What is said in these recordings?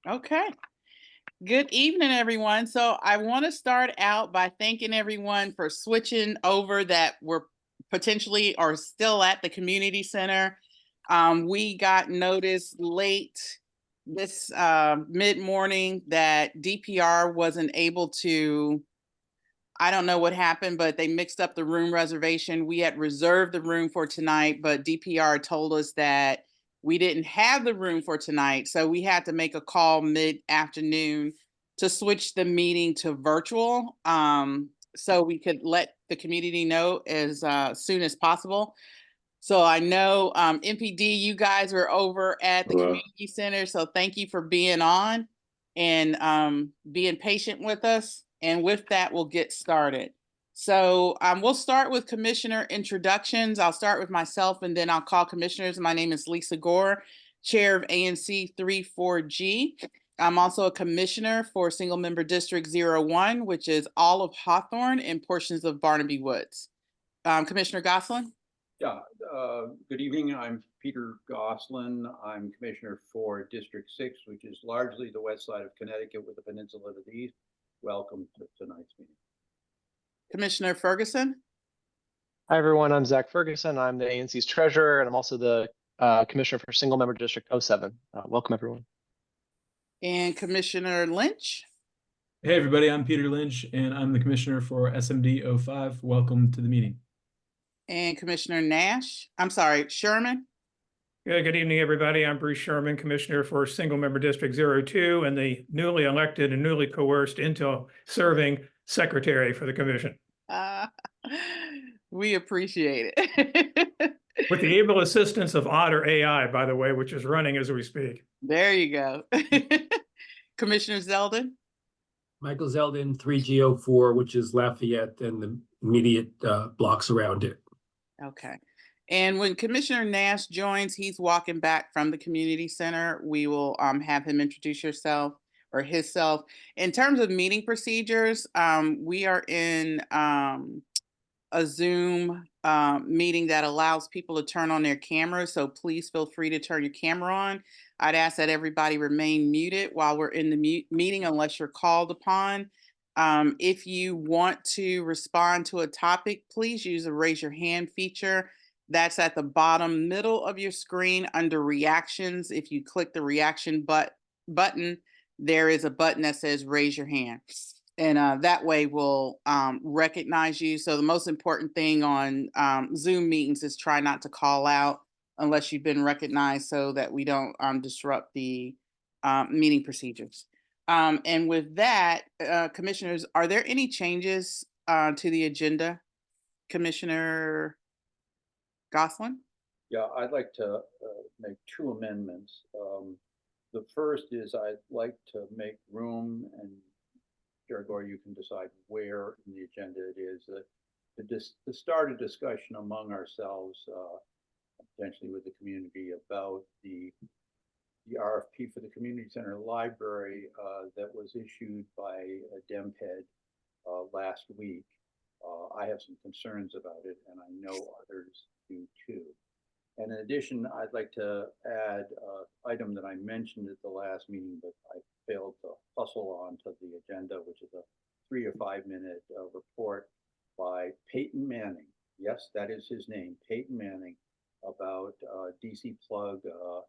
Okay. Good evening, everyone. So I want to start out by thanking everyone for switching over that were potentially or still at the community center. We got notice late this mid-morning that DPR wasn't able to, I don't know what happened, but they mixed up the room reservation. We had reserved the room for tonight, but DPR told us that we didn't have the room for tonight. So we had to make a call mid-afternoon to switch the meeting to virtual, so we could let the community know as soon as possible. So I know MPD, you guys were over at the community center. So thank you for being on and being patient with us. And with that, we'll get started. So we'll start with commissioner introductions. I'll start with myself and then I'll call commissioners. My name is Lisa Gore, chair of ANC 34G. I'm also a commissioner for single member district 01, which is all of Hawthorne and portions of Barnaby Woods. Commissioner Gosselin? Yeah, good evening. I'm Peter Gosselin. I'm commissioner for District 6, which is largely the west side of Connecticut with the peninsula to the east. Welcome to tonight's meeting. Commissioner Ferguson? Hi, everyone. I'm Zach Ferguson. I'm the ANC's treasurer, and I'm also the commissioner for single member district 07. Welcome, everyone. And Commissioner Lynch? Hey, everybody. I'm Peter Lynch, and I'm the commissioner for SMD 05. Welcome to the meeting. And Commissioner Nash, I'm sorry, Sherman. Good evening, everybody. I'm Bruce Sherman, Commissioner for Single Member District 02 and the newly elected and newly coerced into serving Secretary for the Commission. We appreciate it. With the able assistance of Otter AI, by the way, which is running as we speak. There you go. Commissioner Zeldin. Michael Zeldin, 3G04, which is Lafayette and the immediate blocks around it. Okay. And when Commissioner Nash joins, he's walking back from the community center. We will have him introduce yourself or himself. In terms of meeting procedures, we are in a Zoom meeting that allows people to turn on their cameras. So please feel free to turn your camera on. I'd ask that everybody remain muted while we're in the meeting unless you're called upon. If you want to respond to a topic, please use the raise your hand feature. That's at the bottom middle of your screen under reactions. If you click the reaction button, there is a button that says raise your hand. And that way we'll recognize you. So the most important thing on Zoom meetings is try not to call out unless you've been recognized so that we don't disrupt the meeting procedures. And with that, commissioners, are there any changes to the agenda? Commissioner Gosselin? Yeah, I'd like to make two amendments. The first is I'd like to make room, and Chair Gore, you can decide where in the agenda it is, to start a discussion among ourselves, potentially with the community, about the RFP for the community center library that was issued by DMPED last week. I have some concerns about it, and I know others do too. And in addition, I'd like to add an item that I mentioned at the last meeting, but I failed to hustle onto the agenda, which is a 3 or 5 minute report by Peyton Manning. Yes, that is his name, Peyton Manning, about DC plug, a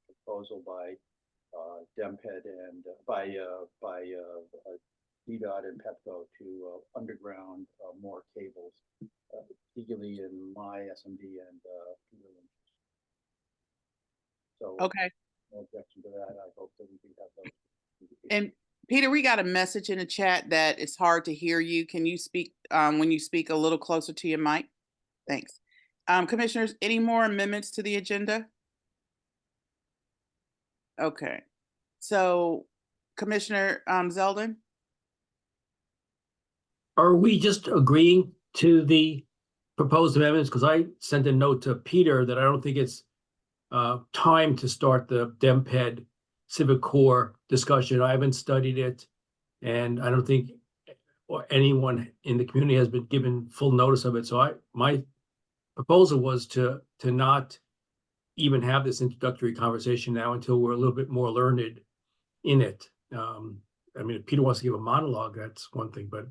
proposal by DMPED and by DDOT and PEPCO to underground more cables, particularly in my SMD and Peter Lynch. So, okay. No objection to that. I hope that we can have those. And Peter, we got a message in the chat that it's hard to hear you. Can you speak when you speak a little closer to your mic? Thanks. Commissioners, any more amendments to the agenda? Okay. So, Commissioner Zeldin? Are we just agreeing to the proposed amendments? Because I sent a note to Peter that I don't think it's time to start the DMPED Civic Core discussion. I haven't studied it, and I don't think anyone in the community has been given full notice of it. So my proposal was to not even have this introductory conversation now until we're a little bit more learned in it. I mean, if Peter wants to give a monologue, that's one thing, but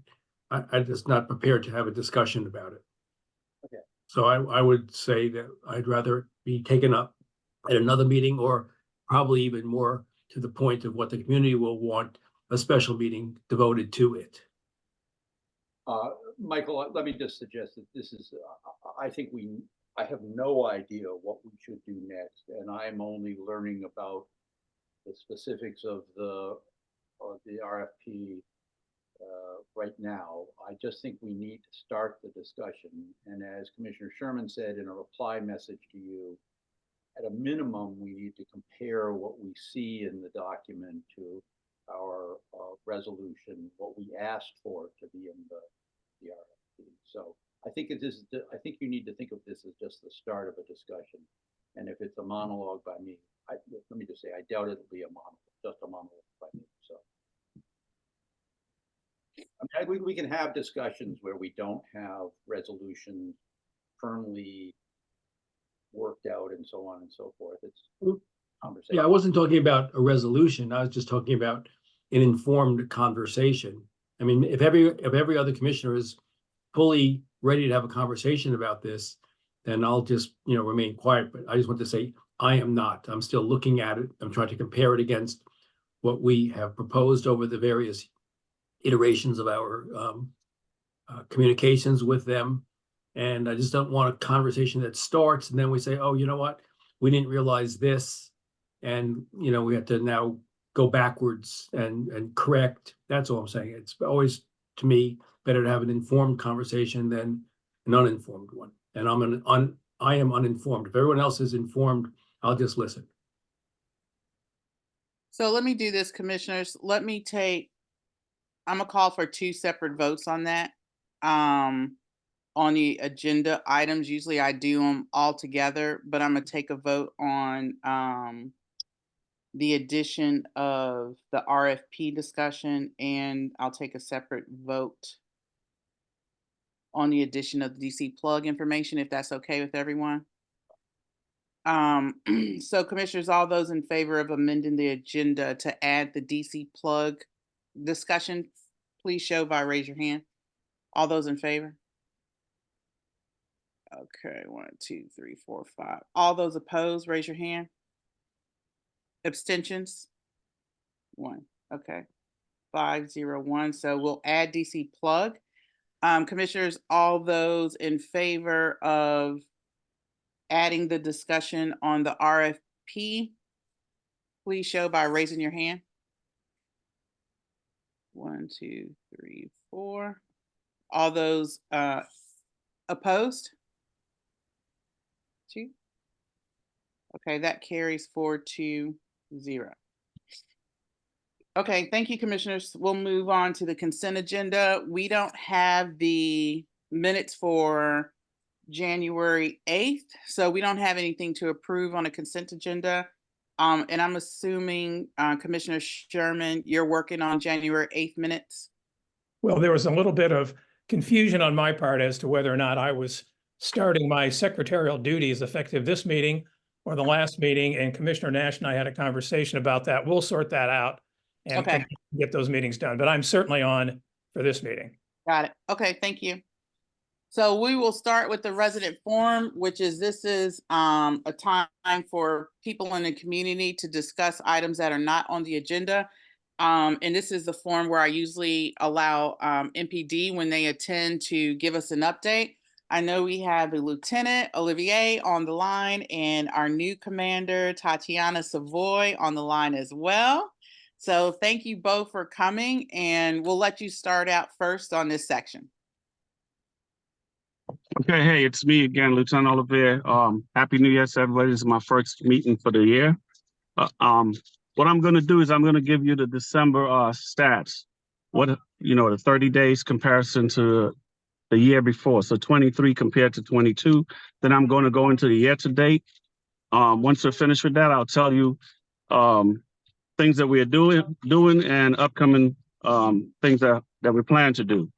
I'm just not prepared to have a discussion about it. Okay. So I would say that I'd rather be taken up at another meeting, or probably even more to the point of what the community will want, a special meeting devoted to it. Michael, let me just suggest that this is, I have no idea what we should do next, and I'm only learning about the specifics of the RFP right now. I just think we need to start the discussion. And as Commissioner Sherman said in a reply message to you, at a minimum, we need to compare what we see in the document to our resolution, what we asked for to be in the RFP. So I think I think you need to think of this as just the start of a discussion. And if it's a monologue by me, let me just say, I doubt it'll be a monologue, just a monologue by me. So I mean, we can have discussions where we don't have resolutions firmly worked out and so on and so forth. It's conversation. Yeah, I wasn't talking about a resolution. I was just talking about an informed conversation. I mean, if every other commissioner is fully ready to have a conversation about this, then I'll just, remain quiet. But I just want to say, I am not. I'm still looking at it. I'm trying to compare it against what we have proposed over the various iterations of our communications with them. And I just don't want a conversation that starts and then we say, oh, you know what? We didn't realize this. And, we have to now go backwards and correct. That's all I'm saying. It's always, to me, better to have an informed conversation than an uninformed one. And I am uninformed. If everyone else is informed, I'll just listen. So let me do this, commissioners. I'm gonna call for two separate votes on that. On the agenda items, usually I do them all together, but I'm gonna take a vote on the addition of the RFP discussion, and I'll take a separate vote on the addition of the DC plug information, if that's okay with everyone. So commissioners, all those in favor of amending the agenda to add the DC plug discussion, please show by raise your hand. All those in favor? Okay, 1, 2, 3, 4, 5. All those opposed, raise your hand. Abstentions? 1. Okay. 5, 0, 1. So we'll add DC plug. Commissioners, all those in favor of adding the discussion on the RFP, please show by raising your hand. 1, 2, 3, 4. All those opposed? 2. Okay, that carries 4-0. Okay, thank you, commissioners. We'll move on to the consent agenda. We don't have the minutes for January 8th, so we don't have anything to approve on a consent agenda. And I'm assuming, Commissioner Sherman, you're working on January 8th minutes? Well, there was a little bit of confusion on my part as to whether or not I was starting my secretarial duties effective this meeting or the last meeting, and Commissioner Nash and I had a conversation about that. We'll sort that out and Okay. get those meetings done, but I'm certainly on for this meeting. Got it. Okay, thank you. So we will start with the resident forum, this is a time for people in the community to discuss items that are not on the agenda. And this is the forum where I usually allow MPD when they attend to give us an update. I know we have the Lieutenant Olivier on the line and our new commander, Tatiana Savoy, on the line as well. So thank you both for coming, and we'll let you start out first on this section. Okay, hey, it's me again, Lieutenant Olivier. Happy New Year to everybody. This is my first meeting for the year. What I'm going to do is I'm going to give you the December stats. What, the 30 days comparison to the year before. So 23 compared to 22. Then I'm going to go into the year to date. Once we're finished with that, I'll tell you things that we are doing and upcoming things that we plan to do.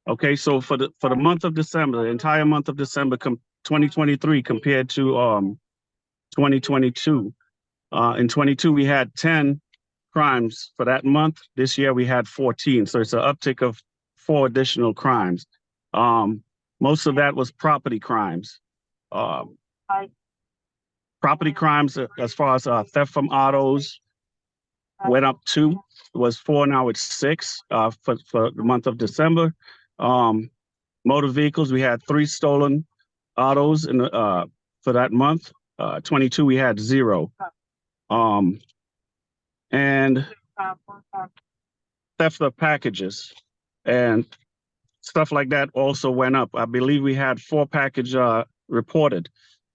Okay, so for the month of December, the entire month of December, 2023 compared to 2022. In 22 we had 10 crimes for that month. This year we had 14, so it's an uptick of 4 additional crimes. Most of that was property crimes. Property crimes, as far as theft from autos, went up 2. It was 4, now it's 6 for the month of December. Motor vehicles, we had 3 stolen autos in for that month. 22, we had 0. And theft of packages and stuff like that also went up. I believe we had 4 packages reported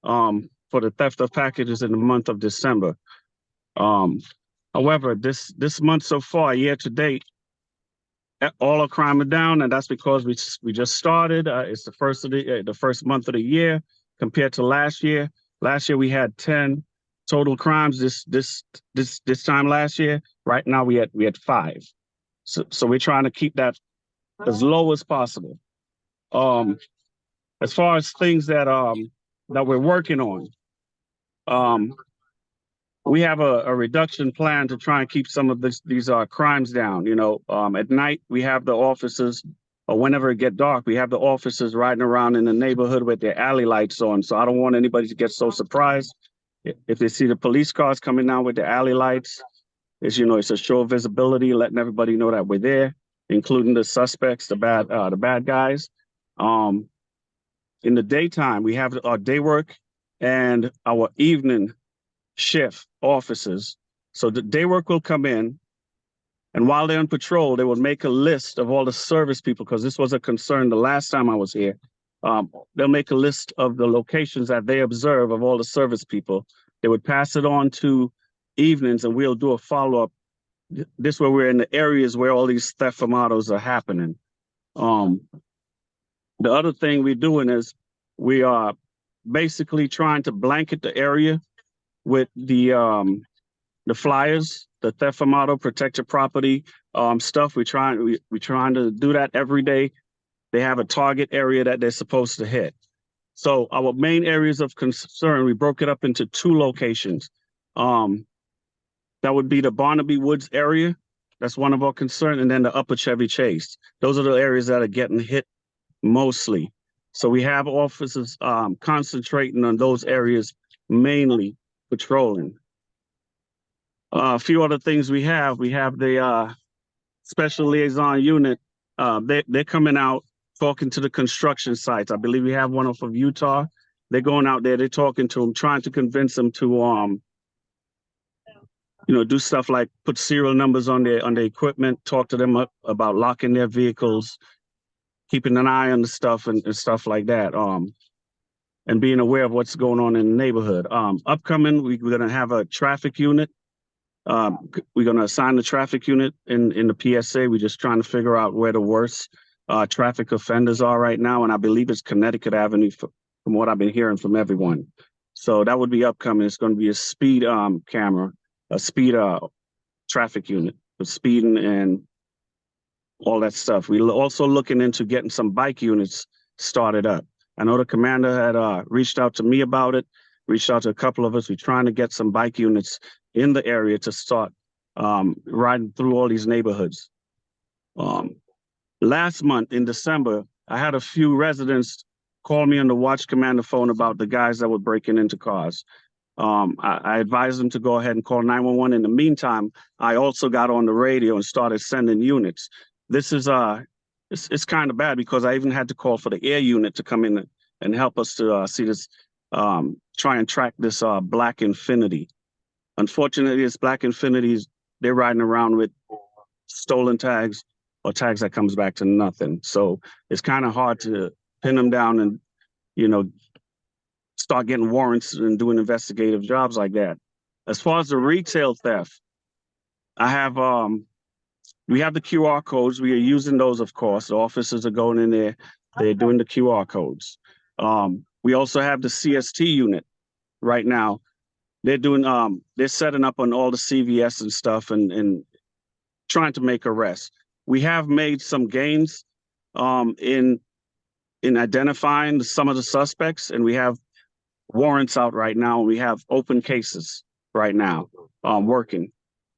for the theft of packages in the month of December. However, this month so far, year to date, all our crime are down, and that's because we just started. It's the first month of the year compared to last year. Last year we had 10 total crimes. This time last year, right now we had 5. So we're trying to keep that as low as possible. As far as things that we're working on, we have a reduction plan to try and keep some of these crimes down. You know, at night we have the officers, or whenever it get dark, we have the officers riding around in the neighborhood with their alley lights on. So I don't want anybody to get so surprised if they see the police cars coming down with the alley lights. It's a show of visibility, letting everybody know that we're there, including the suspects, the bad guys. In the daytime, we have our day work and our evening shift officers. So the day work will come in, and while they're on patrol, they will make a list of all the service people, because this was a concern the last time I was here. They'll make a list of the locations that they observe of all the service people. They would pass it on to evenings, and we'll do a follow-up. This way we're in the areas where all these theft from autos are happening. The other thing we're doing is we are basically trying to blanket the area with the flyers, the theft from auto, protect your property stuff. We're trying to do that every day. They have a target area that they're supposed to hit. So our main areas of concern, we broke it up into 2 locations. That would be the Barnaby Woods area. That's one of our concerns. And then the upper Chevy Chase. Those are the areas that are getting hit mostly. So we have officers concentrating on those areas, mainly patrolling. A few other things we have the special liaison unit. They're coming out, talking to the construction sites. I believe we have one off of Utah. They're going out there, they're talking to them, trying to convince them to do stuff like put serial numbers on their equipment, talk to them about locking their vehicles, keeping an eye on the stuff and stuff like that, and being aware of what's going on in the neighborhood. Upcoming, we're going to have a traffic unit. We're going to assign the traffic unit in the PSA. We're just trying to figure out where the worst traffic offenders are right now, and I believe it's Connecticut Avenue from what I've been hearing from everyone. So that would be upcoming. It's going to be a speed camera, a speed traffic unit for speeding and all that stuff. We're also looking into getting some bike units started up. I know the commander had reached out to me about it, reached out to a couple of us. We're trying to get some bike units in the area to start riding through all these neighborhoods. Last month in December, I had a few residents call me on the watch commander phone about the guys that were breaking into cars. I advised them to go ahead and call 911. In the meantime, I also got on the radio and started sending units. This is it's kind of bad because I even had to call for the air unit to come in and help us to see this, try and track this Black Infinity. Unfortunately, it's Black Infinities. They're riding around with stolen tags or tags that comes back to nothing. So it's kind of hard to pin them down and, start getting warrants and doing investigative jobs like that. As far as the retail theft, I have, we have the QR codes. We are using those, of course. The officers are going in there. They're doing the QR codes. We also have the CST unit right now. They're doing, they're setting up on all the CVS and stuff and trying to make arrests. We have made some gains in identifying some of the suspects, and we have warrants out right now. We have open cases right now working.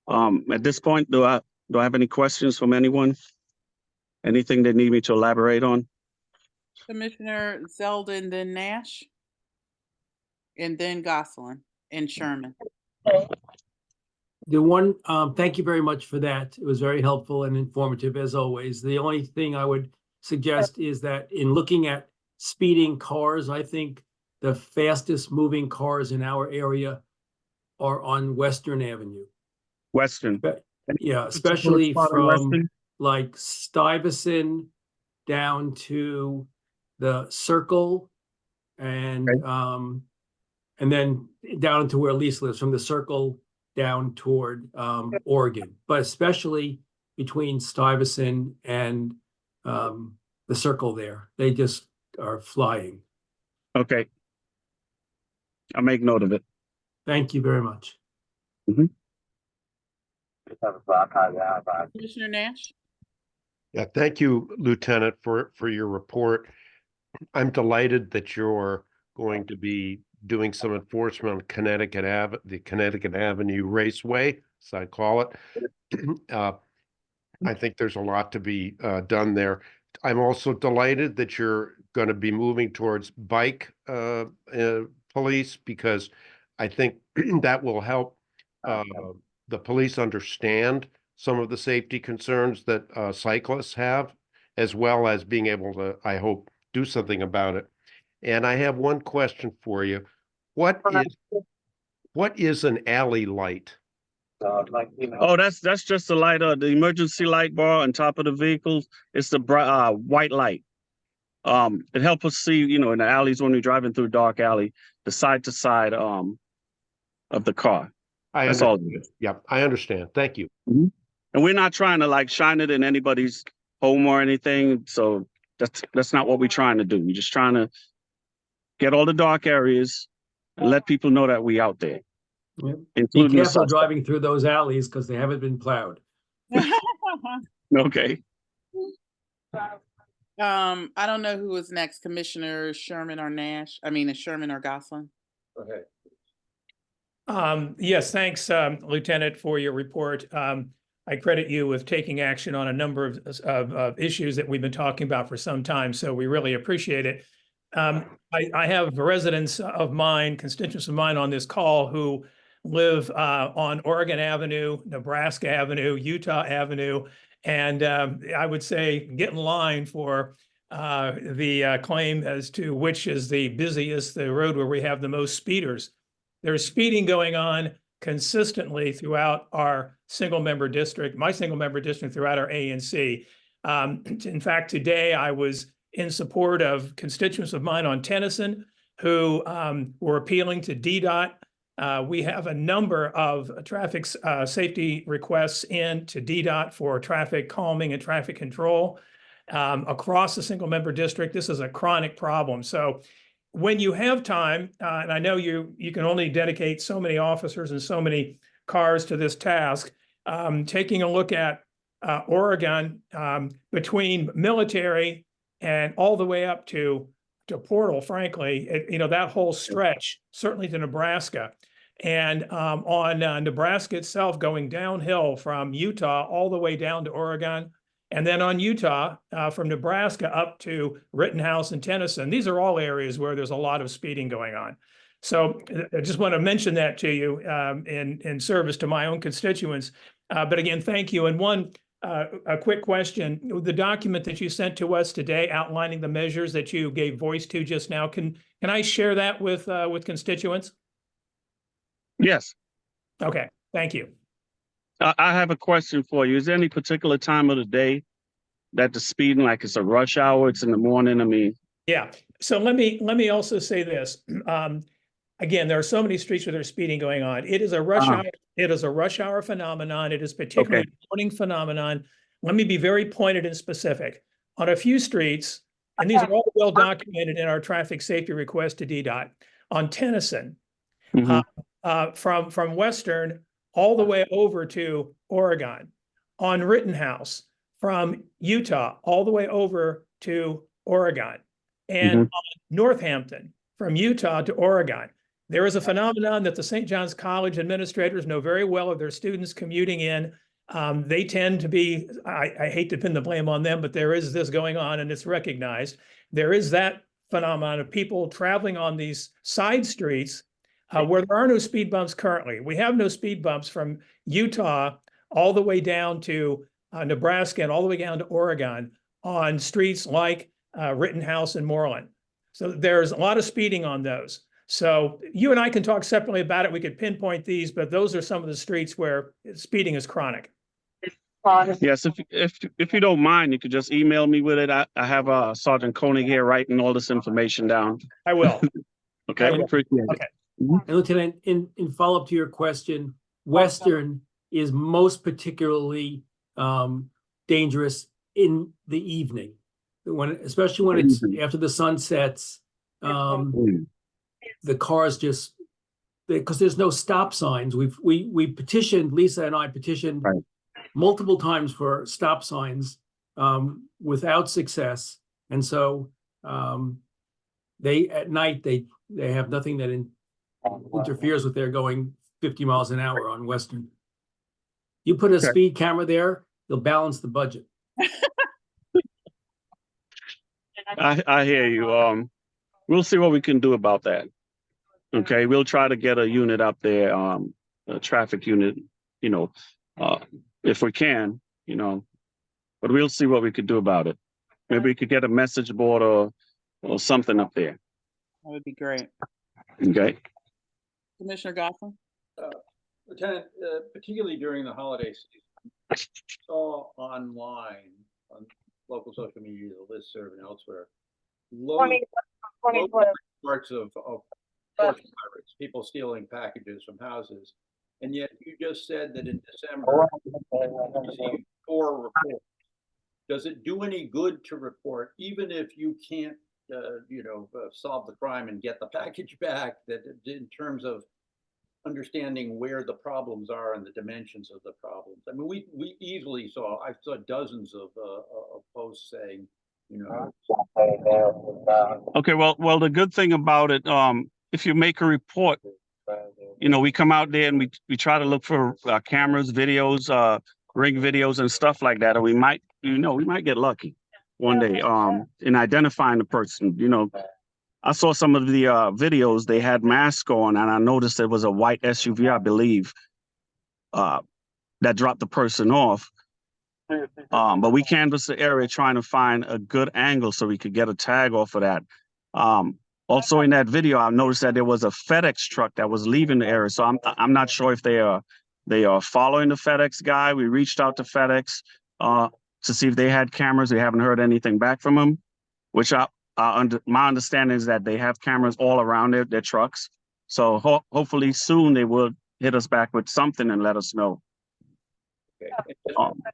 At this point, do I have any questions from anyone? Anything they need me to elaborate on? Commissioner Zeldin, then Nash, and then Gosselin and Sherman. The one, thank you very much for that. It was very helpful and informative as always. The only thing I would suggest is that in looking at speeding cars, I think the fastest moving cars in our area are on Western Avenue. Western. Yeah, especially Spot on from Western? like Stuyvesant down to the Circle and then down to where Lisa lives, from the Circle down toward Oregon, but especially between Stuyvesant and the Circle there. They just are flying. Okay. I'll make note of it. Thank you very much. Commissioner Nash? Yeah, thank you, Lieutenant, for your report. I'm delighted that you're going to be doing some enforcement on the Connecticut Avenue Raceway, as I call it. I think there's a lot to be done there. I'm also delighted that you're going to be moving towards bike police, because I think that will help the police understand some of the safety concerns that cyclists have, as well as being able to, I hope, do something about it. And I have one question for you. What is an alley light? Oh, that's just the light, the emergency light bar on top of the vehicles. It's the white light. It helps us see, in the alleys when we're driving through a dark alley, the side to side of the car. That's all it is. Yep, I understand. Thank you. And we're not trying to shine it in anybody's home or anything. So that's not what we're trying to do. We're just trying to get all the dark areas and let people know that we out there. Yep. Be Including careful driving through those alleys because they haven't been plowed. Okay. I don't know who is next, Commissioner Sherman or Nash. I mean, Sherman or Gosselin. Go ahead. Yes, thanks, Lieutenant, for your report. I credit you with taking action on a number of issues that we've been talking about for some time, so we really appreciate it. I have residents of mine, constituents of mine on this call who live on Oregon Avenue, Nebraska Avenue, Utah Avenue, and I would say get in line for the claim as to which is the busiest, the road where we have the most speeders. There's speeding going on consistently throughout our single-member district, my single-member district, throughout our ANC. In fact, today I was in support of constituents of mine on Tennyson who were appealing to DDOT. We have a number of traffic safety requests in to DDOT for traffic calming and traffic control across the single-member district. This is a chronic problem. So when you have time, and I know you can only dedicate so many officers and so many cars to this task, taking a look at Oregon between military and all the way up to Portal, frankly, that whole stretch, certainly to Nebraska. And on Nebraska itself, going downhill from Utah all the way down to Oregon, and then on Utah, from Nebraska up to Rittenhouse and Tennyson. These are all areas where there's a lot of speeding going on. So I just want to mention that to you in service to my own constituents. But again, thank you. And a quick question: the document that you sent to us today, outlining the measures that you gave voice to just now, can I share that with constituents? Yes. Okay, thank you. I have a question for you. Is there any particular time of the day that the speeding, like it's a rush hour, it's in the morning? I mean, yeah. So let me also say this. Again, there are so many streets where there's speeding going on. It is a rush hour. It is a rush hour phenomenon. It is particularly a morning phenomenon. Let me be very pointed and specific. On a few streets, and these are all well documented in our traffic safety request to DDOT, on Tennyson, from Western all the way over to Oregon, on Rittenhouse, from Utah all the way over to Oregon, and on Northampton, from Utah to Oregon. There is a phenomenon that the St. John's College administrators know very well of their students commuting in. They tend to be, I hate to pin the blame on them, but there is this going on and it's recognized. There is that phenomenon of people traveling on these side streets where there are no speed bumps currently. We have no speed bumps from Utah all the way down to Nebraska and all the way down to Oregon on streets like Rittenhouse and Moreland. So there's a lot of speeding on those. So you and I can talk separately about it. We could pinpoint these, but those are some of the streets where speeding is chronic. Yes, if you don't mind, you could just email me with it. I have Sergeant Koenig here writing all this information down. I will. Okay, I will. appreciate it. Okay. And Lieutenant, in follow-up to your question, Western is most particularly dangerous in the evening, especially when it's after the sun sets. The cars just, because there's no stop signs. We petitioned, Lisa and I petitioned multiple times for stop signs without success. And so at night they have nothing that interferes with their going 50 miles an hour on Western. You put a speed camera there, you'll balance the budget. I hear you. We'll see what we can do about that. Okay, we'll try to get a unit up there, a traffic unit, if we can, but we'll see what we could do about it. Maybe we could get a message board or something up there. That would be great. Okay. Commissioner Gotham? Lieutenant, particularly during the holiday season, I saw online on local social media, the listserv and elsewhere, loads parts of porch pirates, people stealing packages from houses. And yet you just said that in December, you received 4 reports. Does it do any good to report, even if you can't, solve the crime and get the package back, that in terms of understanding where the problems are and the dimensions of the problems? I mean, we easily I saw dozens of posts saying, Okay, well, the good thing about it, if you make a report, we come out there and we try to look for cameras, videos, ring videos and stuff like that. And we might get lucky one day in identifying the person. I saw some of the videos, they had masks on, and I noticed it was a white SUV, I believe, that dropped the person off. But we canvassed the area trying to find a good angle so we could get a tag off of that. Also in that video, I noticed that there was a FedEx truck that was leaving the area. So I'm not sure if they are following the FedEx guy. We reached out to FedEx to see if they had cameras. We haven't heard anything back from them, which my understanding is that they have cameras all around their trucks. So hopefully soon they will hit us back with something and let us know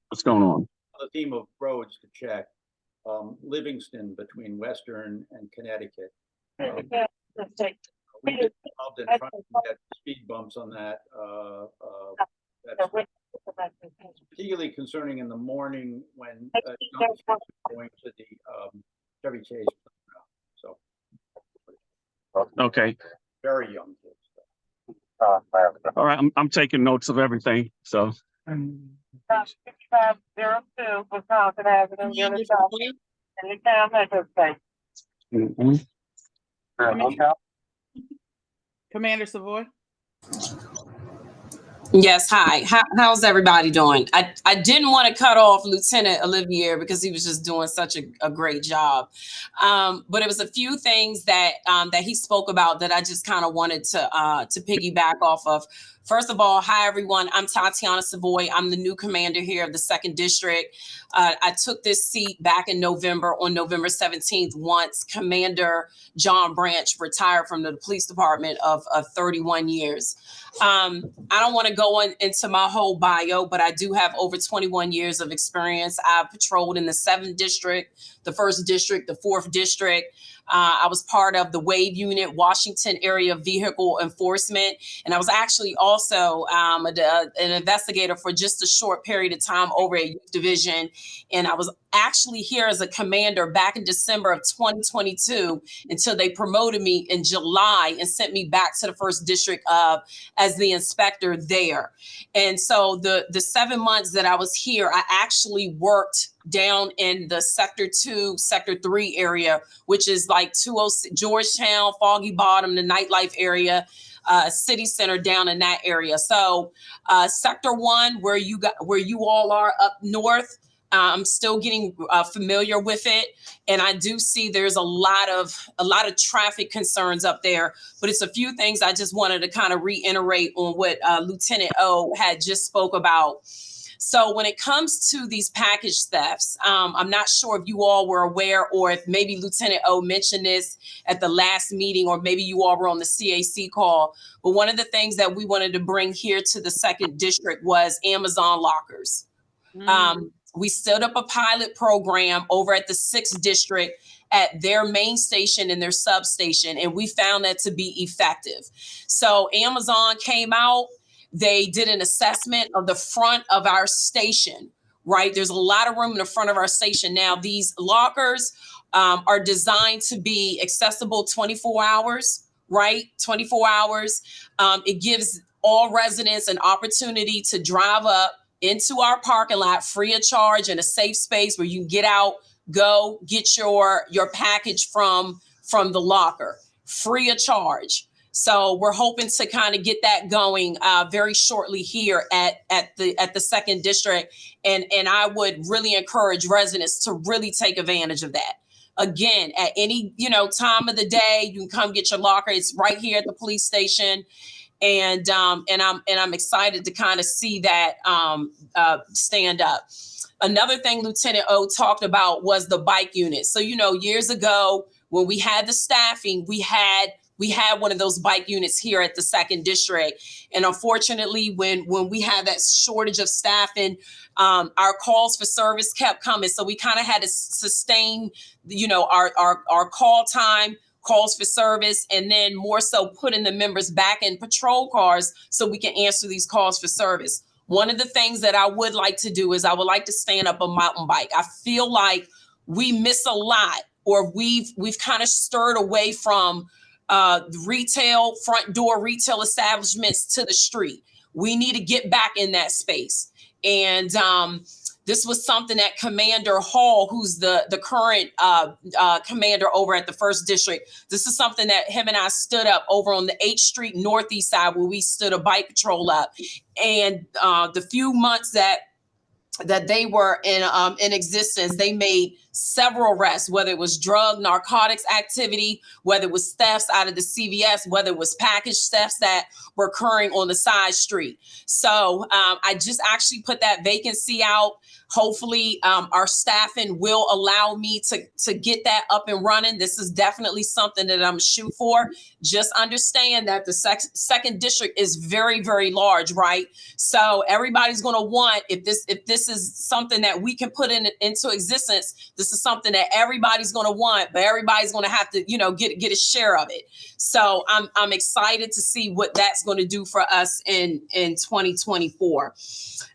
what's going on. The theme of roads to check, Livingston between Western and Connecticut. We've been involved in trying to get speed bumps on that. That's particularly concerning in the morning when young kids are going to the Chevy Chase. So, okay. Very young kids. All right, I'm taking notes of everything. So. 6502 Wisconsin Avenue, Unit South, in the town metro state. Commander Savoy? Yes, hi. How's everybody doing? I didn't want to cut off Lieutenant Olivier because he was just doing such a great job. But it was a few things that he spoke about that I just kind of wanted to piggyback off of. First of all, hi, everyone. I'm Tatiana Savoy. I'm the new commander here of the 2nd District. I took this seat back in November, on November 17th, once Commander John Branch retired from the police department of 31 years. I don't want to go into my whole bio, but I do have over 21 years of experience. I've patrolled in the 7th District, the 1st District, the 4th District. I was part of the WAVE unit, Washington Area Vehicle Enforcement. And I was actually also an investigator for just a short period of time over at Youth Division. And I was actually here as a commander back in December of 2022 until they promoted me in July and sent me back to the 1st District as the inspector there. And so the 7 months that I was here, I actually worked down in the Sector 2, Sector 3 area, which is like 206 Georgetown, Foggy Bottom, the nightlife area, city center down in that area. So Sector 1, where you all are up north, I'm still getting familiar with it, and I do see there's a lot of traffic concerns up there. But it's a few things I just wanted to kind of reiterate on what Lieutenant O had just spoke about. So when it comes to these package thefts, I'm not sure if you all were aware, or if maybe Lieutenant O mentioned this at the last meeting, or maybe you all were on the CAC call. But one of the things that we wanted to bring here to the 2nd District was Amazon lockers. We stood up a pilot program over at the 6th District at their main station and their substation, and we found that to be effective. So Amazon came out, they did an assessment of the front of our station, right? There's a lot of room in the front of our station. Now, these lockers are designed to be accessible 24 hours, right? 24 hours. It gives all residents an opportunity to drive up into our parking lot free of charge, in a safe space where you can get out, go get your package from the locker free of charge. So we're hoping to kind of get that going very shortly here at the 2nd District. And I would really encourage residents to really take advantage of that. Again, at any time of the day, you can come get your locker. It's right here at the police station. And I'm excited to kind of see that stand up. Another thing Lieutenant O talked about was the bike unit. So, years ago when we had the staffing, we had one of those bike units here at the 2nd District. And unfortunately, when we had that shortage of staffing, our calls for service kept coming. So we kind of had to sustain, our call time, calls for service, and then more so putting the members back in patrol cars so we can answer these calls for service. One of the things that I would like to do is I would like to stand up a mountain bike. I feel like we miss a lot, or we've kind of stirred away from retail, front door retail establishments to the street. We need to get back in that space. And this was something that Commander Hall, who's the current commander over at the 1st District, this is something that him and I stood up over on the 8th Street Northeast side, where we stood a bike patrol up. And the few months that they were in existence, they made several arrests, whether it was drug, narcotics activity, whether it was thefts out of the CVS, whether it was package thefts that were occurring on the side street. So I just actually put that vacancy out. Hopefully our staffing will allow me to get that up and running. This is definitely something that I'm shooting for. Just understand that the 2nd District is very, very large, right? So everybody's going to want, if this is something that we can put into existence, this is something that everybody's going to want, but everybody's going to have to, get a share of it. So I'm excited to see what that's going to do for us in 2024.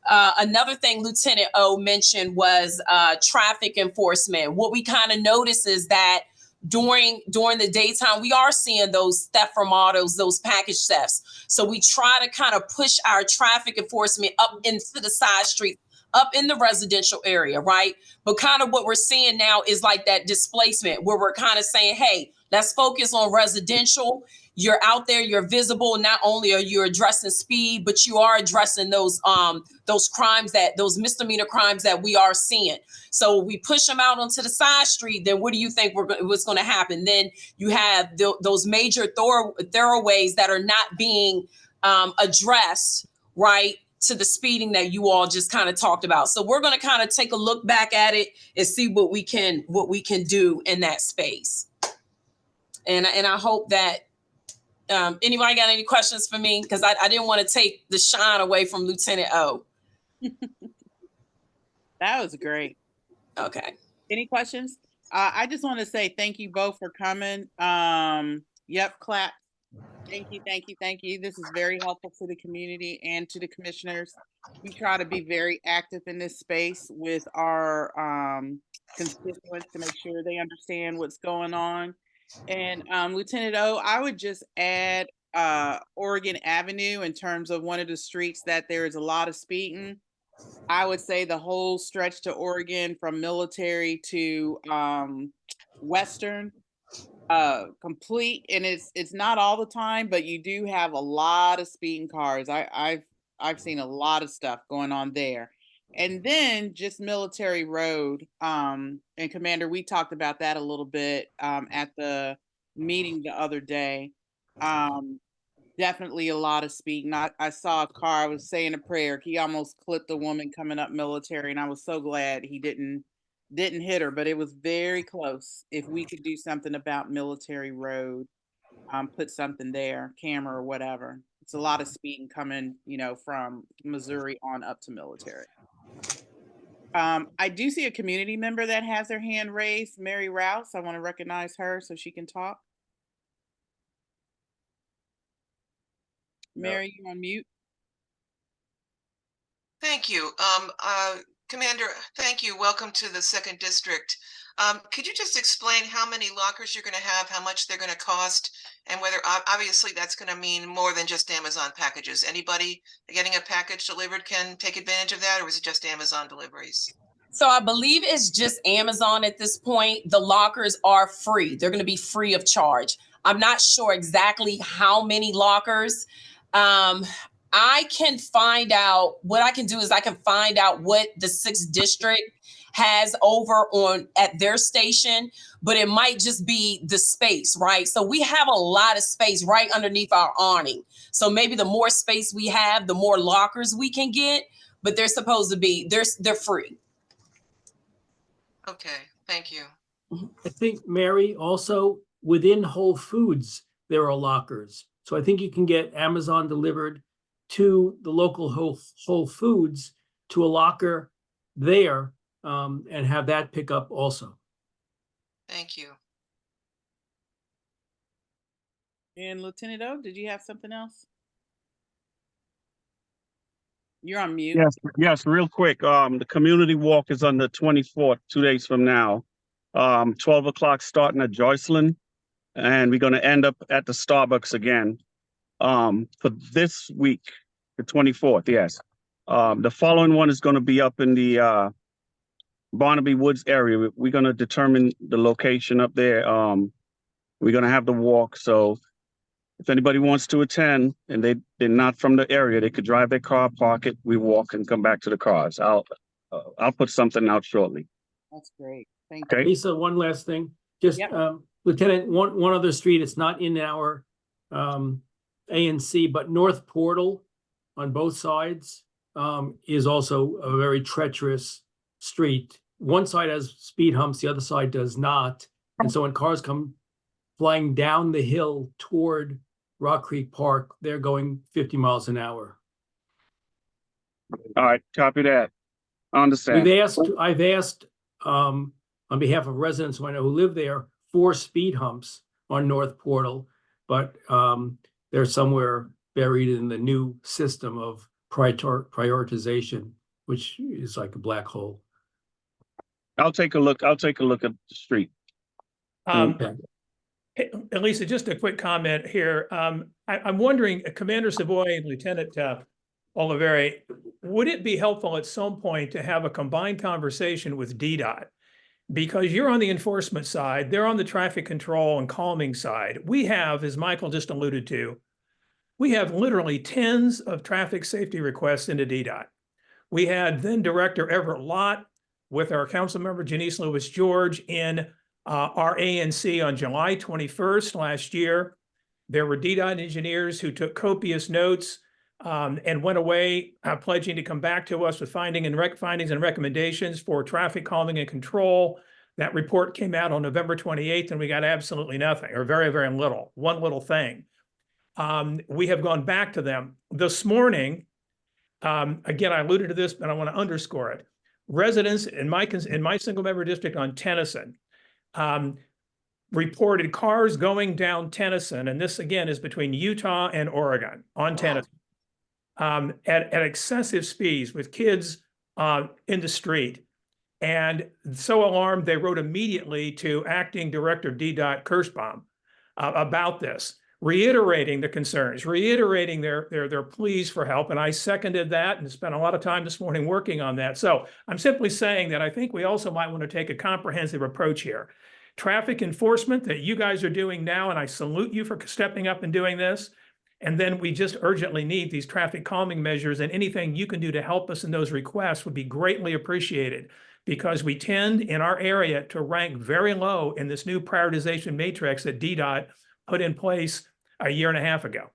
Another thing Lieutenant O mentioned was traffic enforcement. What we kind of notice is that during the daytime, we are seeing those theft from autos, those package thefts. So we try to kind of push our traffic enforcement up into the side street, up in the residential area, right? But kind of what we're seeing now is like that displacement, where we're kind of saying, hey, let's focus on residential. You're out there, you're visible. Not only are you addressing speed, but you are addressing those crimes, those misdemeanor crimes that we are seeing. So we push them out onto the side street, then what do you think what's going to happen? Then you have those major thoroughways that are not being addressed, right, to the speeding that you all just kind of talked about. So we're going to kind of take a look back at it and see what we can do in that space. And I hope that anybody got any questions for me? Because I didn't want to take the shine away from Lieutenant O. That was great. Okay. Any questions? I just want to say thank you both for coming. Yep, clap. Thank you, thank you, thank you. This is very helpful to the community and to the commissioners. We try to be very active in this space with our constituents to make sure they understand what's going on. And Lieutenant O, I would just add Oregon Avenue in terms of one of the streets that there is a lot of speeding. I would say the whole stretch to Oregon from Military to Western, complete, and it's not all the time, but you do have a lot of speeding cars. I've seen a lot of stuff going on there. And then just Military Road, and Commander, we talked about that a little bit at the meeting the other day. Definitely a lot of speeding. I saw a car, I was saying a prayer. He almost clipped a woman coming up Military, and I was so glad he didn't hit her, but it was very close. If we could do something about Military Road, put something there, camera or whatever. It's a lot of speeding coming, from Missouri on up to Military. I do see a community member that has their hand raised, Mary Rouse. I want to recognize her so she can talk. Mary, you on mute. Thank you. Commander, thank you. Welcome to the 2nd District. Could you just explain how many lockers you're going to have, how much they're going to cost, and whether obviously that's going to mean more than just Amazon packages? Anybody getting a package delivered can take advantage of that, or is it just Amazon deliveries? So I believe it's just Amazon at this point. The lockers are free. They're going to be free of charge. I'm not sure exactly how many lockers. I can find out. What I can do is I can find out what the 6th District has over at their station, but it might just be the space, right? So we have a lot of space right underneath our awning. So maybe the more space we have, the more lockers we can get, but they're supposed to be, they're free. Okay, thank you. I think, Mary, also within Whole Foods, there are lockers. So I think you can get Amazon delivered to the local Whole Foods to a locker there, and have that pick up also. Thank you. And Lieutenant O, did you have something else? You're on mute. Yes, real quick. The community walk is on the 24th, 2 days from now. 12 o'clock starting at Joyceland, and we're going to end up at the Starbucks again. For this week, the 24th, yes. The following one is going to be up in the Barnaby Woods area. We're going to determine the location up there. We're going to have the walk. So if anybody wants to attend and they're not from the area, they could drive their car, park it, we walk and come back to the cars. I'll put something out shortly. That's great. Thank Okay. you. Lisa, one last thing. Just, Yep. Lieutenant, one other street, it's not in our ANC, but North Portal on both sides is also a very treacherous street. One side has speed humps, the other side does not. And so when cars come flying down the hill toward Rock Creek Park, they're going 50 miles an hour. All right, copy that. I understand. I've asked on behalf of residents who I know who live there for speed humps on North Portal, but they're somewhere buried in the new system of prioritization, which is like a black hole. I'll take a look. I'll take a look at the street. Hey, Lisa, just a quick comment here. I'm wondering, Commander Savoy and Lieutenant Oliveri, would it be helpful at some point to have a combined conversation with DDOT? Because you're on the enforcement side, they're on the traffic control and calming side. We have, as Michael just alluded to, we have literally tens of traffic safety requests into DDOT. We had then Director Everett Lott with our council member Janice Lewis George in our ANC on July 21st last year. There were DDOT engineers who took copious notes and went away pledging to come back to us with findings and recommendations for traffic calming and control. That report came out on November 28th, and we got absolutely nothing, or very, very little, one little thing. We have gone back to them this morning. Again, I alluded to this, but I want to underscore it. Residents in my single member district on Tennyson, reported cars going down Tennyson, and this again is between Utah and Oregon on Tennyson, at excessive speeds with kids in the street. And so alarmed, they wrote immediately to Acting Director DDOT Kirschbaum about this, reiterating the concerns, reiterating their pleas for help. And I seconded that and spent a lot of time this morning working on that. So I'm simply saying that I think we also might want to take a comprehensive approach here. Traffic enforcement that you guys are doing now, and I salute you for stepping up and doing this. And then we just urgently need these traffic calming measures, and anything you can do to help us in those requests would be greatly appreciated, because we tend in our area to rank very low in this new prioritization matrix that DDOT put in place a year and a half ago.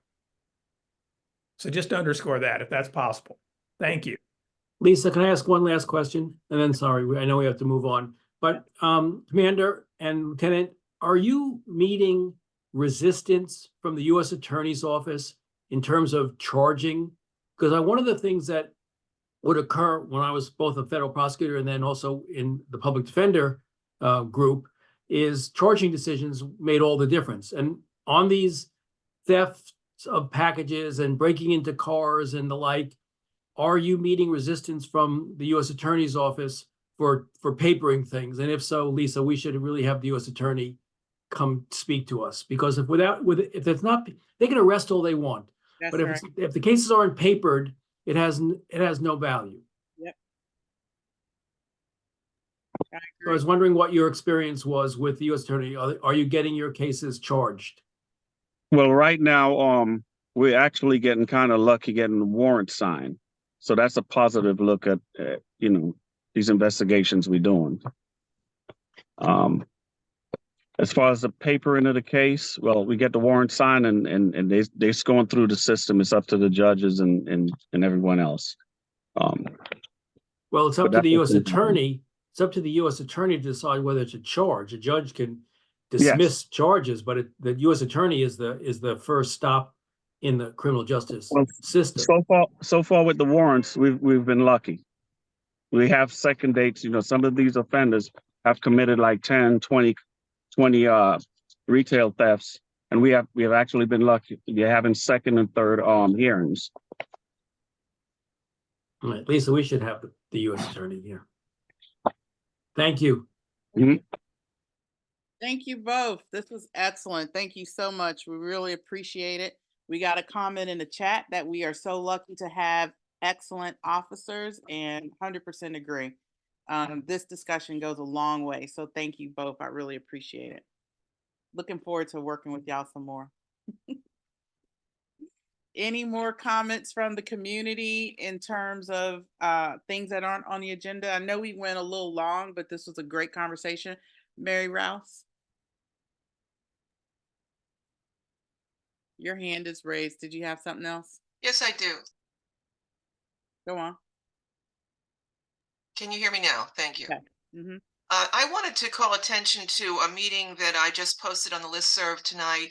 So just to underscore that, if that's possible. Thank you. Lisa, can I ask one last question? And then, sorry, I know we have to move on. But Commander and Lieutenant, are you meeting resistance from the U.S. Attorney's Office in terms of charging? Because one of the things that would occur when I was both a federal prosecutor and then also in the public defender group is charging decisions made all the difference. And on these thefts of packages and breaking into cars and the like, are you meeting resistance from the U.S. Attorney's Office for papering things? And if so, Lisa, we should really have the U.S. Attorney come speak to us, because if it's not, they can arrest all they want. That's but right. if the cases aren't papered, it has no value. Yep. I So I was wondering what your experience was with the U.S. Attorney. Are you getting your cases charged? Well, right now, we're actually getting kind of lucky getting the warrant signed. So that's a positive look at, these investigations we're doing. As far as the papering of the case, well, we get the warrant signed and they're going through the system. It's up to the judges and everyone else. Well, it's up to the U.S. Attorney. It's up to the U.S. Attorney to decide whether to charge. A judge can dismiss charges, but the U.S. Attorney is the first stop in the criminal justice system. So far with the warrants, we've been lucky. We have second dates. Some of these offenders have committed like 10, 20 retail thefts, and we have actually been lucky. We're having second and third hearings. All right, Lisa, we should have the U.S. Attorney here. Thank you. Mm-hmm. Thank you both. This was excellent. Thank you so much. We really appreciate it. We got a comment in the chat that we are so lucky to have excellent officers, and 100% agree. This discussion goes a long way. So thank you both. I really appreciate it. Looking forward to working with y'all some more. Any more comments from the community in terms of things that aren't on the agenda? I know we went a little long, but this was a great conversation. Mary Rouse? Your hand is raised. Did you have something else? Yes, I do. Go on. Can you hear me now? Thank you. Okay. Mm-hmm. I wanted to call attention to a meeting that I just posted on the listserv tonight.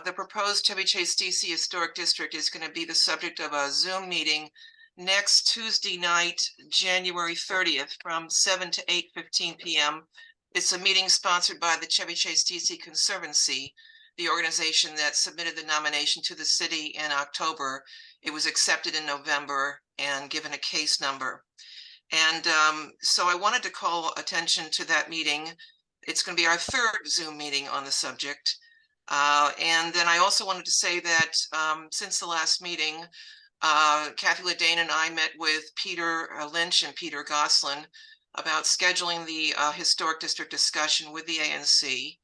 The proposed Chevy Chase DC Historic District is going to be the subject of a Zoom meeting next Tuesday night, January 30th from 7 to 8:15 p.m. It's a meeting sponsored by the Chevy Chase DC Conservancy, the organization that submitted the nomination to the city in October. It was accepted in November and given a case number. And so I wanted to call attention to that meeting. It's going to be our third Zoom meeting on the subject. And then I also wanted to say that since the last meeting, Kathy Ledane and I met with Peter Lynch and Peter Goslin about scheduling the historic district discussion with the ANC.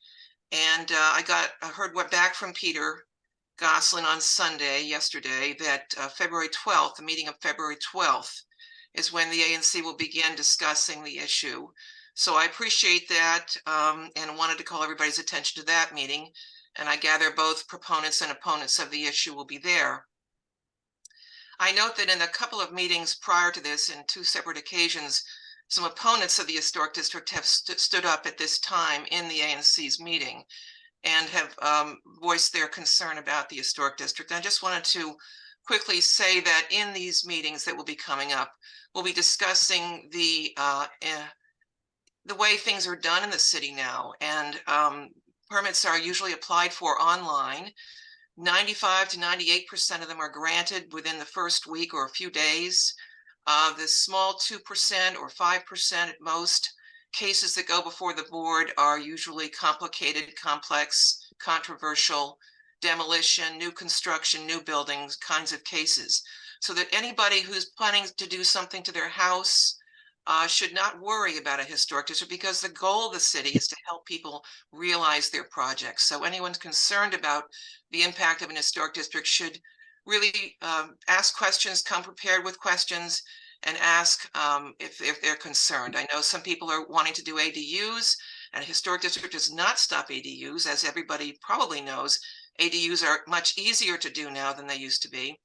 And I heard back from Peter Goslin on Sunday, yesterday, that February 12th, the meeting of February 12th, is when the ANC will begin discussing the issue. So I appreciate that and wanted to call everybody's attention to that meeting. And I gather both proponents and opponents of the issue will be there. I note that in a couple of meetings prior to this, in two separate occasions, some opponents of the historic district have stood up at this time in the ANC's meeting and have voiced their concern about the historic district. I just wanted to quickly say that in these meetings that will be coming up, we'll be discussing the the way things are done in the city now, and permits are usually applied for online. 95 to 98% of them are granted within the first week or a few days. The small 2% or 5% at most cases that go before the board are usually complicated, complex, controversial, demolition, new construction, new buildings kinds of cases. So that anybody who's planning to do something to their house should not worry about a historic district, because the goal of the city is to help people realize their projects. So anyone concerned about the impact of an historic district should really ask questions, come prepared with questions, and ask if they're concerned. I know some people are wanting to do ADUs, and a historic district does not stop ADUs. As everybody probably knows, ADUs are much easier to do now than they used to be.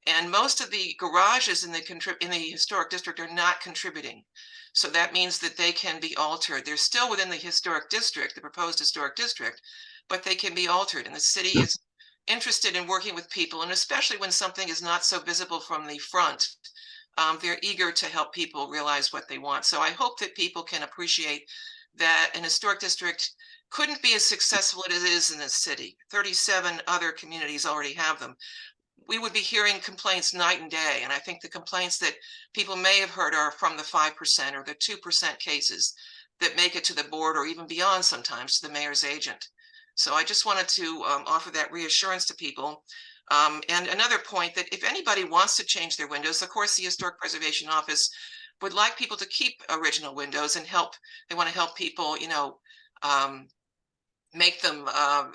And most of the garages in the historic district are not contributing. So that means that they can be altered. They're still within the historic district, the proposed historic district, but they can be altered. And the city is interested in working with people, and especially when something is not so visible from the front, they're eager to help people realize what they want. So I hope that people can appreciate that an historic district couldn't be as successful as it is in the city. 37 other communities already have them. We would be hearing complaints night and day. And I think the complaints that people may have heard are from the 5% or the 2% cases that make it to the board, or even beyond sometimes to the mayor's agent. So I just wanted to offer that reassurance to people. And another point, that if anybody wants to change their windows, of course, the Historic Preservation Office would like people to keep original windows and help. They want to help people, make them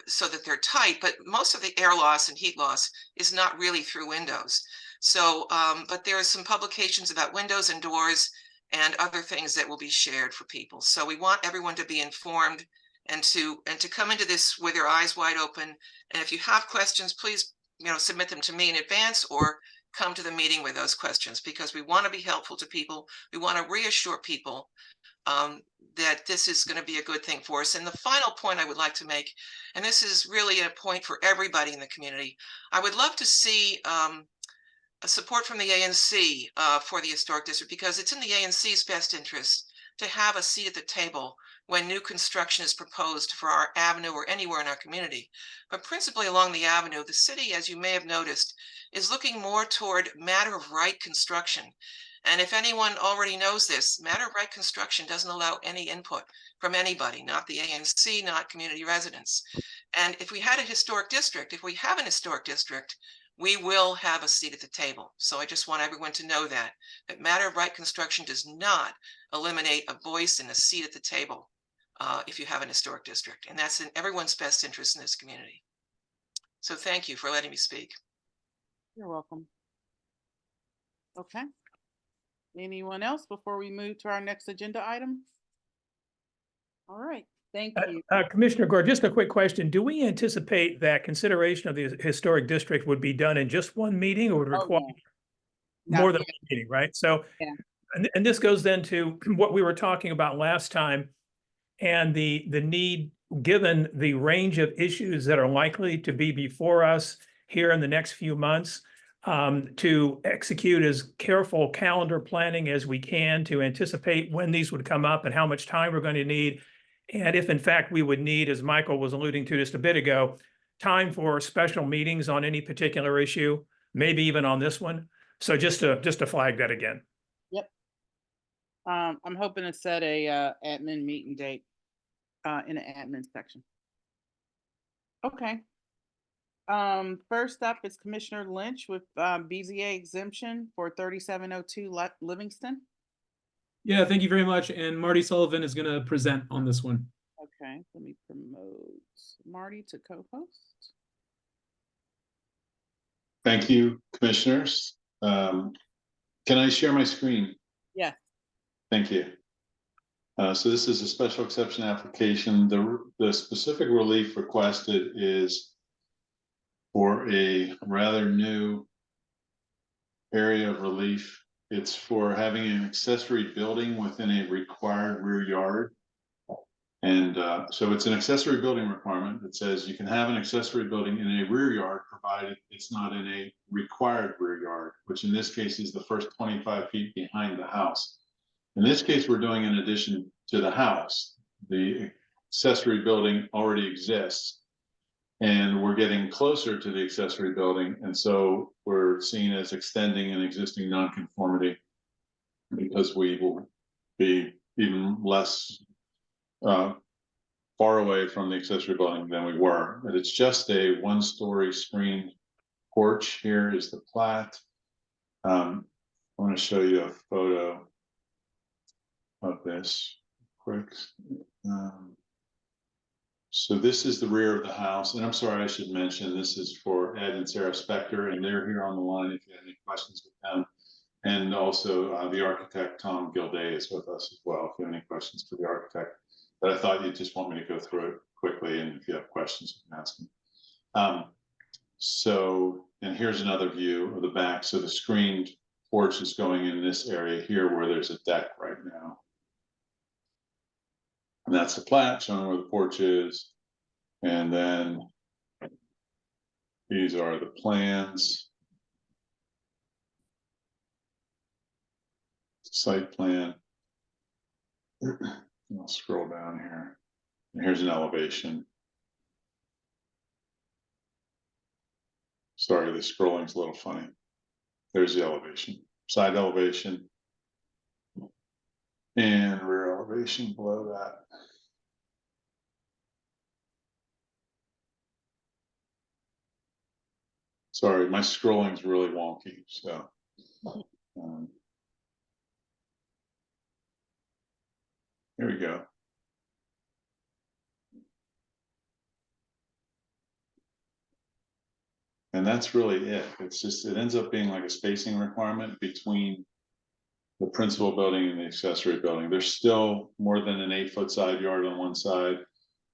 so that they're tight, but most of the air loss and heat loss is not really through windows. So, but there are some publications about windows and doors and other things that will be shared for people. So we want everyone to be informed and to come into this with their eyes wide open. And if you have questions, please, submit them to me in advance, or come to the meeting with those questions, because we want to be helpful to people. We want to reassure people that this is going to be a good thing for us. And the final point I would like to make, and this is really a point for everybody in the community, I would love to see a support from the ANC for the historic district, because it's in the ANC's best interest to have a seat at the table when new construction is proposed for our avenue or anywhere in our community. But principally along the avenue, the city, as you may have noticed, is looking more toward matter of right construction. And if anyone already knows this, matter of right construction doesn't allow any input from anybody, not the ANC, not community residents. And if we had a historic district, if we have an historic district, we will have a seat at the table. So I just want everyone to know that matter of right construction does not eliminate a voice and a seat at the table if you have an historic district. And that's in everyone's best interest in this community. So thank you for letting me speak. You're welcome. Okay. Anyone else before we move to our next agenda item? All right, thank you. Commissioner Gore, just a quick question. Do we anticipate that consideration of the historic district would be done in just one meeting, or would require more than one meeting, right? So, and this goes then to what we were talking about last time, and the need, given the range of issues that are likely to be before us here in the next few months, to execute as careful calendar planning as we can to anticipate when these would come up and how much time we're going to need. And if in fact we would need, as Michael was alluding to just a bit ago, time for special meetings on any particular issue, maybe even on this one. So just to flag that again. Yep. I'm hoping to set a admin meeting date in the admin section. Okay. First up is Commissioner Lynch with BZA exemption for 3702 Livingston. Yeah, thank you very much. And Marty Sullivan is going to present on this one. Okay, let me promote Marty to co-host. Thank you, commissioners. Can I share my screen? Yeah. Thank you. So this is a special exception application. The specific relief requested is for a rather new area of relief. It's for having an accessory building within a required rear yard. And so it's an accessory building requirement that says you can have an accessory building in a rear yard, provided it's not in a required rear yard, which in this case is the first 25 feet behind the house. In this case, we're doing an addition to the house. The accessory building already exists, and we're getting closer to the accessory building, and so we're seen as extending an existing nonconformity because we will be even less far away from the accessory building than we were. But it's just a one-story screened porch. Here is the plat. I want to show you a photo of this quick. So this is the rear of the house, and I'm sorry, I should mention this is for Ed and Sarah Spector, and they're here on the line if you have any questions with them. And also the architect Tom Gilday is with us as well if you have any questions for the architect. But I thought you'd just want me to go through it quickly, and if you have questions, you can ask them. So, and here's another view of the back. So the screened porch is going in this area here where there's a deck right now. And that's the plat showing where the porch is. And then these are the plans. Site plan. I'll scroll down here. And here's an elevation. Sorry, the scrolling's a little funny. There's the elevation, side elevation, and rear elevation below that. Sorry, my scrolling's really wonky, so. Here we go. And that's really it. It's just, it ends up being like a spacing requirement between the principal building and the accessory building. There's still more than an 8-foot side yard on one side,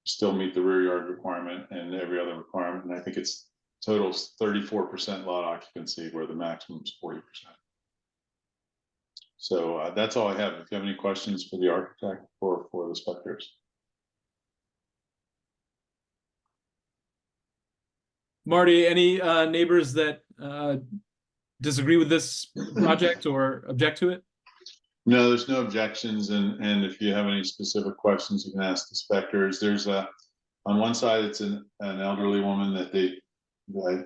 still meet the rear yard requirement and every other requirement. And I think it's total 34% lot occupancy where the maximum is 40%. So that's all I have. If you have any questions for the architect or for the spectators. Marty, any neighbors that disagree with this project or object to it? No, there's no objections, and if you have any specific questions, you can ask the spectators. There's a, on one side, it's an elderly woman that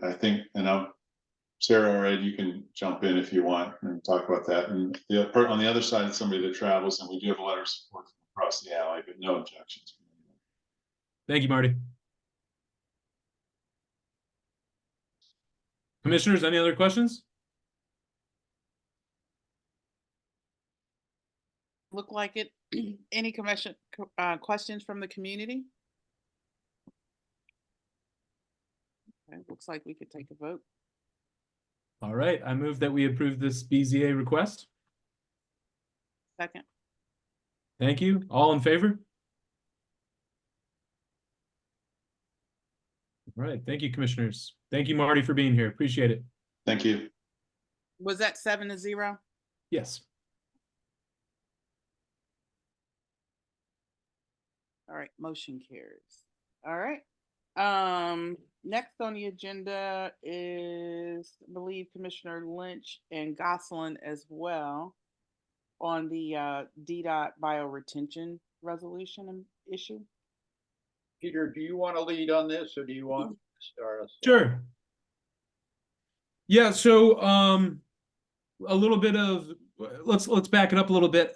I think, and Sarah or Ed, you can jump in if you want and talk about that. And on the other side, it's somebody that travels, and we do have a letter of support from across the alley, but no objections. Thank you, Marty. Commissioners, any other questions? Look like it. Any commission questions from the community? Okay, looks like we could take a vote. All right, I move that we approve this BZA request. Second. Thank you. All in favor? All right, thank you, commissioners. Thank you, Marty, for being here. Appreciate it. Thank you. Was that 7-0? Yes. All right, motion carries. All right. Next on the agenda is, I believe, Commissioner Lynch and Gosselin as well on the DDOT bioretention resolution issue. Peter, do you want to lead on this, or do you want to start us? Sure. Yeah, so a little bit of, let's back it up a little bit.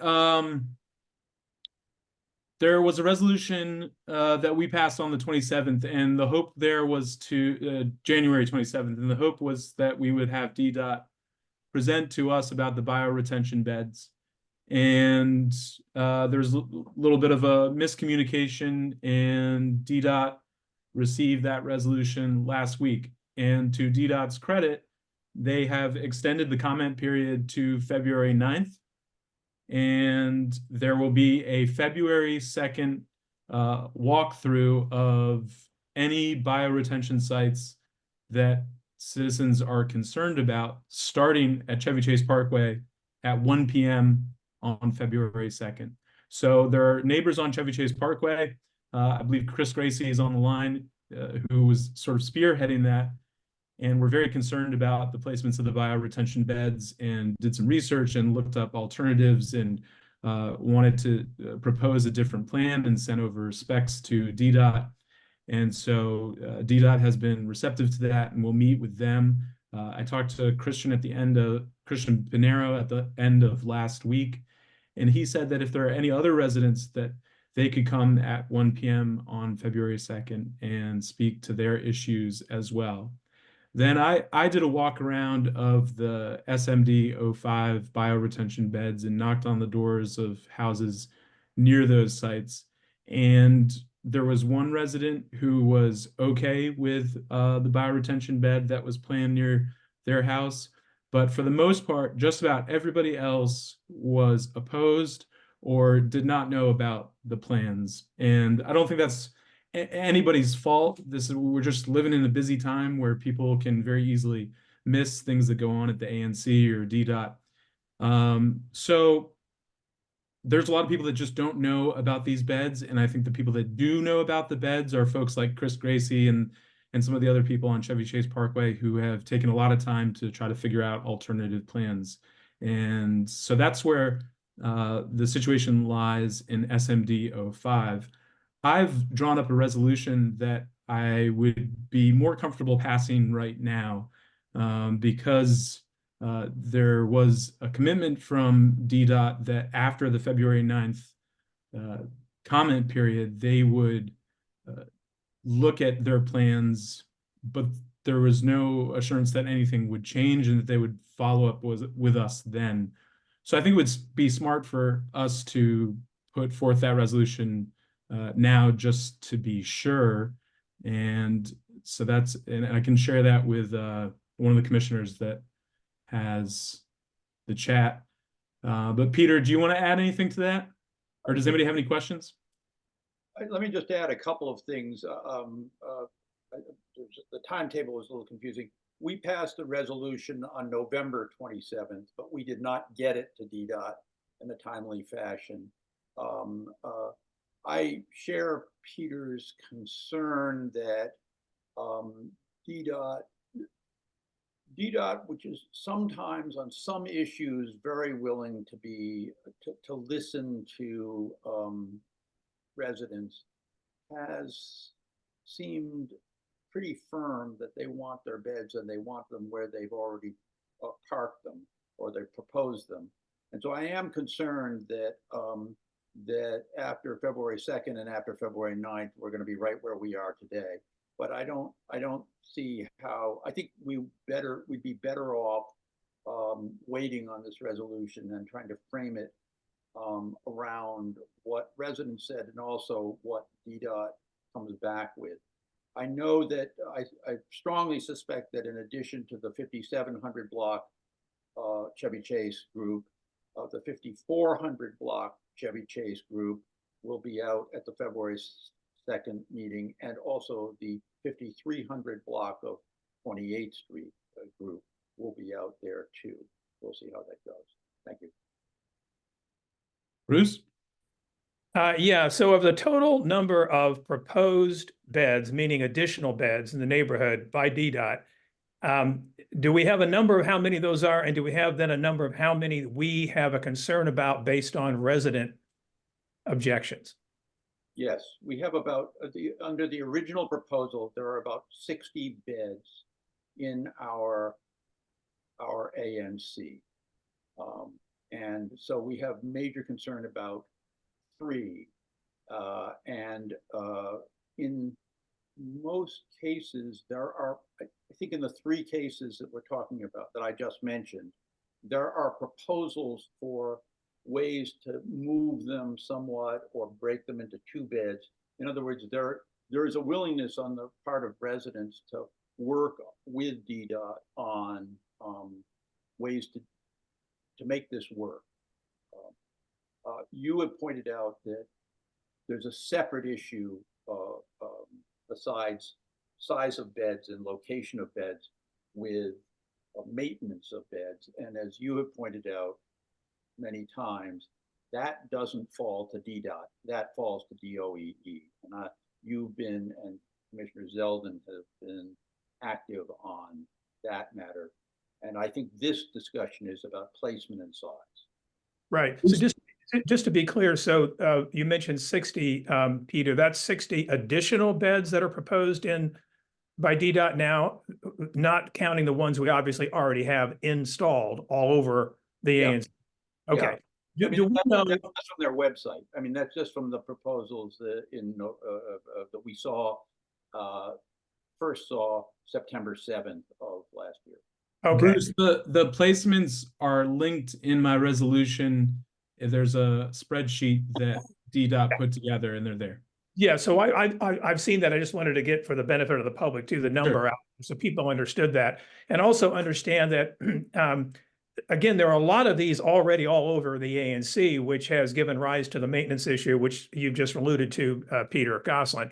There was a resolution that we passed on the 27th, and the hope there was to January 27th, and the hope was that we would have DDOT present to us about the bioretention beds. And there's a little bit of a miscommunication, and DDOT received that resolution last week. And to DDOT's credit, they have extended the comment period to February 9th. And there will be a February 2nd walkthrough of any bioretention sites that citizens are concerned about, starting at Chevy Chase Parkway at 1 p.m. on February 2nd. So there are neighbors on Chevy Chase Parkway. I believe Chris Gracie is on the line, who was sort of spearheading that. And we're very concerned about the placements of the bioretention beds, and did some research and looked up alternatives. And wanted to propose a different plan and sent over specs to DDOT. And so DDOT has been receptive to that, and we'll meet with them. I talked to Christian Pinero at the end of last week, and he said that if there are any other residents that they could come at 1 p.m. on February 2nd and speak to their issues as well. Then I did a walk around of the SMD 05 bioretention beds and knocked on the doors of houses near those sites. And there was one resident who was okay with the bioretention bed that was planned near their house. But for the most part, just about everybody else was opposed or did not know about the plans. And I don't think that's anybody's fault. We're just living in a busy time where people can very easily miss things that go on at the ANC or DDOT. So there's a lot of people that just don't know about these beds, and I think the people that do know about the beds are folks like Chris Gracie and some of the other people on Chevy Chase Parkway who have taken a lot of time to try to figure out alternative plans. And so that's where the situation lies in SMD 05. I've drawn up a resolution that I would be more comfortable passing right now because there was a commitment from DDOT that after the February 9th comment period, they would look at their plans, but there was no assurance that anything would change and that they would follow up with us then. So I think it would be smart for us to put forth that resolution now just to be sure. And so and I can share that with one of the commissioners that has the chat. But Peter, do you want to add anything to that? Or does anybody have any questions? Let me just add a couple of things. The timetable was a little confusing. We passed the resolution on November 27th, but we did not get it to DDOT in a timely fashion. I share Peter's concern that DDOT, which is sometimes on some issues very willing to listen to residents, has seemed pretty firm that they want their beds and they want them where they've already parked them or they've proposed them. And so I am concerned that that after February 2nd and after February 9th, we're going to be right where we are today. But I don't see how. I think we'd be better off waiting on this resolution and trying to frame it around what residents said and also what DDOT comes back with. I know that I strongly suspect that in addition to the 5700 block Chevy Chase group, the 5400 block Chevy Chase group will be out at the February 2nd meeting, and also the 5300 block of 28th Street group will be out there too. We'll see how that goes. Thank you. Bruce? Yeah, so of the total number of proposed beds, meaning additional beds in the neighborhood by DDOT, do we have a number of how many those are? And do we have then a number of how many we have a concern about based on resident objections? Yes, we have about, under the original proposal, there are about 60 beds in our ANC. And so we have major concern about 3. In most cases, there are, I think in the 3 cases that we're talking about that I just mentioned, there are proposals for ways to move them somewhat or break them into 2 beds. In other words, there is a willingness on the part of residents to work with DDOT on ways to make this work. You have pointed out that there's a separate issue besides size of beds and location of beds with maintenance of beds. And as you have pointed out many times, that doesn't fall to DDOT, that falls to DOEE. And you've been, and Commissioner Zeldin have been active on that matter. And I think this discussion is about placement and size. Right. So just Just to be clear, so you mentioned 60, Peter, that's 60 additional beds that are proposed in by DDOT now, not counting the ones we obviously already have installed all over the Yeah. ANC. Okay. I mean, Do we know? that's from their website. I mean, that's just from the proposals that that we saw, first saw September 7th of last year. Okay. Bruce, the placements are linked in my resolution. There's a spreadsheet that DDOT put together, and they're there. Yeah, so I've seen that. I just wanted to get, for the benefit of the public too, the number out, so people understood that, and also understand that again, there are a lot of these already all over the ANC, which has given rise to the maintenance issue, which you've just alluded to, Peter Goslin.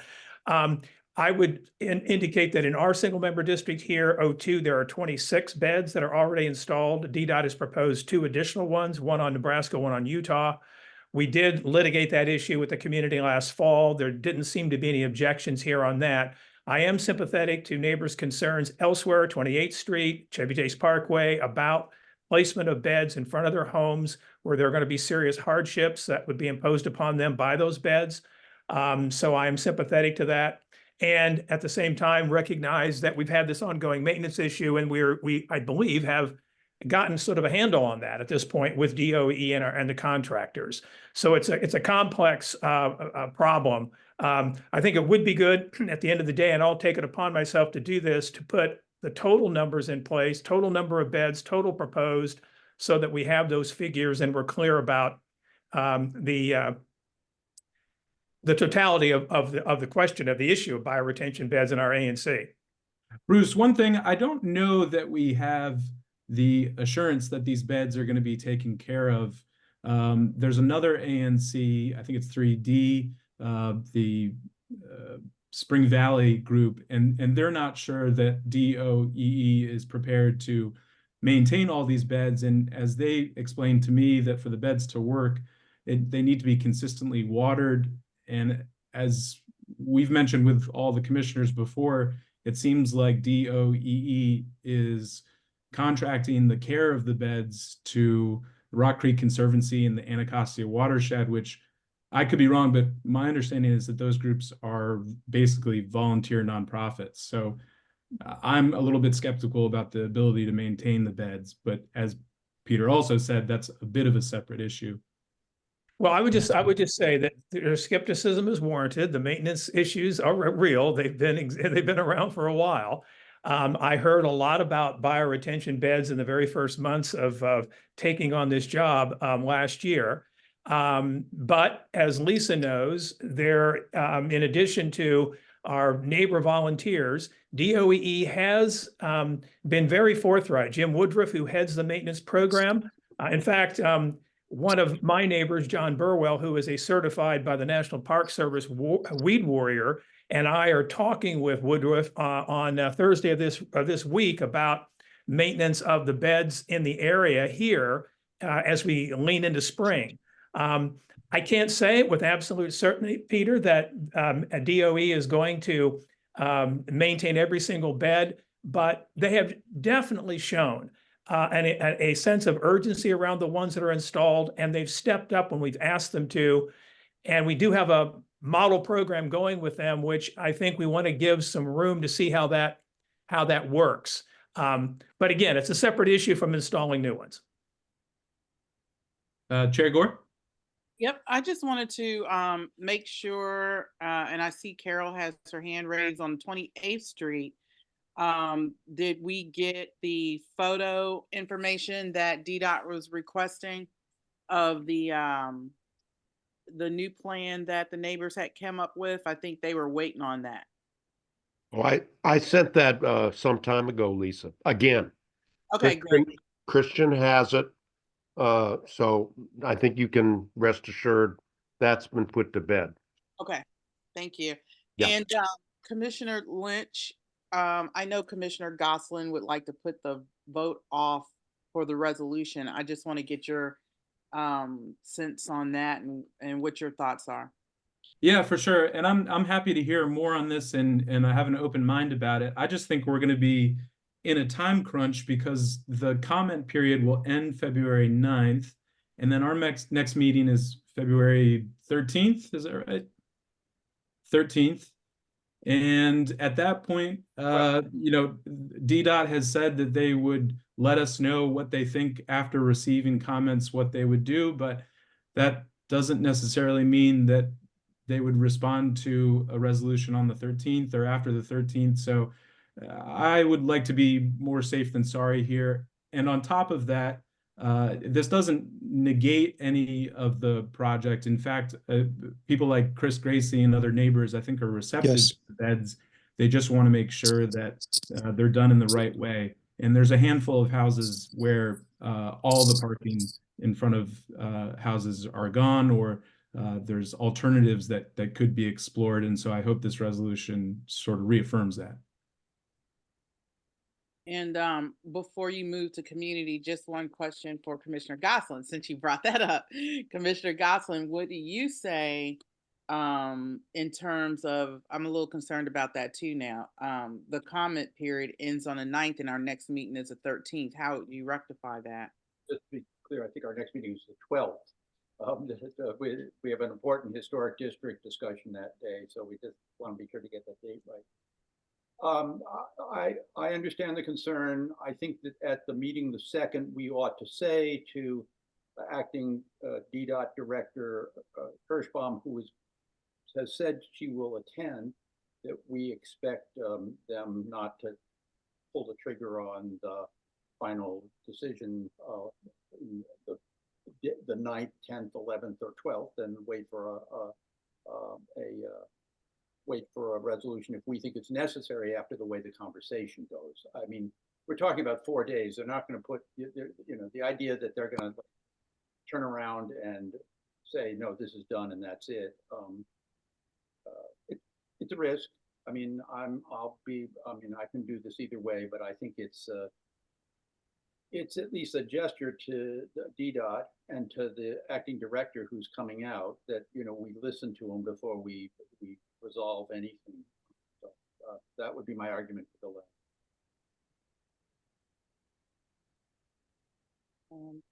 I would indicate that in our single member district here, O2, there are 26 beds that are already installed. DDOT has proposed 2 additional ones, one on Nebraska, one on Utah. We did litigate that issue with the community last fall. There didn't seem to be any objections here on that. I am sympathetic to neighbors' concerns elsewhere, 28th Street, Chevy Chase Parkway, about placement of beds in front of their homes where there are going to be serious hardships that would be imposed upon them by those beds. So I am sympathetic to that. And at the same time, recognize that we've had this ongoing maintenance issue, and we I believe, have gotten sort of a handle on that at this point with DOE and the contractors. So it's a complex problem. I think it would be good at the end of the day, and I'll take it upon myself to do this, to put the total numbers in place, total number of beds, total proposed, so that we have those figures and we're clear about the totality of the question of the issue of bioretention beds in our ANC. Bruce, one thing, I don't know that we have the assurance that these beds are going to be taken care of. There's another ANC, I think it's 3D, the Spring Valley group, and they're not sure that DOEE is prepared to maintain all these beds. And as they explained to me, that for the beds to work, they need to be consistently watered. And as we've mentioned with all the commissioners before, it seems like DOEE is contracting the care of the beds to Rock Creek Conservancy and the Anacostia watershed, which I could be wrong, but my understanding is that those groups are basically volunteer nonprofits. So I'm a little bit skeptical about the ability to maintain the beds, but as Peter also said, that's a bit of a separate issue. Well, I would just say that their skepticism is warranted. The maintenance issues are real. They've been around for a while. I heard a lot about bioretention beds in the very first months of taking on this job last year. But as Lisa knows, there, in addition to our neighbor volunteers, DOEE has been very forthright. Jim Woodruff, who heads the maintenance program, in fact, one of my neighbors, John Burwell, who is a certified by the National Park Service weed warrior, and I are talking with Woodruff on Thursday of this week about maintenance of the beds in the area here as we lean into spring. I can't say with absolute certainty, Peter, that DOE is going to maintain every single bed, but they have definitely shown a sense of urgency around the ones that are installed, and they've stepped up when we've asked them to. And we do have a model program going with them, which I think we want to give some room to see how that works. But again, it's a separate issue from installing new ones. Chair Gore? Yep, I just wanted to make sure, and I see Carol has her hand raised on 28th Street. Did we get the photo information that DDOT was requesting of the new plan that the neighbors had come up with? I think they were waiting on that. Well, I sent that some time ago, Lisa. Again, Okay, great. Christian has it. So I think you can rest assured that's been put to bed. Okay, thank you. Yeah. And Commissioner Lynch, I know Commissioner Goslin would like to put the vote off for the resolution. I just want to get your sense on that and what your thoughts are. Yeah, for sure. And I'm happy to hear more on this, and I have an open mind about it. I just think we're going to be in a time crunch because the comment period will end February 9th, And then our next meeting is February 13th, is that right? 13th. And at that point, you know, DDOT has said that they would let us know what they think after receiving comments, what they would do, but that doesn't necessarily mean that they would respond to a resolution on the 13th or after the 13th. So I would like to be more safe than sorry here. And on top of that, this doesn't negate any of the project. In fact, people like Chris Gracie and other neighbors, I think, are receptive Yes. to the beds. They just want to make sure that they're done in the right way. And there's a handful of houses where all the parking in front of houses are gone, or there's alternatives that could be explored. And so I hope this resolution sort of reaffirms that. And before you move to community, just one question for Commissioner Gosselin, since you brought that up. Commissioner Gosselin, what do you say in terms of, I'm a little concerned about that too now. The comment period ends on the 9th and our next meeting is the 13th. How would you rectify that? Just to be clear, I think our next meeting is the 12th. We have an important historic district discussion that day, so we just want to be sure to get that date right. I understand the concern. I think that at the meeting the 2nd, we ought to say to acting DDOT Director Kirschbaum, who has said she will attend, that we expect them not to pull the trigger on the final decision the 9th, 10th, 11th, or 12th, and wait for a resolution if we think it's necessary after the way the conversation goes. I mean, we're talking about 4 days. They're not going to put, you know, the idea that they're going to turn around and say, no, this is done and that's it. It's a risk. I mean, I can do this either way, but I think it's at least a gesture to DDOT and to the acting director who's coming out that, you know, we listen to them before we resolve anything. So that would be my argument for delay.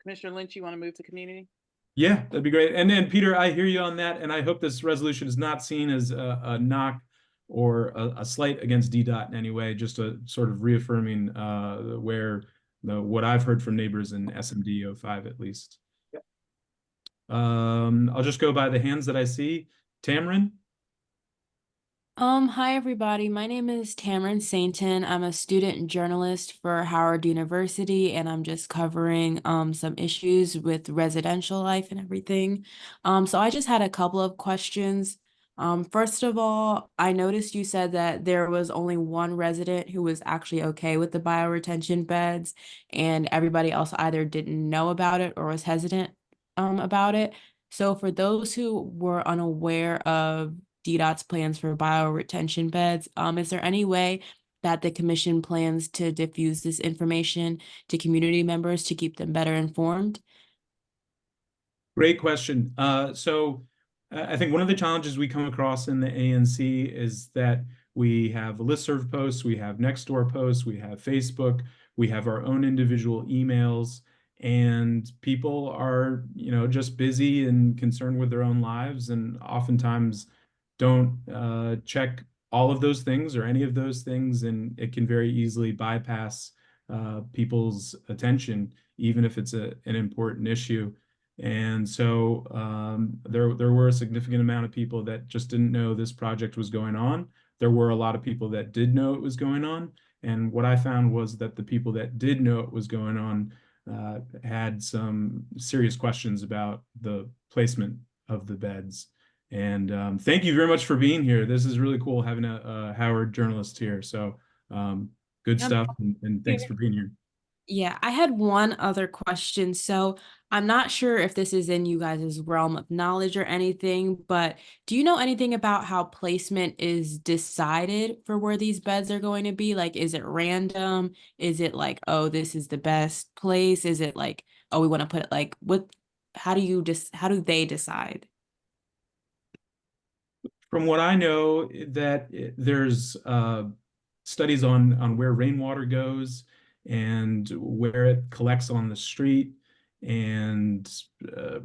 Commissioner Lynch, you want to move to community? Yeah, that'd be great. And then, Peter, I hear you on that, and I hope this resolution is not seen as a knock or a slight against DDOT in any way, just a sort of reaffirming what I've heard from neighbors in SMD 05 at least. Yep. I'll just go by the hands that I see. Tamron? Hi everybody. My name is Tamron Sainton. I'm a student journalist for Howard University, and I'm just covering some issues with residential life and everything. So I just had a couple of questions. First of all, I noticed you said that there was only one resident who was actually okay with the bioretention beds, and everybody else either didn't know about it or was hesitant about it. So for those who were unaware of DDOT's plans for bioretention beds, is there any way that the commission plans to diffuse this information to community members to keep them better informed? Great question. So I think one of the challenges we come across in the ANC is that we have listserv posts, we have Nextdoor posts, we have Facebook, we have our own individual emails, and people are, you know, just busy and concerned with their own lives, and oftentimes don't check all of those things or any of those things, and it can very easily bypass people's attention, even if it's an important issue. And so there were a significant amount of people that just didn't know this project was going on. There were a lot of people that did know it was going on. And what I found was that the people that did know it was going on had some serious questions about the placement of the beds. And thank you very much for being here. This is really cool having a Howard journalist here. So good stuff, and thanks for being here. Yeah, I had one other question. So I'm not sure if this is in you guys' realm of knowledge or anything, but do you know anything about how placement is decided for where these beds are going to be? Like, is it random? Is it like, oh, this is the best place? Is it like, oh, we want to put it like, how do they decide? From what I know, there's studies on where rainwater goes and where it collects on the street. and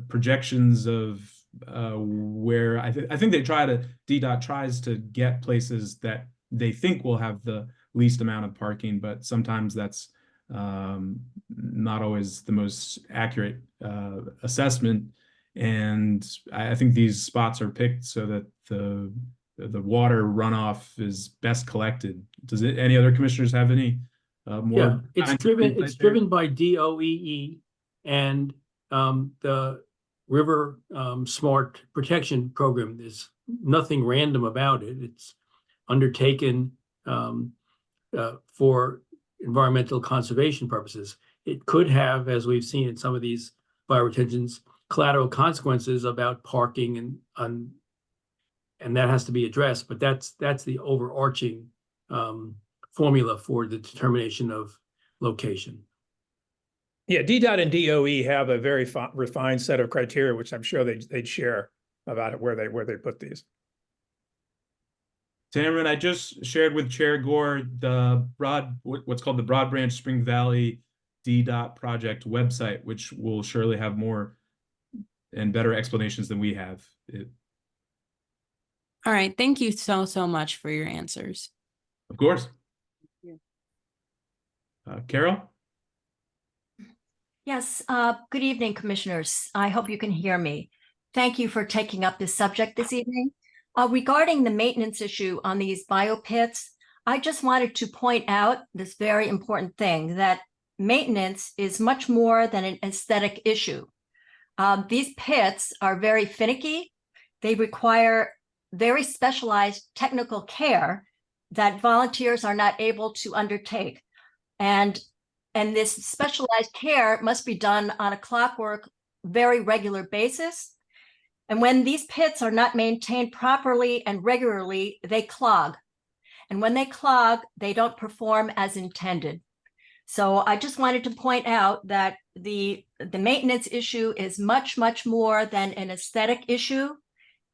projections of where I think they DDOT tries to get places that they think will have the least amount of parking, but sometimes that's not always the most accurate assessment. And I think these spots are picked so that the water runoff is best collected. Any other commissioners have any more? Yeah, it's driven by DOEE and the River Smart Protection Program. There's nothing random about it. It's undertaken for environmental conservation purposes. It could have, as we've seen in some of these bioretentions, collateral consequences about parking and that has to be addressed. But that's the overarching formula for the determination of location. Yeah, DDOT and DOE have a very refined set of criteria, which I'm sure they'd share about it, where they put these. Tamron, I just shared with Chair Gore what's called the Broad Branch Spring Valley DDOT project website, which will surely have more and better explanations than we have. All right. Thank you so much for your answers. Of course. Carol? Yes, good evening, commissioners. I hope you can hear me. Thank you for taking up this subject this evening. Regarding the maintenance issue on these biopits, I just wanted to point out this very important thing, that maintenance is much more than an aesthetic issue. These pits are very finicky. They require very specialized technical care that volunteers are not able to undertake. And this specialized care must be done on a clockwork, very regular basis. And when these pits are not maintained properly and regularly, they clog. And when they clog, they don't perform as intended. So I just wanted to point out that the maintenance issue is much more than an aesthetic issue.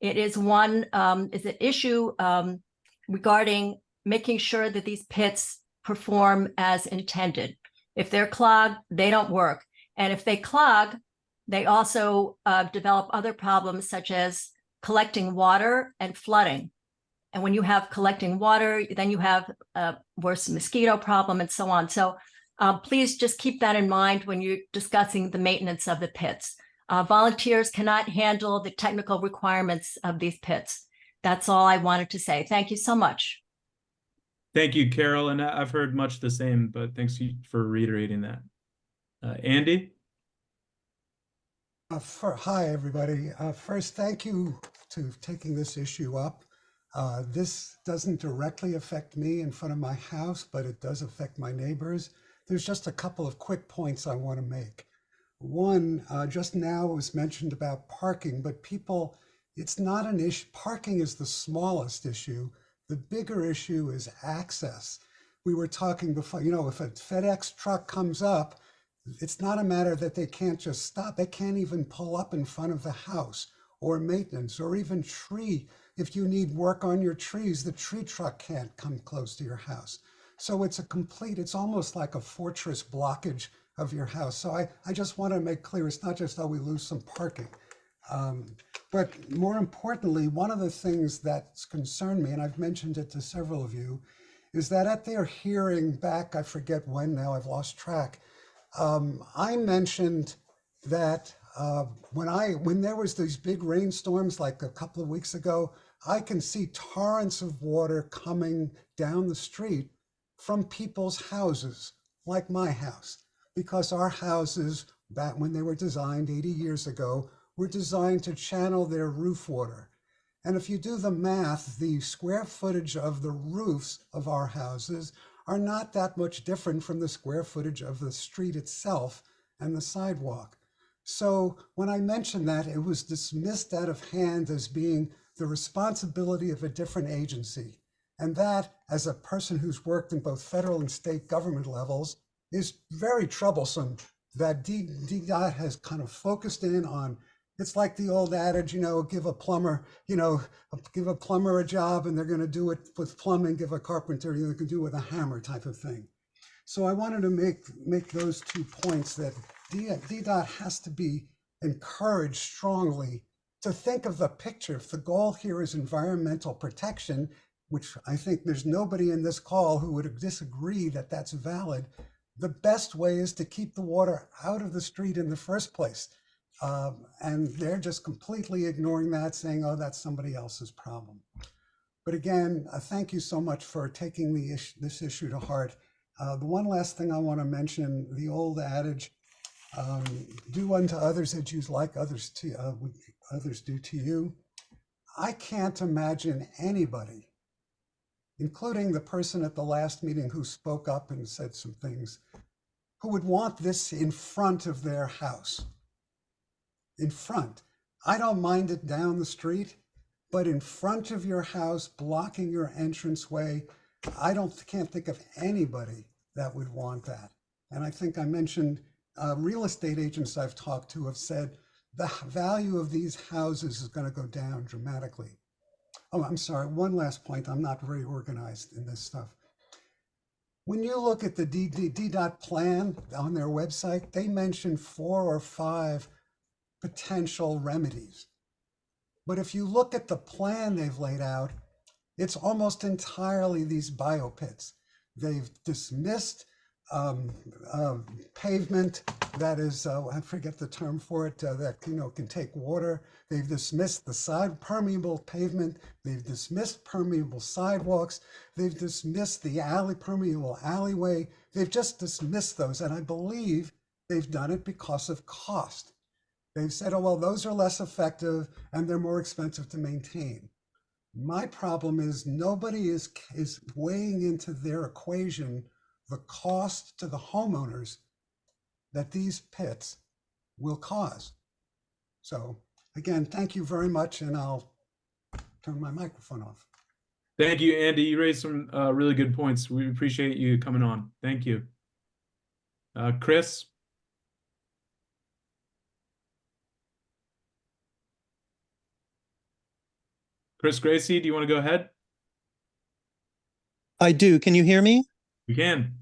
It is an issue regarding making sure that these pits perform as intended. If they're clogged, they don't work. And if they clog, they also develop other problems such as collecting water and flooding. And when you have collecting water, then you have a worse mosquito problem and so on. So please just keep that in mind when you're discussing the maintenance of the pits. Volunteers cannot handle the technical requirements of these pits. That's all I wanted to say. Thank you so much. Thank you, Carol. And I've heard much the same, but thanks for reiterating that. Andy? Hi, everybody. First, thank you to taking this issue up. This doesn't directly affect me in front of my house, but it does affect my neighbors. There's just a couple of quick points I want to make. One, just now it was mentioned about parking, but it's not an issue. Parking is the smallest issue. The bigger issue is access. We were talking before, if a FedEx truck comes up, it's not a matter that they can't just stop. They can't even pull up in front of the house, or maintenance, or even tree. If you need work on your trees, the tree truck can't come close to your house. So it's almost like a fortress blockage of your house. So I just want to make clear, it's not just, we lose some parking. But more importantly, one of the things that's concerned me, and I've mentioned it to several of you, is that at their hearing back, I forget when now, I've lost track, I mentioned that when there was these big rainstorms like a couple of weeks ago, I can see torrents of water coming down the street from people's houses, like my house, because our houses, back when they were designed 80 years ago, were designed to channel their roof water. And if you do the math, the square footage of the roofs of our houses are not that much different from the square footage of the street itself and the sidewalk. So when I mentioned that, it was dismissed out of hand as being the responsibility of a different agency. And that, as a person who's worked in both federal and state government levels, is very troublesome that DDOT has kind of focused in on. It's like the old adage, give a plumber a job and they're going to do it with plumbing, give a carpenter, they can do it with a hammer type of thing. So I wanted to make those 2 points, that DDOT has to be encouraged strongly to think of the picture. If the goal here is environmental protection, which I think there's nobody in this call who would disagree that that's valid, the best way is to keep the water out of the street in the first place. And they're just completely ignoring that, saying, oh, that's somebody else's problem. But again, thank you so much for taking this issue to heart. The one last thing I want to mention, the old adage, do unto others as you'd like others do to you. I can't imagine anybody, including the person at the last meeting who spoke up and said some things, who would want this in front of their house. In front. I don't mind it down the street, but in front of your house, blocking your entranceway, can't think of anybody that would want that. And I think I mentioned real estate agents I've talked to have said the value of these houses is going to go down dramatically. Oh, I'm sorry, one last point. I'm not very organized in this stuff. When you look at the DDOT plan on their website, they mention 4 or 5 potential remedies. But if you look at the plan they've laid out, it's almost entirely these biopits. They've dismissed pavement that is, I forget the term for it, that can take water. They've dismissed the permeable pavement. They've dismissed permeable sidewalks. They've dismissed the permeable alleyway. They've just dismissed those. And I believe they've done it because of cost. They've said, oh, well, those are less effective and they're more expensive to maintain. My problem is nobody is weighing into their equation the cost to the homeowners that these pits will cause. So again, thank you very much, and I'll turn my microphone off. Thank you, Andy. You raised some really good points. We appreciate you coming on. Thank you. Chris? Chris Gracie, do you want to go ahead? I do. Can you hear me? You can.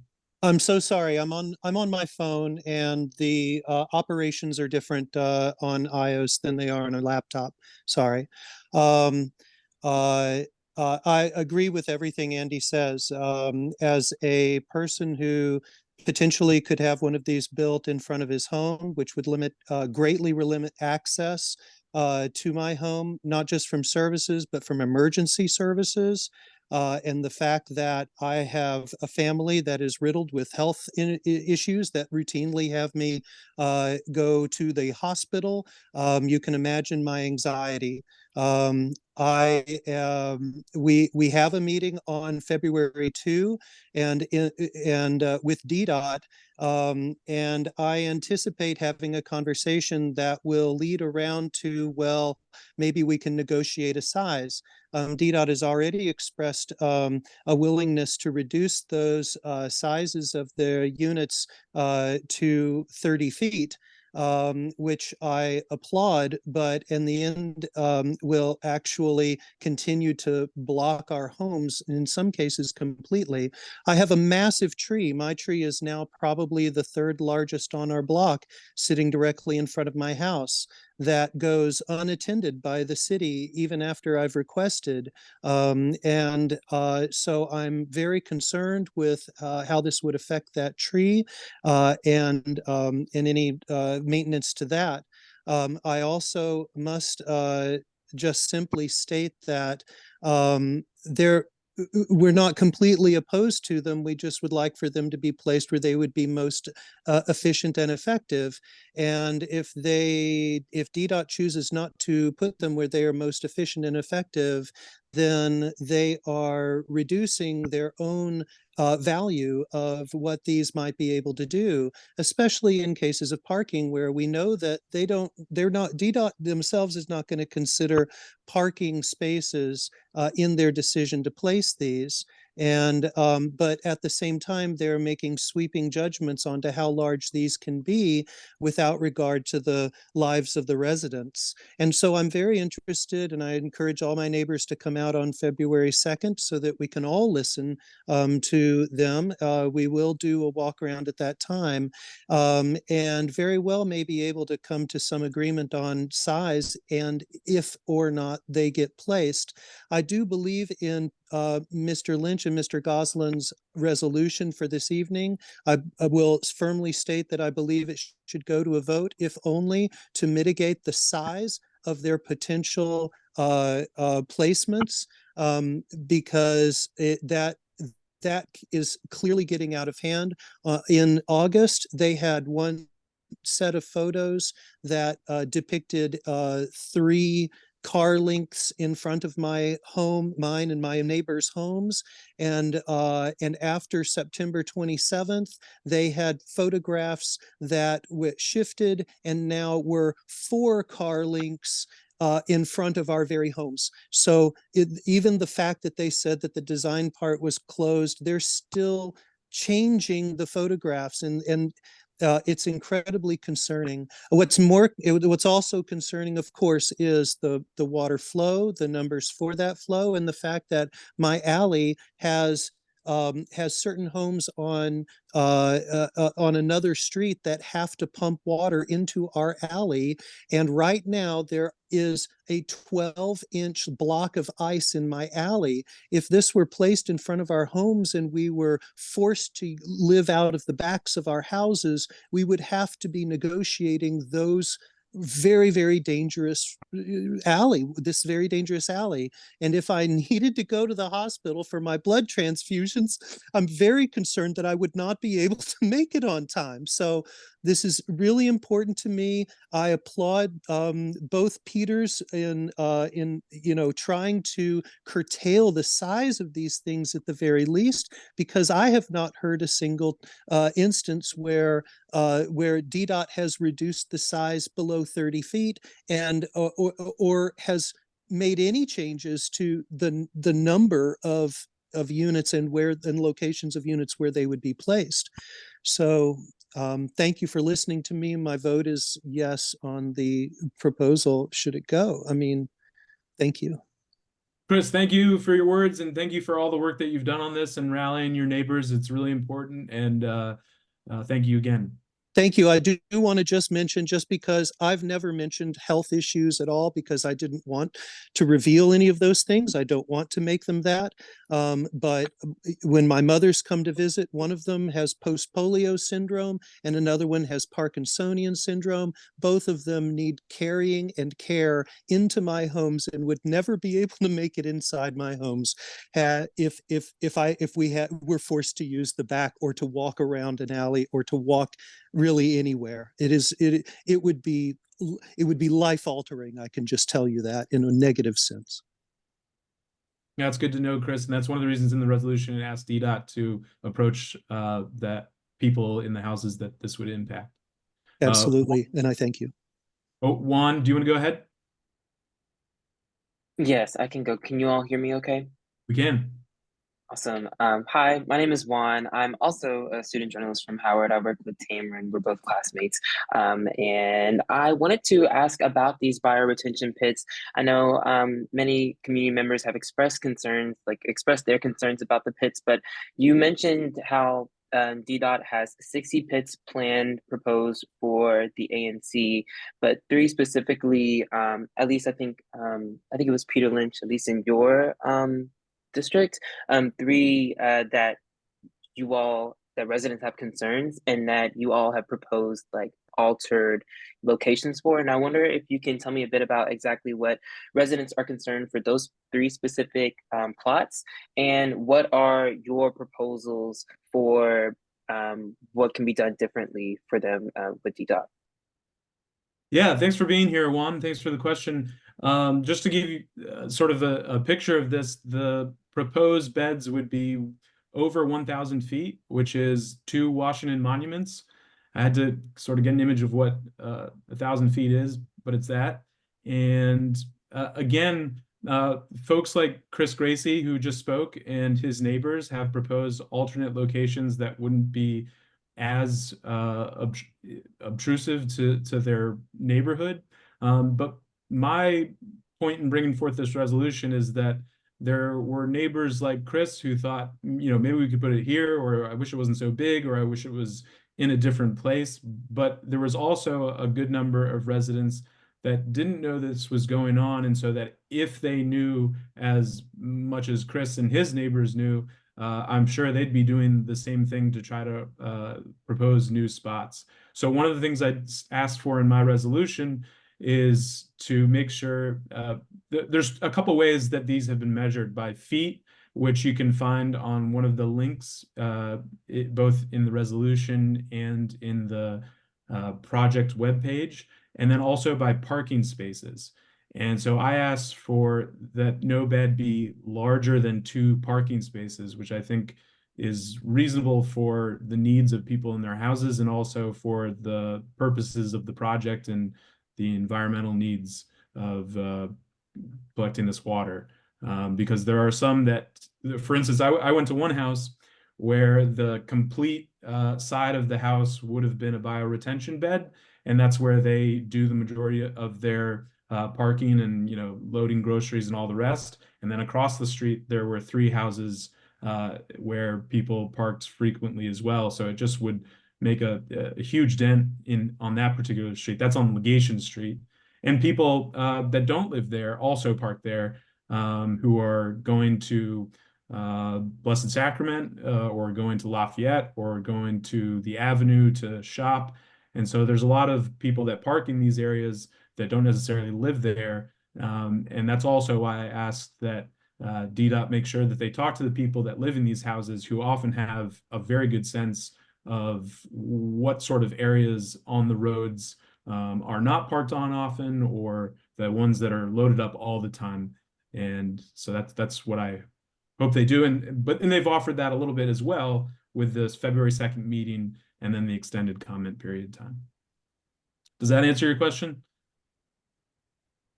I'm so sorry. I'm on my phone, and the operations are different on iOS than they are on a laptop. Sorry. I agree with everything Andy says. As a person who potentially could have one of these built in front of his home, which would greatly limit access to my home, not just from services, but from emergency services. And the fact that I have a family that is riddled with health issues that routinely have me go to the hospital, you can imagine my anxiety. We have a meeting on February 2 and with DDOT, and I anticipate having a conversation that will lead around to, well, maybe we can negotiate a size. DDOT has already expressed a willingness to reduce those sizes of their units to 30 feet. Which I applaud, but in the end will actually continue to block our homes, in some cases completely. I have a massive tree. My tree is now probably the 3rd largest on our block, sitting directly in front of my house, that goes unattended by the city even after I've requested. So I'm very concerned with how this would affect that tree and any maintenance to that. I also must just simply state that we're not completely opposed to them. We just would like for them to be placed where they would be most efficient and effective. And if DDOT chooses not to put them where they are most efficient and effective, then they are reducing their own value of what these might be able to do, especially in cases of parking where we know that DDOT themselves is not going to consider parking spaces in their decision to place these. And but at the same time, they're making sweeping judgments onto how large these can be without regard to the lives of the residents. And so I'm very interested, and I encourage all my neighbors to come out on February 2nd so that we can all listen to them. We will do a walk around at that time, and very well may be able to come to some agreement on size and if or not they get placed. I do believe in Mr. Lynch and Mr. Goslin's resolution for this evening. I will firmly state that I believe it should go to a vote, if only to mitigate the size of their potential placements, because that is clearly getting out of hand. In August, they had one set of photos that depicted 3 car lengths in front of my home, mine and my neighbors' homes. And after September 27th, they had photographs that shifted and now were 4 car lengths in front of our very homes. So even the fact that they said that the design part was closed, they're still changing the photographs, and it's incredibly concerning. What's also concerning, of course, is the water flow, the numbers for that flow, and the fact that my alley has certain homes on another street that have to pump water into our alley. And right now there is a 12-inch block of ice in my alley. If this were placed in front of our homes and we were forced to live out of the backs of our houses, we would have to be negotiating those very, very dangerous this very dangerous alley. And if I needed to go to the hospital for my blood transfusions, I'm very concerned that I would not be able to make it on time. So this is really important to me. I applaud both Peters in trying to curtail the size of these things at the very least, because I have not heard a single instance where DDOT has reduced the size below 30 feet and or has made any changes to the number of units and locations of units where they would be placed. So thank you for listening to me. My vote is yes on the proposal. Should it go? I mean, thank you. Chris, thank you for your words, and thank you for all the work that you've done on this and rallying your neighbors. It's really important, and thank you again. Thank you. I do want to just mention, just because I've never mentioned health issues at all, because I didn't want to reveal any of those things. I don't want to make them that. But when my mothers come to visit, one of them has post-polio syndrome and another one has Parkinsonian syndrome. Both of them need carrying and care into my homes and would never be able to make it inside my homes if we were forced to use the back or to walk around an alley or to walk really anywhere. It would be life altering. I can just tell you that in a negative sense. Yeah, it's good to know, Chris, and that's one of the reasons in the resolution it asked DDOT to approach that people in the houses that this would impact. Absolutely, and I thank you. Oh, Juan, do you want to go ahead? Yes, I can go. Can you all hear me okay? We can. Awesome. Hi, my name is Juan. I'm also a student journalist from Howard. I work with Tamron. We're both classmates. And I wanted to ask about these bioretention pits. I know many community members have expressed their concerns about the pits, but you mentioned how DDOT has 60 pits proposed for the ANC, but 3 specifically, at least I think it was Peter Lynch, at least in your district, 3 that residents have concerns and that you all have proposed like altered locations for. And I wonder if you can tell me a bit about exactly what residents are concerned for those 3 specific plots, and what are your proposals for what can be done differently for them with DDOT. Yeah, thanks for being here, Juan. Thanks for the question. Just to give you sort of a picture of this, the proposed beds would be over 1,000 feet, which is 2 Washington monuments. I had to sort of get an image of what 1,000 feet is, but it's that. And again, folks like Chris Gracie, who just spoke, and his neighbors have proposed alternate locations that wouldn't be as obtrusive to their neighborhood. But my point in bringing forth this resolution is that there were neighbors like Chris who thought, maybe we could put it here, or I wish it wasn't so big, or I wish it was in a different place. But there was also a good number of residents that didn't know this was going on, and so that if they knew as much as Chris and his neighbors knew, I'm sure they'd be doing the same thing to try to propose new spots. So one of the things I asked for in my resolution is to make sure there's a couple ways that these have been measured by feet, which you can find on one of the links, both in the resolution and in the project webpage, and then also by parking spaces. And so I asked for that no bed be larger than 2 parking spaces, which I think is reasonable for the needs of people in their houses and also for the purposes of the project and the environmental needs of collecting this water. Because there are some that, for instance, I went to one house where the complete side of the house would have been a bioretention bed, and that's where they do the majority of their parking and loading groceries and all the rest. And then across the street there were 3 houses where people parked frequently as well. So it just would make a huge dent on that particular street. That's on Legation Street. And people that don't live there also park there, who are going to Blessed Sacrament or going to Lafayette or going to the Avenue to shop. And so there's a lot of people that park in these areas that don't necessarily live there. And that's also why I asked that DDOT make sure that they talk to the people that live in these houses, who often have a very good sense of what sort of areas on the roads are not parked on often, or the ones that are loaded up all the time. And so that's what I hope they do. And they've offered that a little bit as well with this February 2nd meeting and then the extended comment period time. Does that answer your question?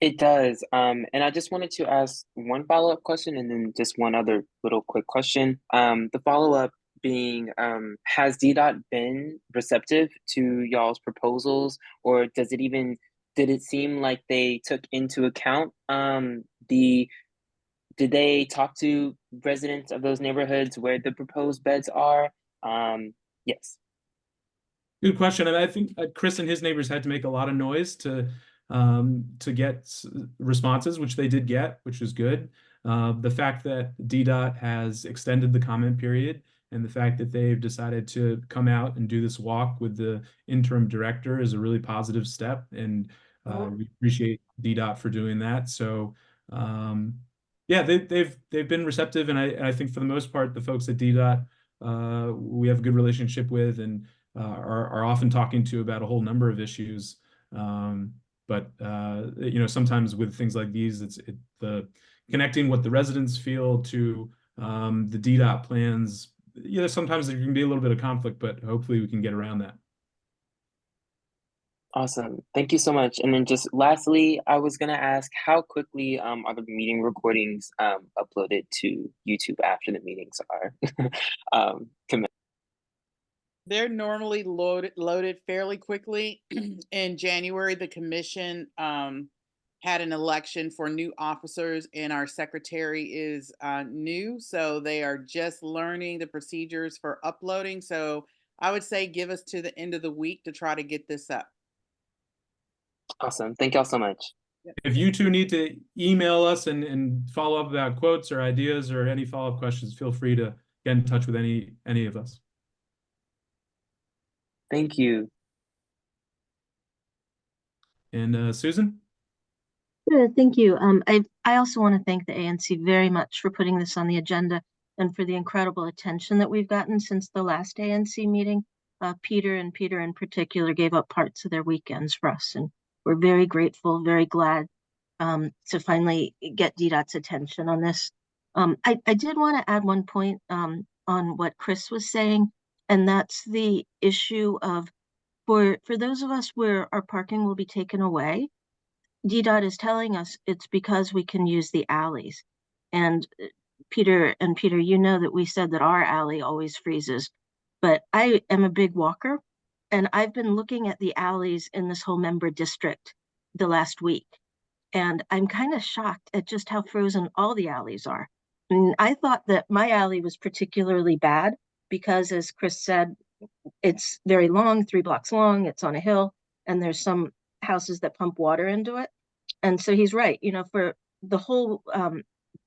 It does. And I just wanted to ask one follow-up question and then just one other little quick question. The follow-up being, has DDOT been receptive to y'all's proposals, or did it seem like they took into account did they talk to residents of those neighborhoods where the proposed beds are? Yes. Good question. And I think Chris and his neighbors had to make a lot of noise to get responses, which they did get, which is good. The fact that DDOT has extended the comment period and the fact that they've decided to come out and do this walk with the interim director is a really positive step. And we appreciate DDOT for doing that. So yeah, they've been receptive. And I think for the most part, the folks at DDOT we have a good relationship with and are often talking to about a whole number of issues. But sometimes with things like these, it's the connecting what the residents feel to the DDOT plans. Sometimes there can be a little bit of conflict, but hopefully we can get around that. Awesome. Thank you so much. And then just lastly, I was going to ask, how quickly are the meeting recordings uploaded to YouTube after the meetings are They're normally loaded fairly quickly. In January, the commission had an election for new officers, and our secretary is new, so they are just learning the procedures for uploading. So I would say give us to the end of the week to try to get this up. Awesome. Thank y'all so much. If you two need to email us and follow up about quotes or ideas or any follow-up questions, feel free to get in touch with any of us. Thank you. And Susan? Good, thank you. I also want to thank the ANC very much for putting this on the agenda and for the incredible attention that we've gotten since the last ANC meeting. Peter in particular gave up parts of their weekends for us, and we're very grateful, very glad to finally get DDOT's attention on this. I did want to add one point on what Chris was saying, and that's the issue of for those of us where our parking will be taken away, DDOT is telling us it's because we can use the alleys. And Peter, you know that we said that our alley always freezes, but I am a big walker, and I've been looking at the alleys in this whole member district the last week. And I'm kind of shocked at just how frozen all the alleys are. And I thought that my alley was particularly bad because, as Chris said, it's very long, 3 blocks long, it's on a hill, and there's some houses that pump water into it. And so he's right, you know, for the whole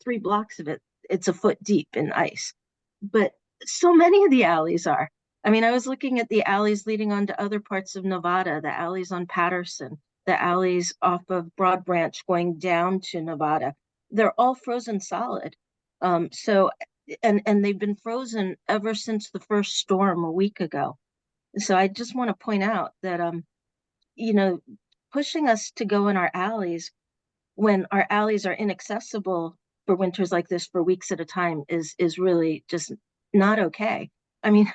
3 blocks of it, it's a foot deep in ice. But so many of the alleys are. I mean, I was looking at the alleys leading onto other parts of Nevada, the alleys on Patterson, the alleys off of Broad Branch going down to Nevada. They're all frozen solid. And they've been frozen ever since the first storm a week ago. So I just want to point out that, you know, pushing us to go in our alleys when our alleys are inaccessible for winters like this for weeks at a time is really just not okay. I mean,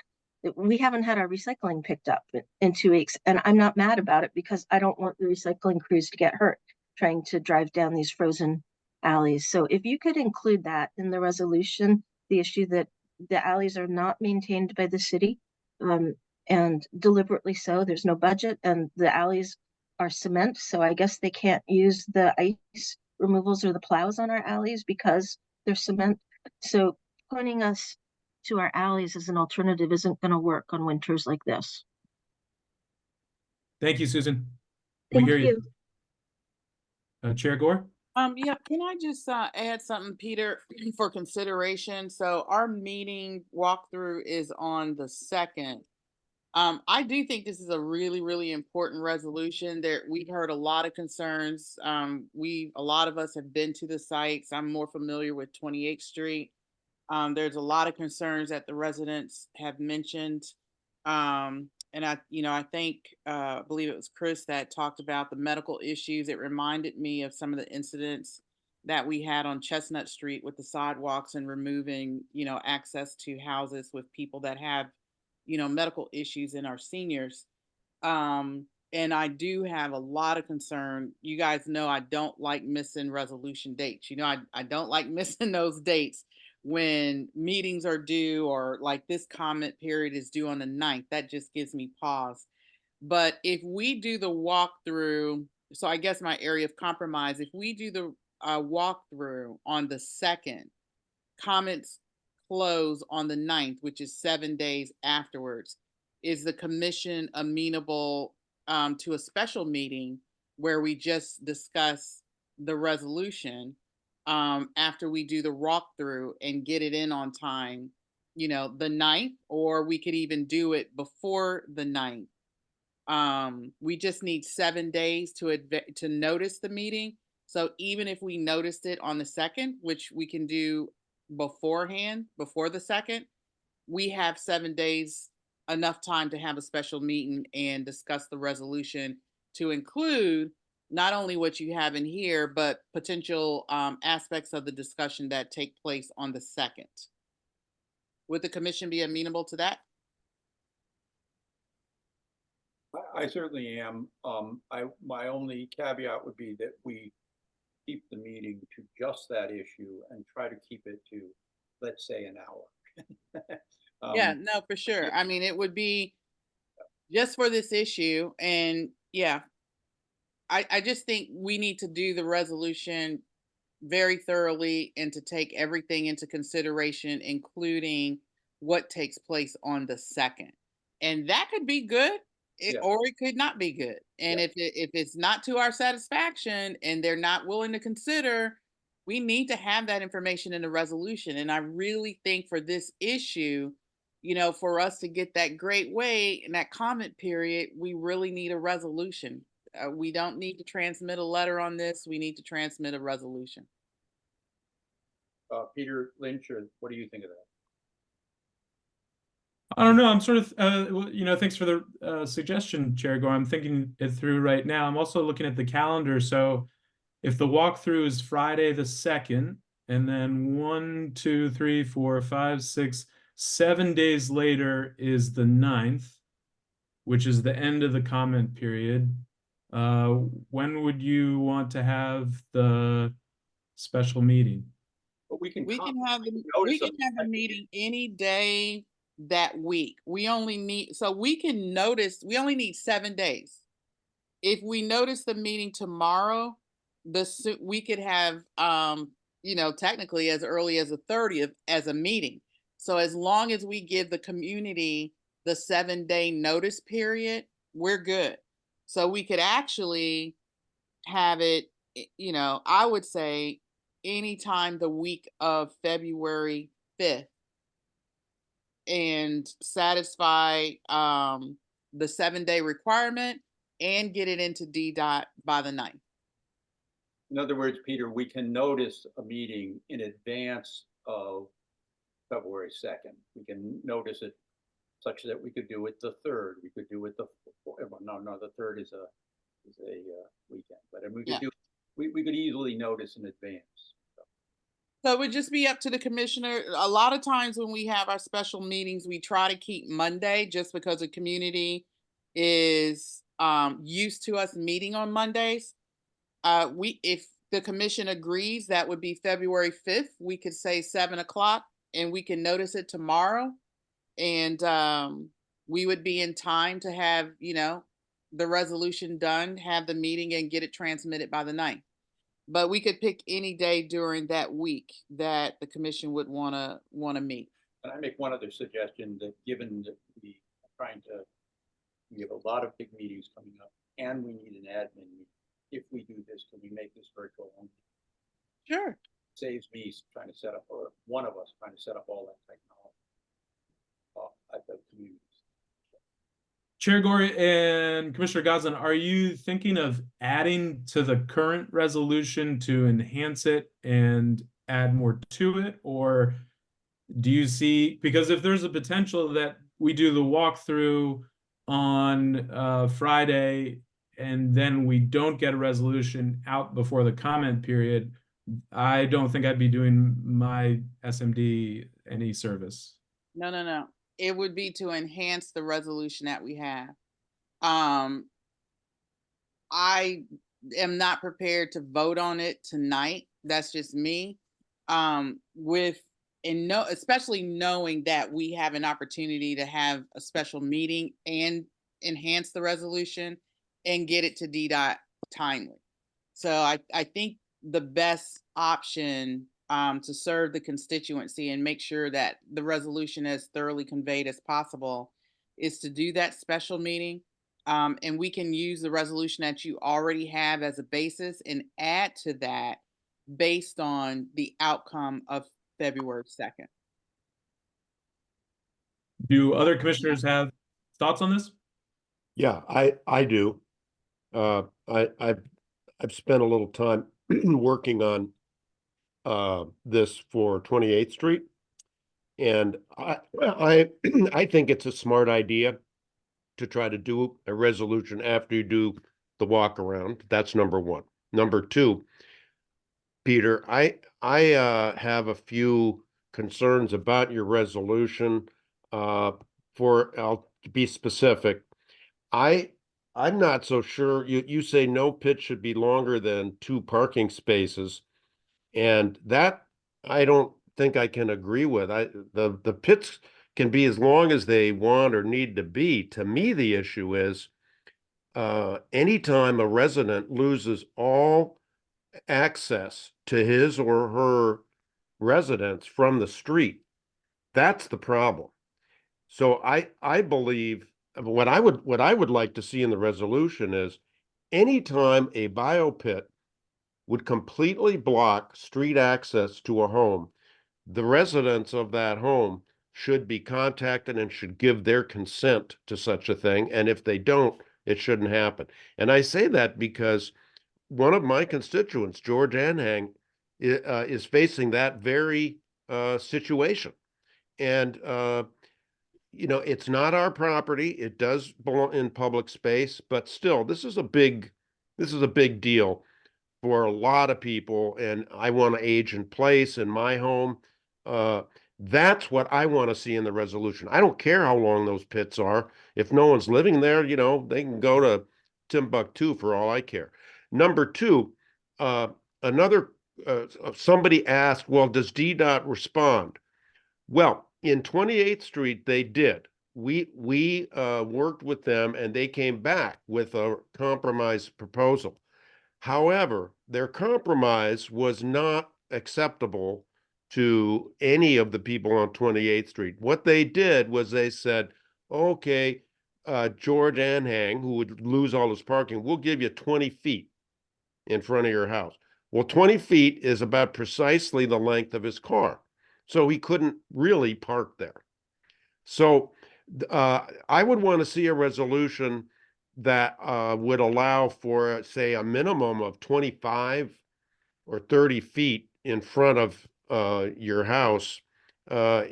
we haven't had our recycling picked up in 2 weeks, and I'm not mad about it because I don't want the recycling crews to get hurt trying to drive down these frozen alleys. So if you could include that in the resolution, the issue that the alleys are not maintained by the city, and deliberately so, there's no budget, and the alleys are cement, so I guess they can't use the ice removals or the plows on our alleys because they're cement. So pointing us to our alleys as an alternative isn't going to work on winters like this. Thank you, Susan. Thank We hear you. Chair Gore? Yeah, can I just add something, Peter, for consideration? So our meeting walkthrough is on the 2nd. I do think this is a really, really important resolution. We've heard a lot of concerns. A lot of us have been to the sites. I'm more familiar with 28th Street. There's a lot of concerns that the residents have mentioned. And I believe it was Chris that talked about the medical issues. It reminded me of some of the incidents that we had on Chestnut Street with the sidewalks and removing, access to houses with people that have, medical issues in our seniors. And I do have a lot of concern. You guys know I don't like missing resolution dates. I don't like missing those dates when meetings are due, or like this comment period is due on the 9th. That just gives me pause. But if we do the walkthrough, so I guess my area of compromise, if we do the walkthrough on the 2nd, comments close on the 9th, which is 7 days afterwards, is the commission amenable to a special meeting where we just discuss the resolution after we do the walkthrough and get it in on time, the 9th, or we could even do it before the 9th. We just need 7 days to notice the meeting. So even if we noticed it on the 2nd, which we can do beforehand, before the 2nd, we have 7 days, enough time to have a special meeting and discuss the resolution to include not only what you have in here, but potential aspects of the discussion that take place on the 2nd. Would the commission be amenable to that? I certainly am. My only caveat would be that we keep the meeting to just that issue and try to keep it to, let's say, an hour. Yeah, no, for sure. I mean, it would be just for this issue. And yeah, I just think we need to do the resolution very thoroughly and to take everything into consideration, including what takes place on the 2nd. And that could be good, or it could not be good. And if it's not to our satisfaction and they're not willing to consider, we need to have that information in the resolution. And I really think for this issue, for us to get that great way in that comment period, we really need a resolution. We don't need to transmit a letter on this. We need to transmit a resolution. Peter Lynch, what do you think of that? I don't know. I'm sort of, thanks for the suggestion, Chair Gore. I'm thinking it through right now. I'm also looking at the calendar. So if the walkthrough is Friday the 2nd, and then 1, 2, 3, 4, 5, 6, 7 days later is the 9th, which is the end of the comment period. When would you want to have the special meeting? But we can. We can have the notice of meeting any day that week. We only need, so we can notice, we only need 7 days. If we notice the meeting tomorrow, we could have, you know, technically as early as the 30th as a meeting. So as long as we give the community the 7-day notice period, we're good. So we could actually have it, you know, I would say anytime the week of February 5th and satisfy the 7-day requirement and get it into DDOT by the 9th. In other words, Peter, we can notice a meeting in advance of February 2nd. We can notice it such that we could do it the 3rd. We could do it the no, the 3rd is a weekend, but we could do, we could easily notice in advance. So it would just be up to the commissioner. A lot of times when we have our special meetings, we try to keep Monday just because the community is used to us meeting on Mondays. If the commission agrees, that would be February 5th. We could say 7 o'clock and we can notice it tomorrow. And we would be in time to have, you know, the resolution done, have the meeting and get it transmitted by the 9th. But we could pick any day during that week that the commission would want to meet. And I make one other suggestion, that given that we have a lot of big meetings coming up and we need an admin meeting, if we do this, can we make this virtual only? Sure. Saves me trying to set up, or one of us trying to set up all that technology at the communities. Chair Gorey and Commissioner Goslin, are you thinking of adding to the current resolution to enhance it and add more to it? Or do you see, because if there's a potential that we do the walkthrough on Friday and then we don't get a resolution out before the comment period, I don't think I'd be doing my SMD any service. No. It would be to enhance the resolution that we have. I am not prepared to vote on it tonight. That's just me. Especially knowing that we have an opportunity to have a special meeting and enhance the resolution and get it to DDOT timely. So I think the best option to serve the constituency and make sure that the resolution is thoroughly conveyed as possible is to do that special meeting. And we can use the resolution that you already have as a basis and add to that based on the outcome of February 2nd. Do other commissioners have thoughts on this? Yeah, I do. I've spent a little time working on this for 28th Street. And I think it's a smart idea to try to do a resolution after you do the walk around. That's number one. Number two, Peter, I have a few concerns about your resolution. I'll be specific. I'm not so sure. You say no pit should be longer than 2 parking spaces. And that I don't think I can agree with. The pits can be as long as they want or need to be. To me, the issue is anytime a resident loses all access to his or her residence from the street, that's the problem. So I believe what I would like to see in the resolution is anytime a biopit would completely block street access to a home, the residents of that home should be contacted and should give their consent to such a thing. And if they don't, it shouldn't happen. And I say that because one of my constituents, George Anhang, is facing that very situation. And, you know, it's not our property. It does belong in public space, but still, this is a big deal for a lot of people, and I want to age in place in my home. That's what I want to see in the resolution. I don't care how long those pits are. If no one's living there, you know, they can go to Timbuktu for all I care. Number two, somebody asked, well, does DDOT respond? Well, in 28th Street, they did. We worked with them and they came back with a compromise proposal. However, their compromise was not acceptable to any of the people on 28th Street. What they did was they said, okay, George Anhang, who would lose all his parking, we'll give you 20 feet in front of your house. Well, 20 feet is about precisely the length of his car. So he couldn't really park there. So I would want to see a resolution that would allow for, say, a minimum of 25 or 30 feet in front of your house. A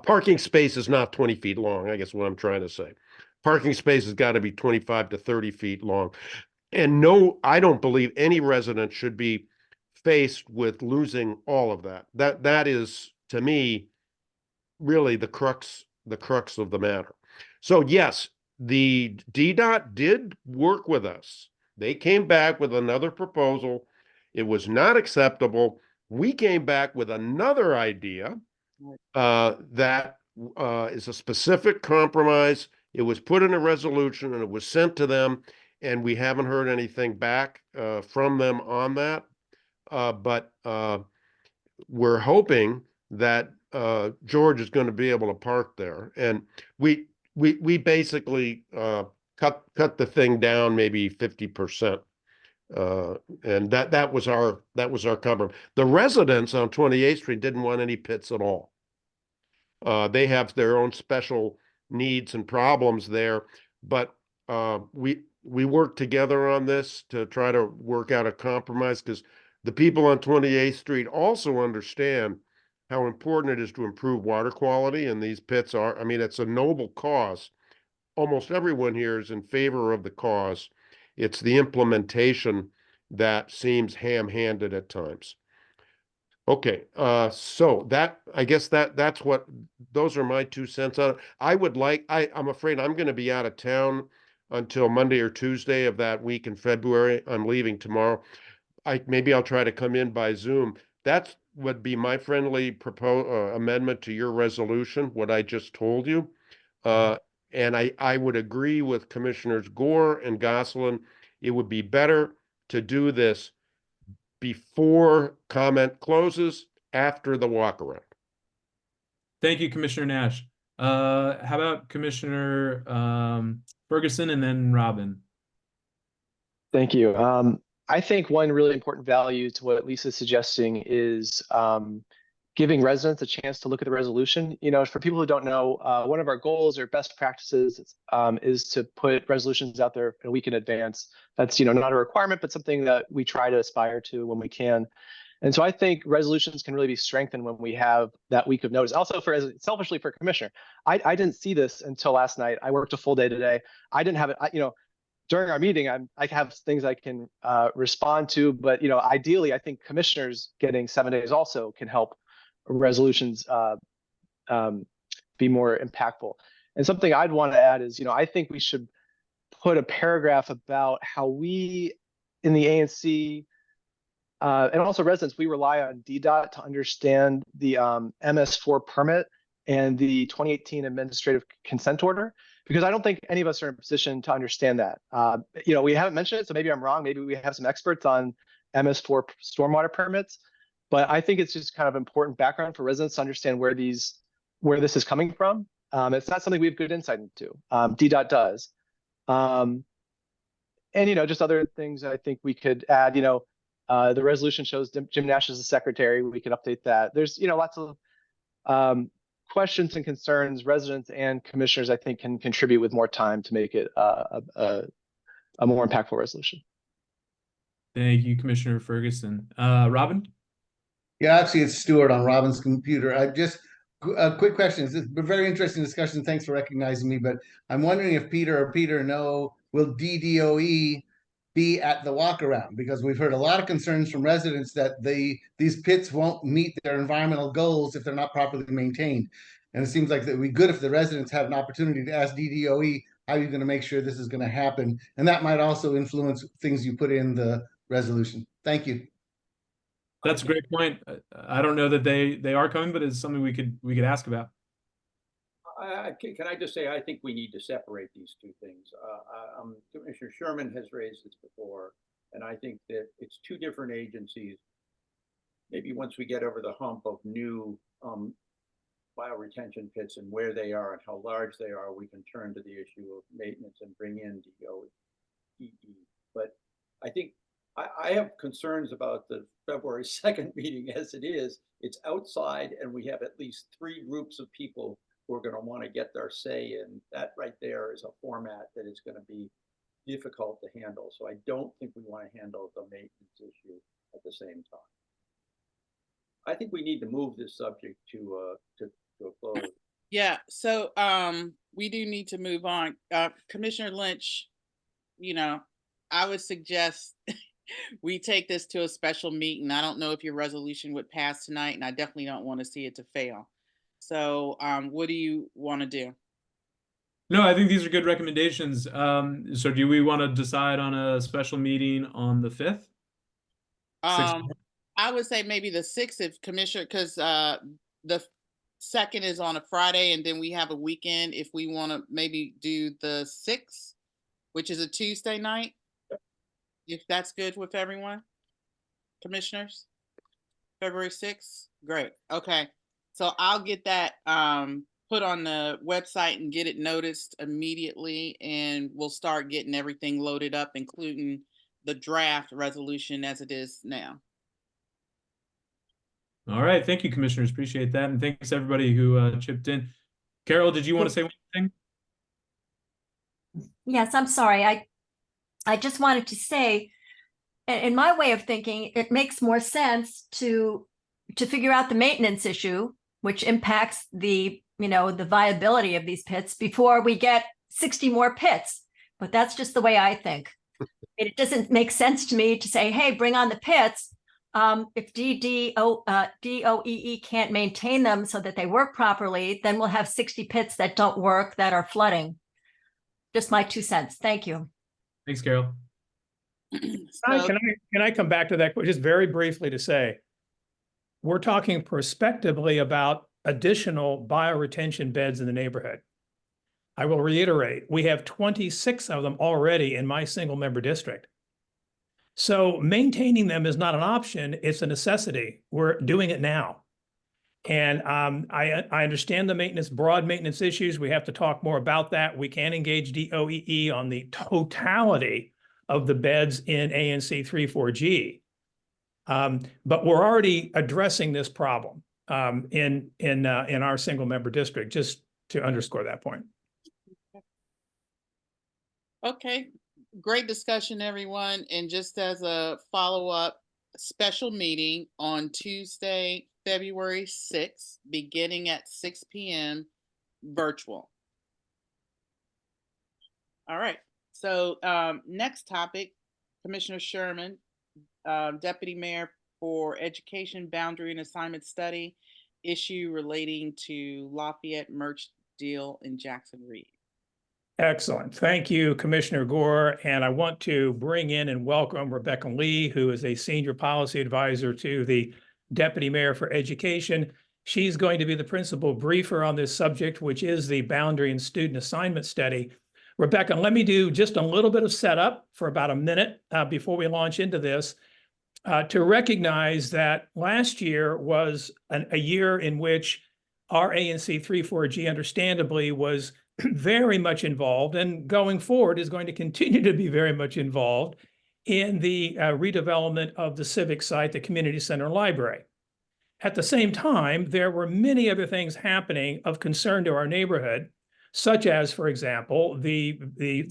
parking space is not 20 feet long, I guess what I'm trying to say. Parking space has got to be 25 to 30 feet long. And no, I don't believe any resident should be faced with losing all of that. That is, to me, really the crux of the matter. So yes, the DDOT did work with us. They came back with another proposal. It was not acceptable. We came back with another idea that is a specific compromise. It was put in a resolution and it was sent to them, and we haven't heard anything back from them on that. But we're hoping that George is going to be able to park there. And we basically cut the thing down maybe 50%. And that was our compromise. The residents on 28th Street didn't want any pits at all. They have their own special needs and problems there, but we worked together on this to try to work out a compromise, because the people on 28th Street also understand how important it is to improve water quality, and these pits are, I mean, it's a noble cause. Almost everyone here is in favor of the cause. It's the implementation that seems ham-handed at times. Okay, so I guess that's what, those are my 2 cents on it. I'm afraid I'm going to be out of town until Monday or Tuesday of that week in February. I'm leaving tomorrow. Maybe I'll try to come in by Zoom. That would be my friendly amendment to your resolution, what I just told you. And I would agree with Commissioners Gore and Gosselin. It would be better to do this before comment closes, after the walk around. Thank you, Commissioner Nash. How about Commissioner Ferguson and then Robin? Thank you. I think one really important value to what Lisa's suggesting is giving residents a chance to look at the resolution. For people who don't know, one of our goals or best practices is to put resolutions out there a week in advance. That's not a requirement, but something that we try to aspire to when we can. And so I think resolutions can really be strengthened when we have that week of notice. Also, selfishly for Commissioner, I didn't see this until last night. I worked a full day today. I didn't have it. During our meeting, I have things I can respond to, but ideally, I think commissioners getting 7 days also can help resolutions be more impactful. And something I'd want to add is, I think we should put a paragraph about how we in the ANC and also residents, we rely on DDOT to understand the MS4 permit and the 2018 administrative consent order, because I don't think any of us are in a position to understand that. We haven't mentioned it, so maybe I'm wrong. Maybe we have some experts on MS4 stormwater permits, but I think it's just kind of important background for residents to understand where this is coming from. It's not something we have good insight into. DDOT does. And, just other things I think we could add, the resolution shows Jim Nash as the secretary. We could update that. There's, lots of questions and concerns residents and commissioners, I think, can contribute with more time to make it a more impactful resolution. Thank you, Commissioner Ferguson. Robin? Yeah, actually, it's Stuart on Robin's computer. I just a quick question. It's a very interesting discussion. Thanks for recognizing me. But I'm wondering if Peter know, will DDOE be at the walk around? Because we've heard a lot of concerns from residents that these pits won't meet their environmental goals if they're not properly maintained. And it seems like it would be good if the residents have an opportunity to ask DDOE how you're going to make sure this is going to happen. And that might also influence things you put in the resolution. Thank you. That's a great point. I don't know that they are coming, but it's something we could ask about. Can I just say, I think we need to separate these two things. Commissioner Sherman has raised this before, and I think that it's two different agencies. Maybe once we get over the hump of new bioretention pits and where they are and how large they are, we can turn to the issue of maintenance and bring in DOE. But I think I have concerns about the February 2nd meeting as it is. It's outside, and we have at least 3 groups of people who are going to want to get their say in. That right there is a format that is going to be difficult to handle. So I don't think we want to handle the maintenance issue at the same time. I think we need to move this subject to a close. Yeah, so we do need to move on. Commissioner Lynch, you know, I would suggest we take this to a special meeting. I don't know if your resolution would pass tonight, and I definitely don't want to see it to fail. So what do you want to do? No, I think these are good recommendations. So do we want to decide on a special meeting on the 5th? I would say maybe the 6th, if Commissioner, because the 2nd is on a Friday, and then we have a weekend. If we want to maybe do the 6th, which is a Tuesday night, if that's good with everyone, commissioners, February 6th, great. Okay, so I'll get that put on the website and get it noticed immediately, and we'll start getting everything loaded up, including the draft resolution as it is now. All right, thank you, commissioners. Appreciate that, and thanks everybody who chipped in. Carol, did you want to say one thing? Yes, I'm sorry. I just wanted to say, in my way of thinking, it makes more sense to figure out the maintenance issue, which impacts the viability of these pits before we get 60 more pits. But that's just the way I think. It doesn't make sense to me to say, hey, bring on the pits. If DOE can't maintain them so that they work properly, then we'll have 60 pits that don't work, that are flooding. Just my 2 cents. Thank you. Thanks, Carol. Can I come back to that just very briefly to say, we're talking prospectively about additional bioretention beds in the neighborhood. I will reiterate, we have 26 of them already in my single member district. So maintaining them is not an option, it's a necessity. We're doing it now. And I understand the broad maintenance issues. We have to talk more about that. We can engage DOE on the totality of the beds in ANC 3-4G. But we're already addressing this problem in our single member district, just to underscore that point. Okay, great discussion, everyone. And just as a follow-up, special meeting on Tuesday, February 6th, beginning at 6 p.m. virtual. All right. So next topic, Commissioner Sherman, Deputy Mayor for Education Boundary and Assignment Study, issue relating to Lafayette merch deal in Jackson Reed. Excellent. Thank you, Commissioner Gore. And I want to bring in and welcome Rebecca Lee, who is a senior policy advisor to the Deputy Mayor for Education. She's going to be the principal briefer on this subject, which is the Boundary and Student Assignment Study. Rebecca, let me do just a little bit of setup for about a minute before we launch into this, to recognize that last year was a year in which our ANC 3-4G understandably was very much involved, and going forward is going to continue to be very much involved in the redevelopment of the civic site, the community center library. At the same time, there were many other things happening of concern to our neighborhood, such as, for example, the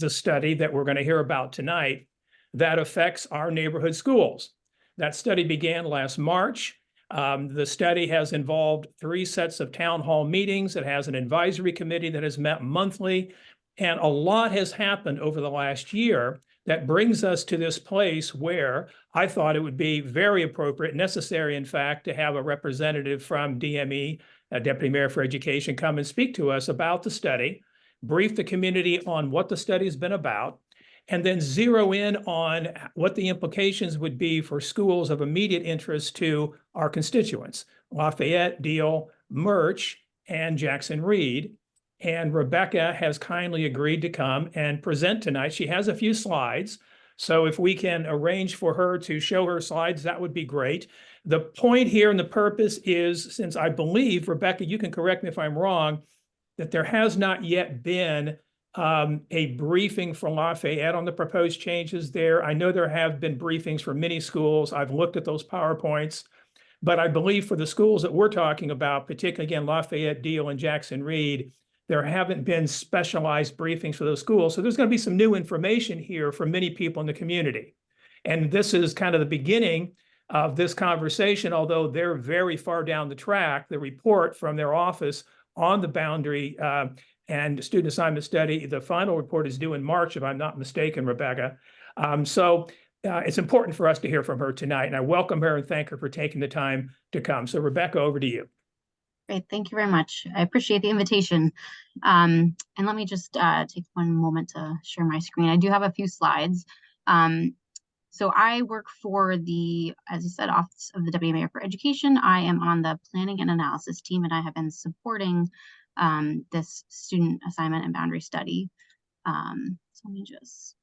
study that we're going to hear about tonight that affects our neighborhood schools. That study began last March. The study has involved 3 sets of town hall meetings. It has an advisory committee that has met monthly, and a lot has happened over the last year that brings us to this place where I thought it would be very appropriate, necessary, in fact, to have a representative from DME, Deputy Mayor for Education, come and speak to us about the study, brief the community on what the study has been about, and then zero in on what the implications would be for schools of immediate interest to our constituents, Lafayette, Deal, Murch, and Jackson Reed. And Rebecca has kindly agreed to come and present tonight. She has a few slides. So if we can arrange for her to show her slides, that would be great. The point here and the purpose is, since I believe, Rebecca, you can correct me if I'm wrong, that there has not yet been a briefing for Lafayette on the proposed changes there. I know there have been briefings for many schools. I've looked at those PowerPoints, but I believe for the schools that we're talking about, particularly again, Lafayette, Deal, and Jackson Reed, there haven't been specialized briefings for those schools. So there's going to be some new information here for many people in the community. And this is kind of the beginning of this conversation, although they're very far down the track. The report from their office on the boundary and student assignment study, the final report is due in March, if I'm not mistaken, Rebecca. It's important for us to hear from her tonight, and I welcome her and thank her for taking the time to come. So Rebecca, over to you. Great, thank you very much. I appreciate the invitation. And let me just take one moment to share my screen. I do have a few slides. So I work for the, as you said, Office of the Deputy Mayor for Education. I am on the planning and analysis team, and I have been supporting this student assignment and boundary study. So let me just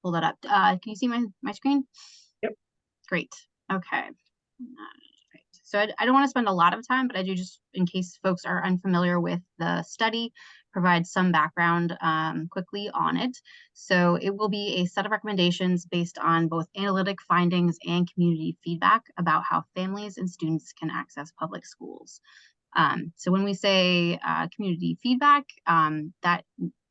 pull that up. Can you see my screen? Yep. Great. Okay. So I don't want to spend a lot of time, but I do, just in case folks are unfamiliar with the study, provide some background quickly on it. So it will be a set of recommendations based on both analytic findings and community feedback about how families and students can access public schools. So when we say community feedback, that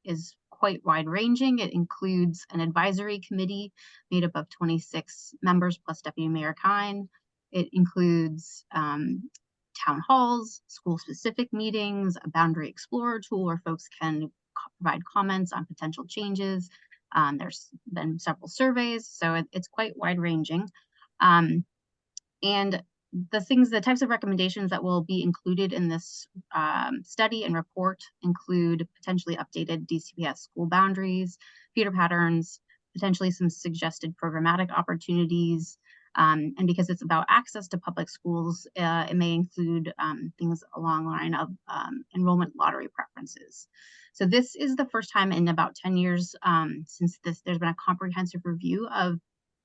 is quite wide-ranging. It includes an advisory committee made up of 26 members plus Deputy Mayor Kine. It includes town halls, school-specific meetings, a boundary explorer tool where folks can provide comments on potential changes. There's been several surveys, so it's quite wide-ranging. And the types of recommendations that will be included in this study and report include potentially updated DCPS school boundaries, feeder patterns, potentially some suggested programmatic opportunities. And because it's about access to public schools, it may include things along the line of enrollment lottery preferences. So this is the first time in about 10 years since there's been a comprehensive review of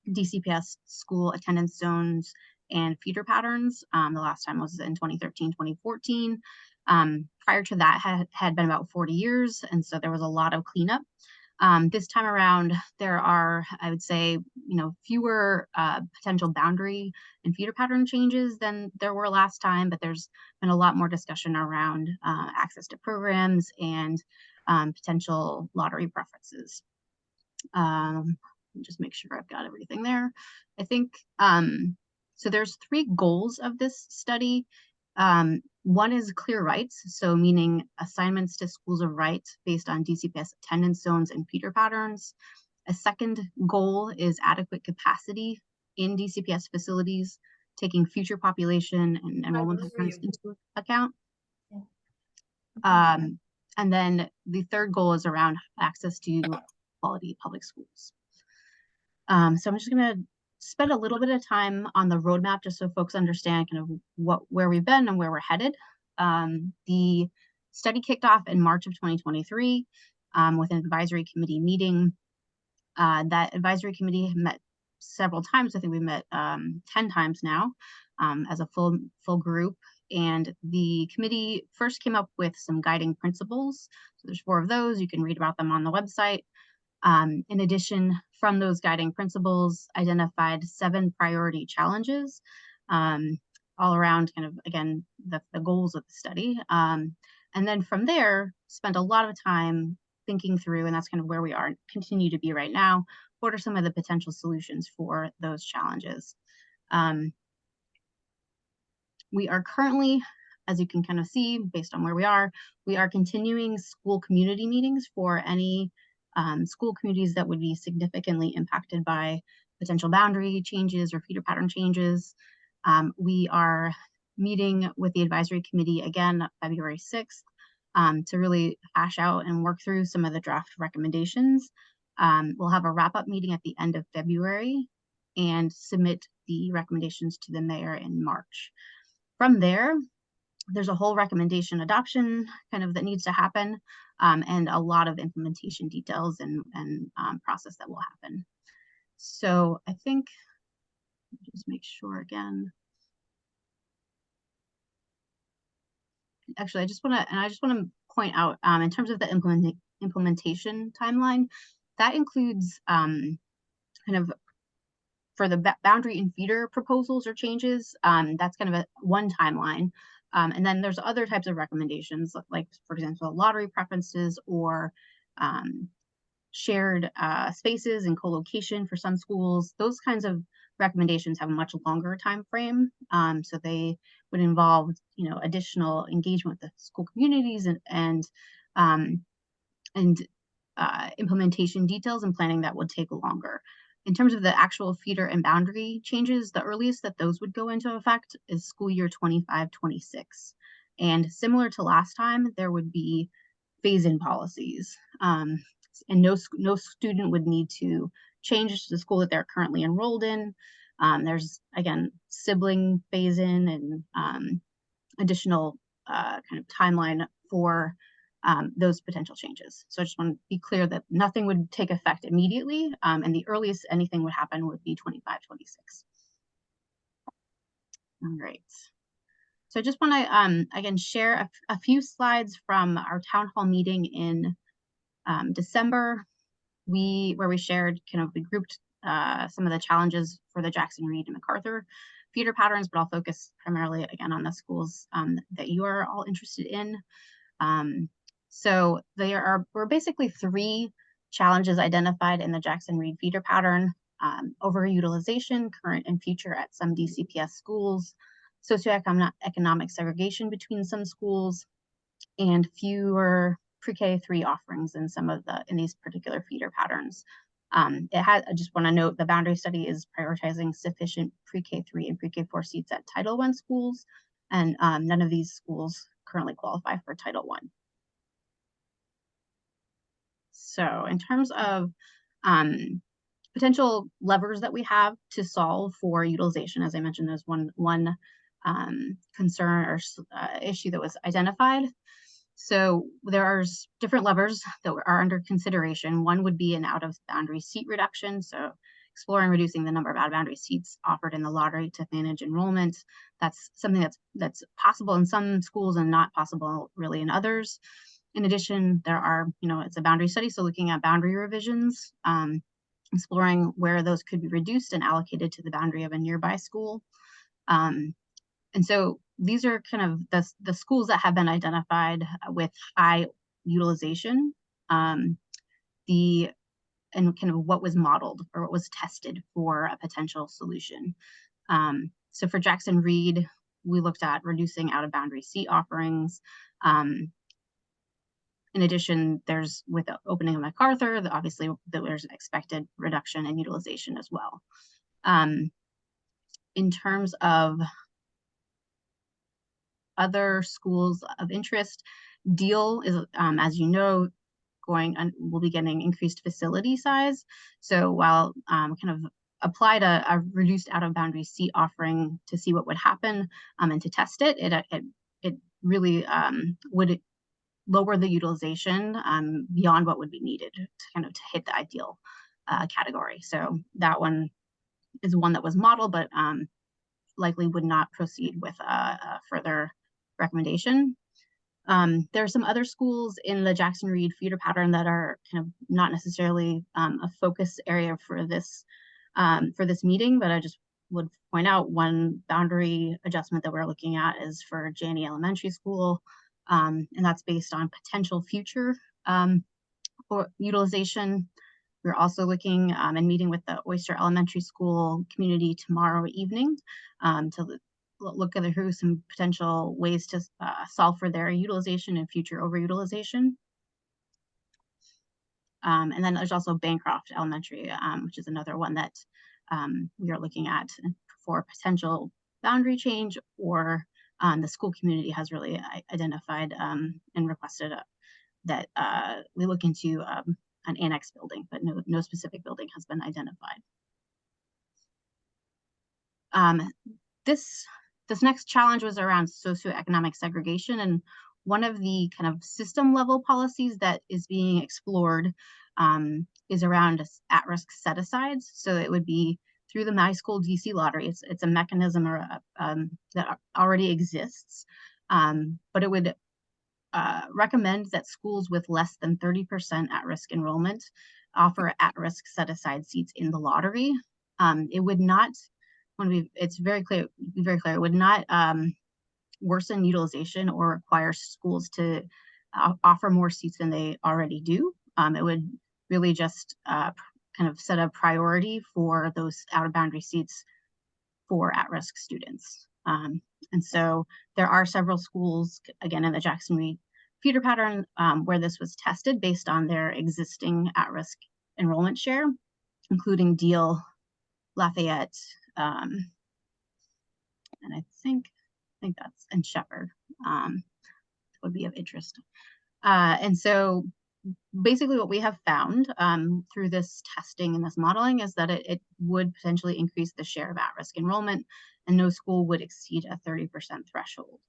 DCPS school attendance zones and feeder patterns. The last time was in 2013, 2014. Prior to that had been about 40 years, and so there was a lot of cleanup. This time around, there are, I would say, fewer potential boundary and feeder pattern changes than there were last time, but there's been a lot more discussion around access to programs and potential lottery preferences. Just make sure I've got everything there. I think, so there's 3 goals of this study. One is clear rights, so meaning assignments to schools of right based on DCPS attendance zones and feeder patterns. A second goal is adequate capacity in DCPS facilities, taking future population and enrollment patterns into account. And then the third goal is around access to quality public schools. So I'm just going to spend a little bit of time on the roadmap just so folks understand kind of where we've been and where we're headed. The study kicked off in March of 2023 with an advisory committee meeting. That advisory committee met several times. I think we met 10 times now as a full group. And the committee first came up with some guiding principles. So there's 4 of those. You can read about them on the website. In addition, from those guiding principles, identified 7 priority challenges all around kind of, again, the goals of the study. And then from there, spent a lot of time thinking through, and that's kind of where we are, continue to be right now. What are some of the potential solutions for those challenges? We are currently, as you can kind of see, based on where we are continuing school community meetings for any school communities that would be significantly impacted by potential boundary changes or feeder pattern changes. We are meeting with the advisory committee again February 6th to really hash out and work through some of the draft recommendations. We'll have a wrap-up meeting at the end of February and submit the recommendations to the mayor in March. From there, there's a whole recommendation adoption kind of that needs to happen, and a lot of implementation details and process that will happen. So I think, just make sure again. Actually, I just want to point out, in terms of the implementation timeline, that includes kind of for the boundary and feeder proposals or changes. That's kind of one timeline. And then there's other types of recommendations, like, for example, lottery preferences or shared spaces and co-location for some schools. Those kinds of recommendations have a much longer time frame. So they would involve, additional engagement with the school communities and implementation details and planning that would take longer. In terms of the actual feeder and boundary changes, the earliest that those would go into effect is school year 25-26. And similar to last time, there would be phase-in policies. And no student would need to change the school that they're currently enrolled in. There's, again, sibling phase-in and additional kind of timeline for those potential changes. So I just want to be clear that nothing would take effect immediately, and the earliest anything would happen would be 25-26. All right. So I just want to, again, share a few slides from our town hall meeting in December, where we shared we grouped some of the challenges for the Jackson, Reed, and MacArthur feeder patterns, but I'll focus primarily again on the schools that you are all interested in. So were basically 3 challenges identified in the Jackson Reed feeder pattern: overutilization, current and future at some DCPS schools, socioeconomic segregation between some schools, and fewer pre-K3 offerings in these particular feeder patterns. I just want to note the boundary study is prioritizing sufficient pre-K3 and pre-K4 seats at Title I schools, and none of these schools currently qualify for Title I. So in terms of potential levers that we have to solve for utilization, as I mentioned, there's one concern or issue that was identified. So there are different levers that are under consideration. One would be an out-of-boundary seat reduction. So exploring reducing the number of out-of-boundary seats offered in the lottery to manage enrollment. That's something that's possible in some schools and not possible really in others. In addition, there are, it's a boundary study, so looking at boundary revisions, exploring where those could be reduced and allocated to the boundary of a nearby school. And so these are kind of the schools that have been identified with high utilization, and kind of what was modeled or what was tested for a potential solution. So for Jackson Reed, we looked at reducing out-of-boundary seat offerings. In addition, there's with the opening of MacArthur, obviously there's an expected reduction in utilization as well. In terms of other schools of interest, Deal is, as you know, will be getting increased facility size. So while kind of applied a reduced out-of-boundary seat offering to see what would happen and to test it, it really would lower the utilization beyond what would be needed to hit the ideal category. So that one is one that was modeled, but likely would not proceed with a further recommendation. There are some other schools in the Jackson Reed feeder pattern that are kind of not necessarily a focus area for this meeting, but I just would point out one boundary adjustment that we're looking at is for Janney Elementary School. And that's based on potential future for utilization. We're also looking and meeting with the Oyster Elementary School community tomorrow evening to look at through some potential ways to solve for their utilization and future overutilization. And then there's also Bancroft Elementary, which is another one that we are looking at for potential boundary change or the school community has really identified and requested that we look into an annex building, but no specific building has been identified. This next challenge was around socioeconomic segregation, and one of the kind of system level policies that is being explored is around at-risk set-asides. So it would be through the My School DC lottery. It's a mechanism that already exists, but it would recommend that schools with less than 30% at-risk enrollment offer at-risk set-aside seats in the lottery. It would not, it's very clear, it would not worsen utilization or require schools to offer more seats than they already do. It would really just kind of set a priority for those out-of-boundary seats for at-risk students. And so there are several schools, again, in the Jackson Reed feeder pattern where this was tested based on their existing at-risk enrollment share, including Deal, Lafayette, and I think that's, and Shepherd would be of interest. And so basically what we have found through this testing and this modeling is that it would potentially increase the share of at-risk enrollment, and no school would exceed a 30% threshold.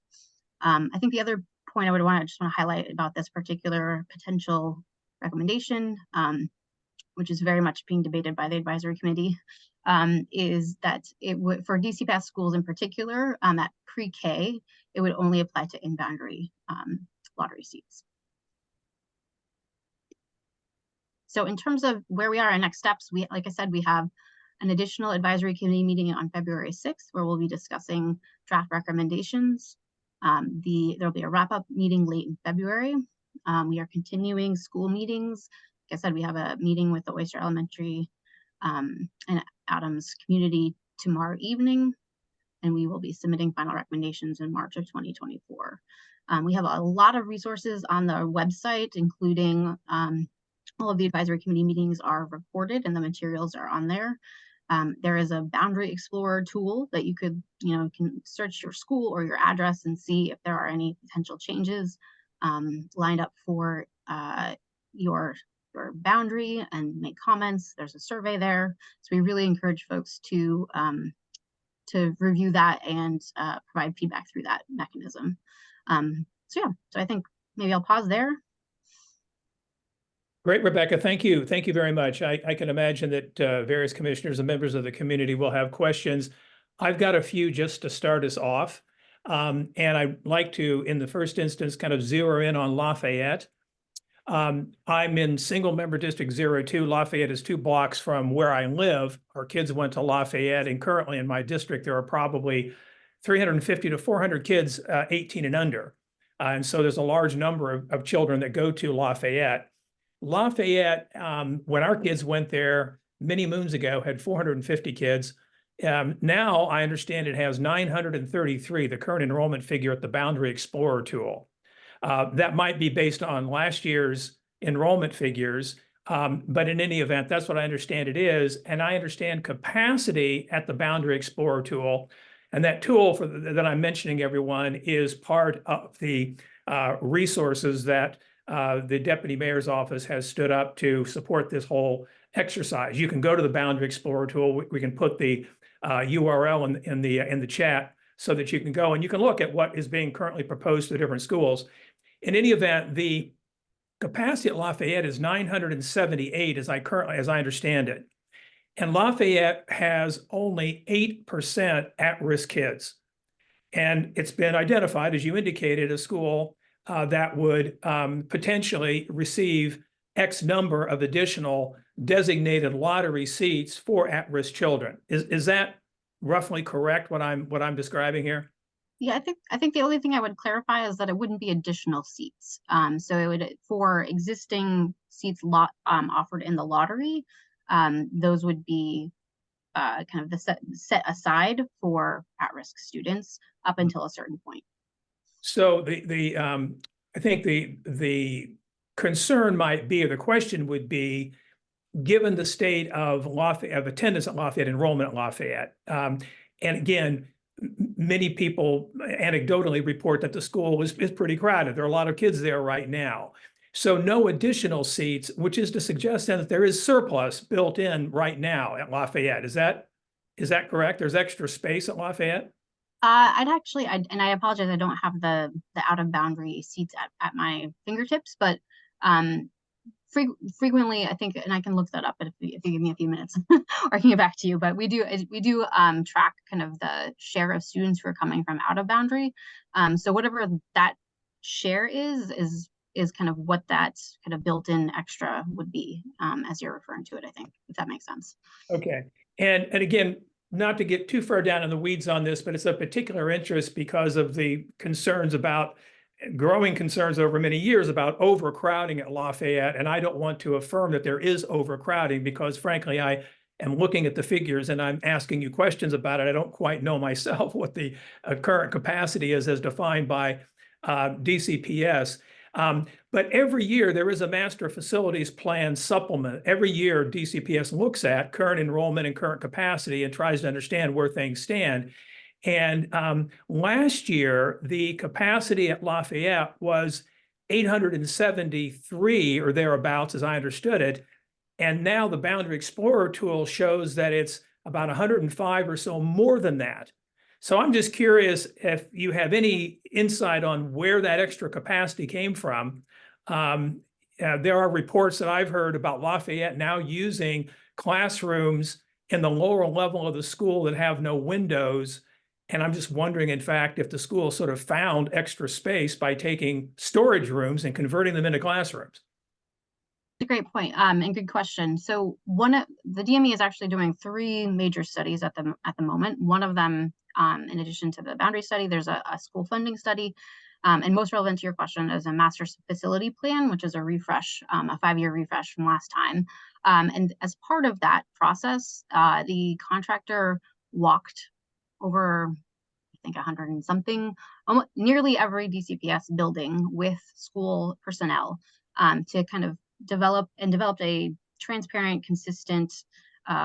I think the other point I would just want to highlight about this particular potential recommendation, which is very much being debated by the advisory committee, is that it would, for DC Pass schools in particular, at pre-K, it would only apply to in-boundary lottery seats. So in terms of where we are and next steps, like I said, we have an additional advisory committee meeting on February 6th, where we'll be discussing draft recommendations. There'll be a wrap-up meeting late in February. We are continuing school meetings. Like I said, we have a meeting with the Oyster Elementary and Adams community tomorrow evening, and we will be submitting final recommendations in March of 2024. We have a lot of resources on the website, including all of the advisory committee meetings are recorded and the materials are on there. There is a Boundary Explorer tool that you could, can search your school or your address and see if there are any potential changes lined up for your boundary and make comments. There's a survey there. So we really encourage folks to review that and provide feedback through that mechanism. So I think maybe I'll pause there. Great, Rebecca. Thank you. Thank you very much. I can imagine that various commissioners and members of the community will have questions. I've got a few just to start us off. And I'd like to, in the first instance, kind of zero in on Lafayette. I'm in single member district 02. Lafayette is 2 blocks from where I live. Our kids went to Lafayette, and currently in my district, there are probably 350 to 400 kids 18 and under. And so there's a large number of children that go to Lafayette. Lafayette, when our kids went there many moons ago, had 450 kids. Now I understand it has 933, the current enrollment figure at the Boundary Explorer tool. That might be based on last year's enrollment figures, but in any event, that's what I understand it is. And I understand capacity at the Boundary Explorer tool. And that tool that I'm mentioning, everyone, is part of the resources that the Deputy Mayor's Office has stood up to support this whole exercise. You can go to the Boundary Explorer tool. We can put the URL in the chat so that you can go and you can look at what is being currently proposed to the different schools. In any event, the capacity at Lafayette is 978 as I understand it. And Lafayette has only 8% at-risk kids. And it's been identified, as you indicated, a school that would potentially receive X number of additional designated lottery seats for at-risk children. Is that roughly correct, what I'm describing here? Yeah, I think the only thing I would clarify is that it wouldn't be additional seats. So it would, for existing seats offered in the lottery, those would be kind of the set aside for at-risk students up until a certain point. So I think the concern might be, or the question would be, given the state of attendance at Lafayette, enrollment at Lafayette, and again, many people anecdotally report that the school is pretty crowded. There are a lot of kids there right now. So no additional seats, which is to suggest then that there is surplus built in right now at Lafayette. Is that correct? There's extra space at Lafayette? And I apologize, I don't have the out of boundary seats at my fingertips, but frequently I think, and I can look that up if you give me a few minutes or I can get back to you, but we do track kind of the share of students who are coming from out of boundary. So whatever that share is kind of what that kind of built-in extra would be, as you're referring to it, I think, if that makes sense. Okay. And again, not to get too far down in the weeds on this, but it's of particular interest because of the growing concerns over many years about overcrowding at Lafayette. And I don't want to affirm that there is overcrowding because frankly, I am looking at the figures and I'm asking you questions about it. I don't quite know myself what the current capacity is as defined by DCPS. But every year there is a master facilities plan supplement. Every year DCPS looks at current enrollment and current capacity and tries to understand where things stand. And last year, the capacity at Lafayette was 873 or thereabouts, as I understood it. And now the Boundary Explorer tool shows that it's about 105 or so more than that. So I'm just curious if you have any insight on where that extra capacity came from. There are reports that I've heard about Lafayette now using classrooms in the lower level of the school that have no windows. And I'm just wondering, in fact, if the school sort of found extra space by taking storage rooms and converting them into classrooms. It's a great point, and good question. So the DME is actually doing 3 major studies at the moment. One of them, in addition to the boundary study, there's a school funding study, and most relevant to your question is a master facility plan, which is a refresh, a 5-year refresh from last time. And as part of that process, the contractor walked over, I think 100 and something, nearly every DCPS building with school personnel to kind of developed a transparent, consistent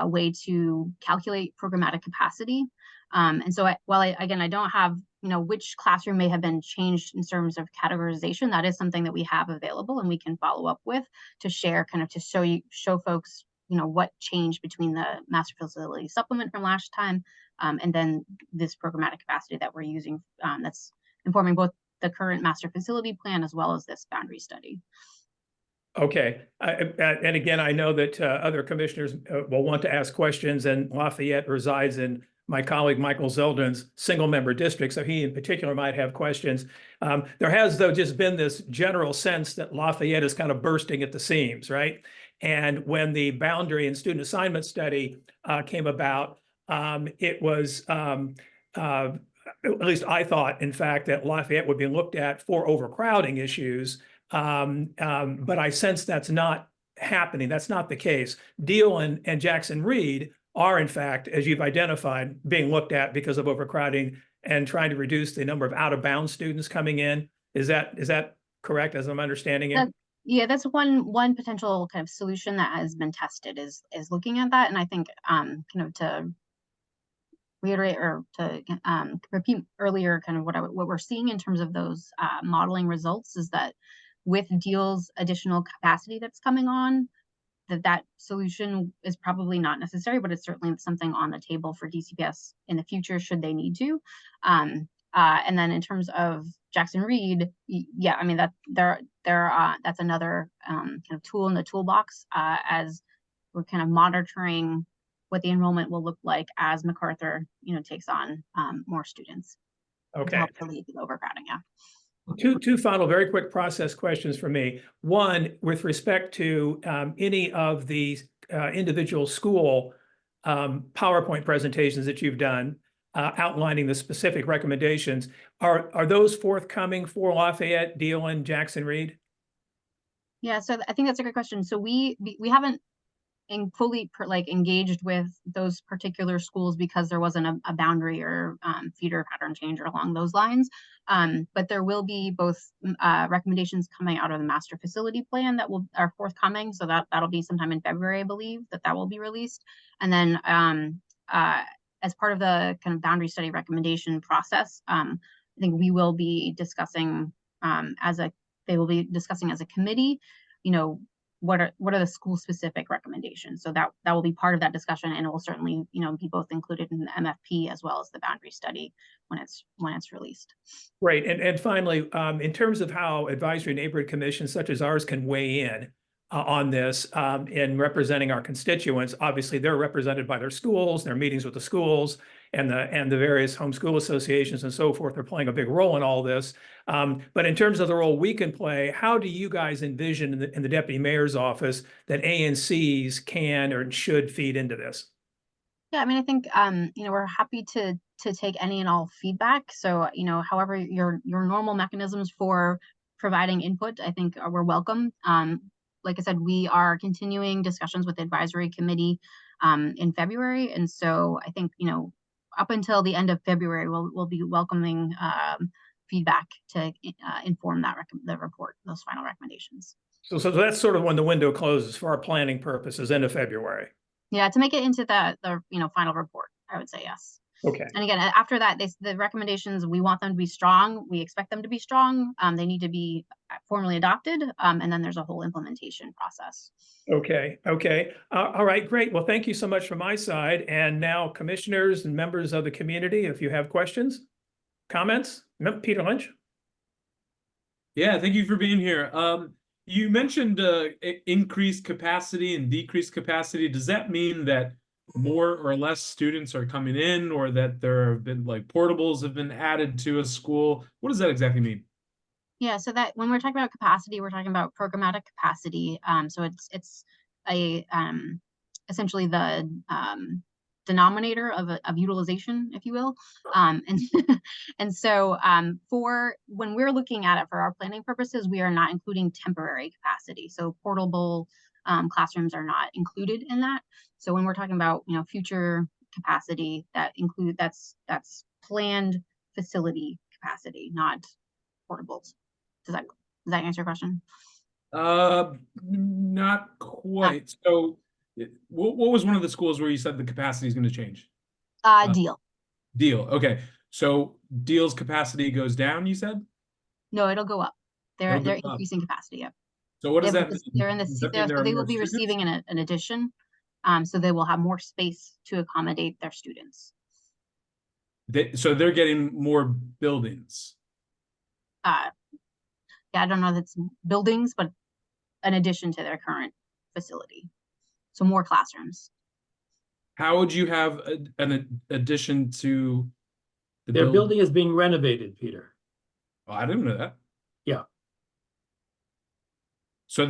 way to calculate programmatic capacity. And so while I don't have, which classroom may have been changed in terms of categorization, that is something that we have available and we can follow up with to share, kind of to show folks, what changed between the master facility supplement from last time and then this programmatic capacity that we're using that's informing both the current master facility plan as well as this boundary study. Okay. And again, I know that other commissioners will want to ask questions, and Lafayette resides in my colleague Michael Zeldin's single member district, so he in particular might have questions. There has, though, just been this general sense that Lafayette is kind of bursting at the seams, right? And when the boundary and student assignment study came about, it was, at least I thought, in fact, that Lafayette would be looked at for overcrowding issues. But I sense that's not happening. That's not the case. Deal and Jackson Reed are, in fact, as you've identified, being looked at because of overcrowding and trying to reduce the number of out-of-bounds students coming in. Is that correct, as I'm understanding it? Yeah, that's one potential kind of solution that has been tested is looking at that. And I think kind of to reiterate or to repeat earlier, kind of what we're seeing in terms of those modeling results is that with Deal's additional capacity that's coming on, that solution is probably not necessary, but it's certainly something on the table for DCPS in the future should they need to. And then in terms of Jackson Reed, yeah, I mean that's another kind of tool in the toolbox as we're kind of monitoring what the enrollment will look like as MacArthur, takes on more students. Okay. To help relieve the overcrowding. Yeah. Two final very quick process questions for me. One, with respect to any of the individual school PowerPoint presentations that you've done outlining the specific recommendations, are those forthcoming for Lafayette, Deal, and Jackson Reed? Yeah, so I think that's a great question. So we haven't fully engaged with those particular schools because there wasn't a boundary or feeder pattern change or along those lines. But there will be both recommendations coming out of the master facility plan that are forthcoming. So that'll be sometime in February, I believe, that will be released. And then as part of the kind of boundary study recommendation process, I think we will be discussing they will be discussing as a committee, you know, what are the school specific recommendations. So that will be part of that discussion, and it will certainly, you know, be both included in the MFP as well as the boundary study when it's released. Right. And finally, in terms of how advisory neighborhood commissions such as ours can weigh in on this in representing our constituents, obviously they're represented by their schools, their meetings with the schools, and the various homeschool associations and so forth are playing a big role in all this. But in terms of the role we can play, how do you guys envision in the deputy mayor's office that ANCs can or should feed into this? Yeah, I mean, I think you know, we're happy to take any and all feedback. So, you know, however your normal mechanisms for providing input, I think we're welcome. Like I said, we are continuing discussions with the advisory committee in February, and so I think, you know, up until the end of February, we'll be welcoming feedback to inform the report, those final recommendations. So that's sort of when the window closes for our planning purposes, end of February. Yeah, to make it into the you know, final report, I would say yes. Okay. And again, after that, the recommendations, we want them to be strong. We expect them to be strong. They need to be formally adopted, and then there's a whole implementation process. Okay. Okay. All right. Great. Well, thank you so much from my side. And now, commissioners and members of the community, if you have questions, comments, Peter Lynch. Yeah, thank you for being here. You mentioned increased capacity and decreased capacity. Does that mean that more or less students are coming in, or that there have been like portables have been added to a school? What does that exactly mean? Yeah, so that when we're talking about capacity, we're talking about programmatic capacity. So it's a essentially the denominator of utilization, if you will. And so for when we're looking at it for our planning purposes, we are not including temporary capacity. So portable classrooms are not included in that. So when we're talking about, you know, future capacity, that's planned facility capacity, not portables. Does that answer your question? Not quite. So what was one of the schools where you said the capacity is going to change? Deal. Deal. Okay. So Deal's capacity goes down, you said? No, it'll go up. They're It'll go up. increasing capacity. Yep. So what does Yeah, that mean? they're in Does that the mean there so are they will more be students? receiving an addition. So they will have more space to accommodate their students. So they're getting more buildings. Yeah, I don't know if it's buildings, but an addition to their current facility. So more classrooms. How would you have an addition to Their building is being renovated, Peter. Oh, I didn't know that. Yeah. So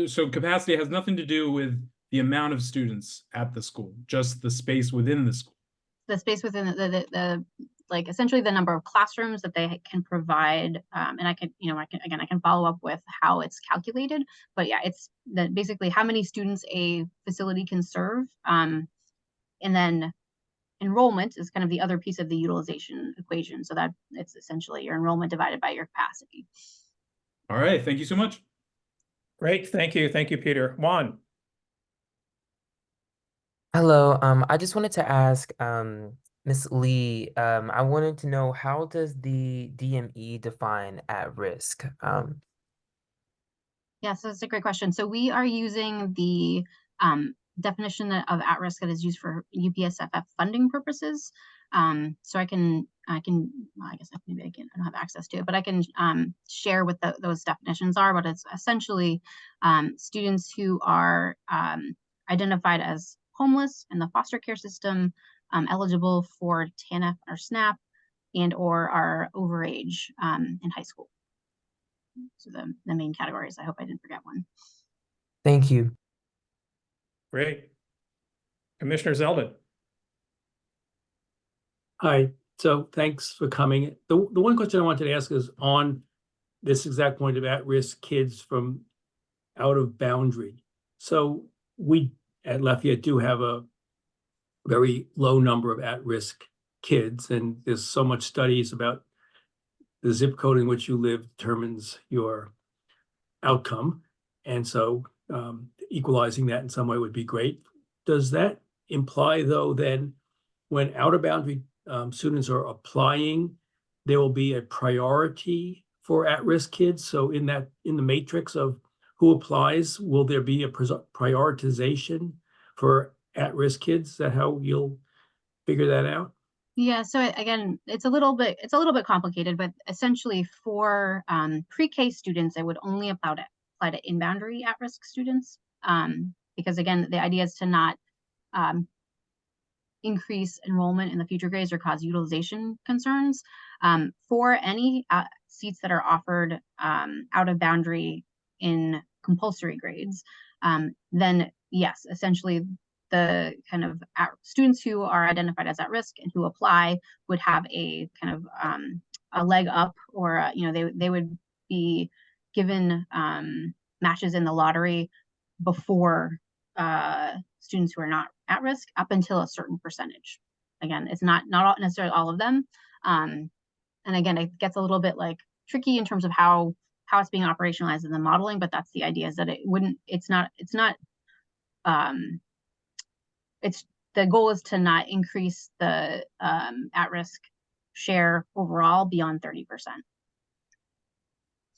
so capacity has nothing to do with the amount of students at the school, just the space within the school. The space within the like essentially the number of classrooms that they can provide, and I can follow up with how it's calculated, but yeah, it's basically how many students a facility can serve, and then enrollment is kind of the other piece of the utilization equation. So that it's essentially your enrollment divided by your capacity. All right, thank you so much. Great, thank you, Peter. Juan. Hello, I just wanted to ask Ms. Lee, I wanted to know, how does the DME define at risk? Yeah, so that's a great question. So we are using the definition of at risk that is used for UPSFF funding purposes. So I can I guess maybe I don't have access to it, but I can share what those definitions are. But it's essentially students who are identified as homeless in the foster care system, eligible for TANF or SNAP, and or are overage in high school. So the main categories. I hope I didn't forget one. Thank you. Great. Commissioner Zeldin. Hi, so thanks for coming. The one question I wanted to ask is on this exact point of at-risk kids from out of boundary. So we at Lafayette do have a very low number of at-risk kids, and there's so much studies about the zip code in which you live determines your outcome. And so equalizing that in some way would be great. Does that imply, though, then when out-of-boundary students are applying, there will be a priority for at-risk kids. So in the matrix of who applies, will there be a prioritization for at-risk kids? Is that how you'll figure that out? Yeah, so again, it's a little bit complicated, but essentially for pre-K students, it would only apply to in-boundary at-risk students, because again, the idea is to not increase enrollment in the future grades or cause utilization concerns. For any seats that are offered out of boundary in compulsory grades, then yes, essentially the kind of students who are identified as at risk and who apply would have a kind of a leg up, or they would be given matches in the lottery before students who are not at risk up until a certain percentage. Again, it's not necessarily all of them, and again, it gets a little bit like tricky in terms of how it's being operationalized in the modeling, but that's the idea, is that the goal is to not increase the at-risk share overall beyond 30%.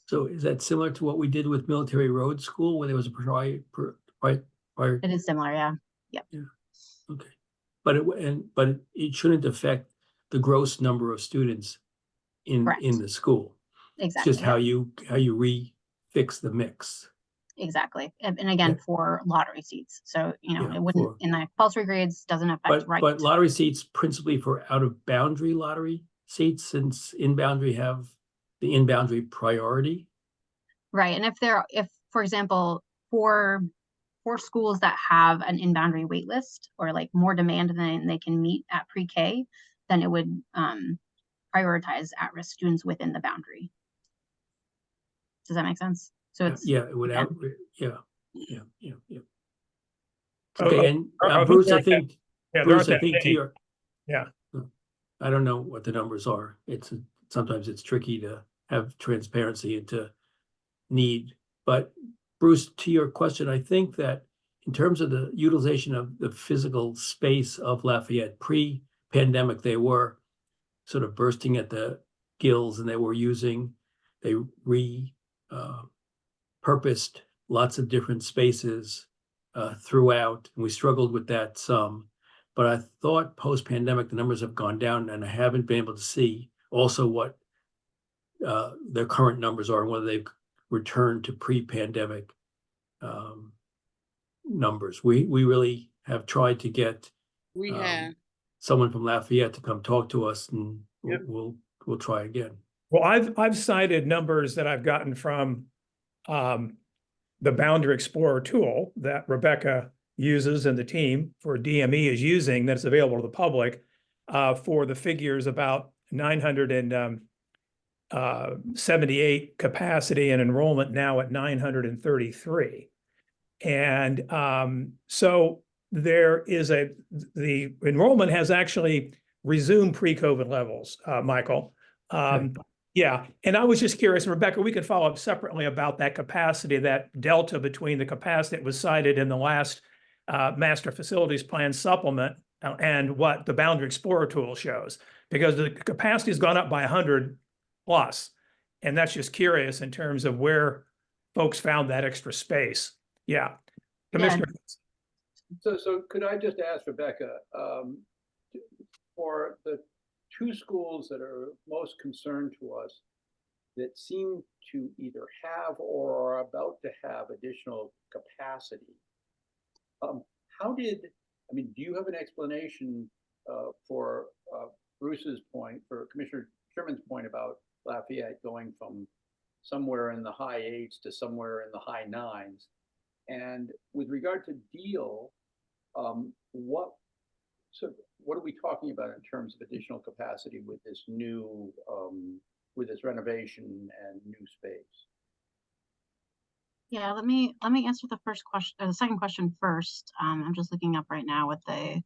So is that similar to what we did with Military Road School, where there was a prior? It is similar, yeah. Yep. Yeah. Okay, but it shouldn't affect the gross number of students in the school. Exactly. It's just how you refix the mix. Exactly, and again, for lottery seats. So it wouldn't in the compulsory grades, doesn't affect But lottery seats principally for out of boundary lottery seats, since in boundary have the in boundary priority. Right, and if for example, for schools that have an in boundary wait list or like more demand than they can meet at pre-K, then it would prioritize at-risk students within the boundary. Does that make sense? So it's it would yeah. Okay, and Bruce, I think to your I don't know what the numbers are. Sometimes it's tricky to have transparency into need, but Bruce, to your question, I think that in terms of the utilization of the physical space of Lafayette pre-pandemic, they were sort of bursting at the gills, and they repurposed lots of different spaces throughout, and we struggled with that some. But I thought post-pandemic, the numbers have gone down, and I haven't been able to see also what their current numbers are and whether they've returned to pre-pandemic numbers. We really have tried to get someone from Lafayette to come talk to us, and we'll try again. Well, I've cited numbers that I've gotten from the Boundary Explorer tool that Rebecca uses and the team for DME is using, that's available to the public, for the figures about 978 capacity and enrollment now at 933. And so there is the enrollment has actually resumed pre-COVID levels, Michael. Yeah, and I was just curious, and Rebecca, we could follow up separately about that capacity, that delta between the capacity that was cited in the last master facilities plan supplement and what the Boundary Explorer tool shows, because the capacity has gone up by 100 plus. And that's just curious in terms of where folks found that extra space. Yeah. Commissioner. So could I just ask Rebecca, for the two schools that are most concerned to us that seem to either have or are about to have additional capacity, do you have an explanation for Bruce's point, for Commissioner Sherman's point about Lafayette going from somewhere in the high 8s to somewhere in the high 9s? And with regard to Deal, what are we talking about in terms of additional capacity with this new, with this renovation and new space? Yeah, let me answer the first question, the second question first. I'm just looking up right now what the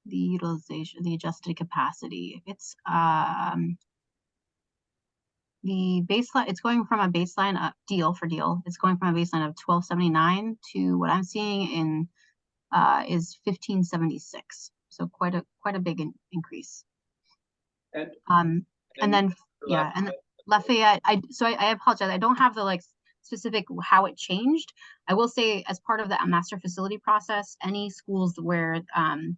utilization, the adjusted capacity. It's the baseline. It's going from a baseline Deal. It's going from a baseline of 1279 to what I'm seeing in is 1576. So quite a big increase. And then yeah, and Lafayette, I apologize. I don't have the like specific how it changed. I will say, as part of the master facility process, any schools where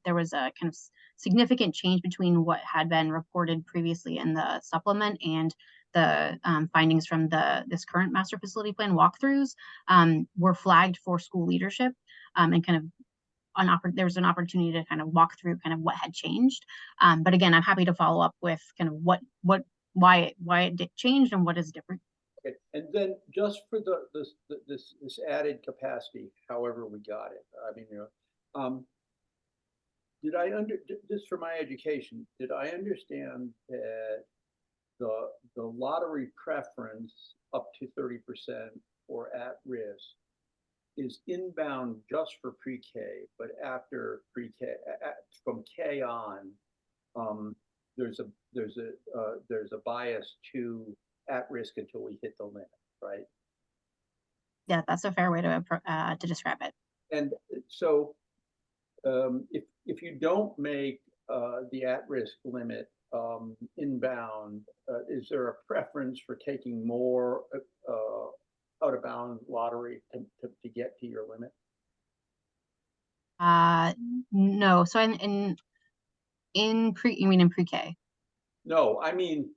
there was a kind of significant change between what had been reported previously in the supplement and the findings from this current master facility plan walkthroughs were flagged for school leadership and kind of there was an opportunity to kind of walk through kind of what had changed. But again, I'm happy to follow up with kind of why it changed and what is different. Okay, and then just for this added capacity, however we got it, I mean, did I this for my education? Did I understand that the lottery preference up to 30% for at risk is inbound just for pre-K, but after pre-K, from K on, there's a bias to at risk until we hit the limit, right? Yeah, that's a fair way to describe it. And so, if you don't make the at-risk limit inbound, is there a preference for taking more out-of-bound lottery to get to your limit? No. So in pre-K? No, I mean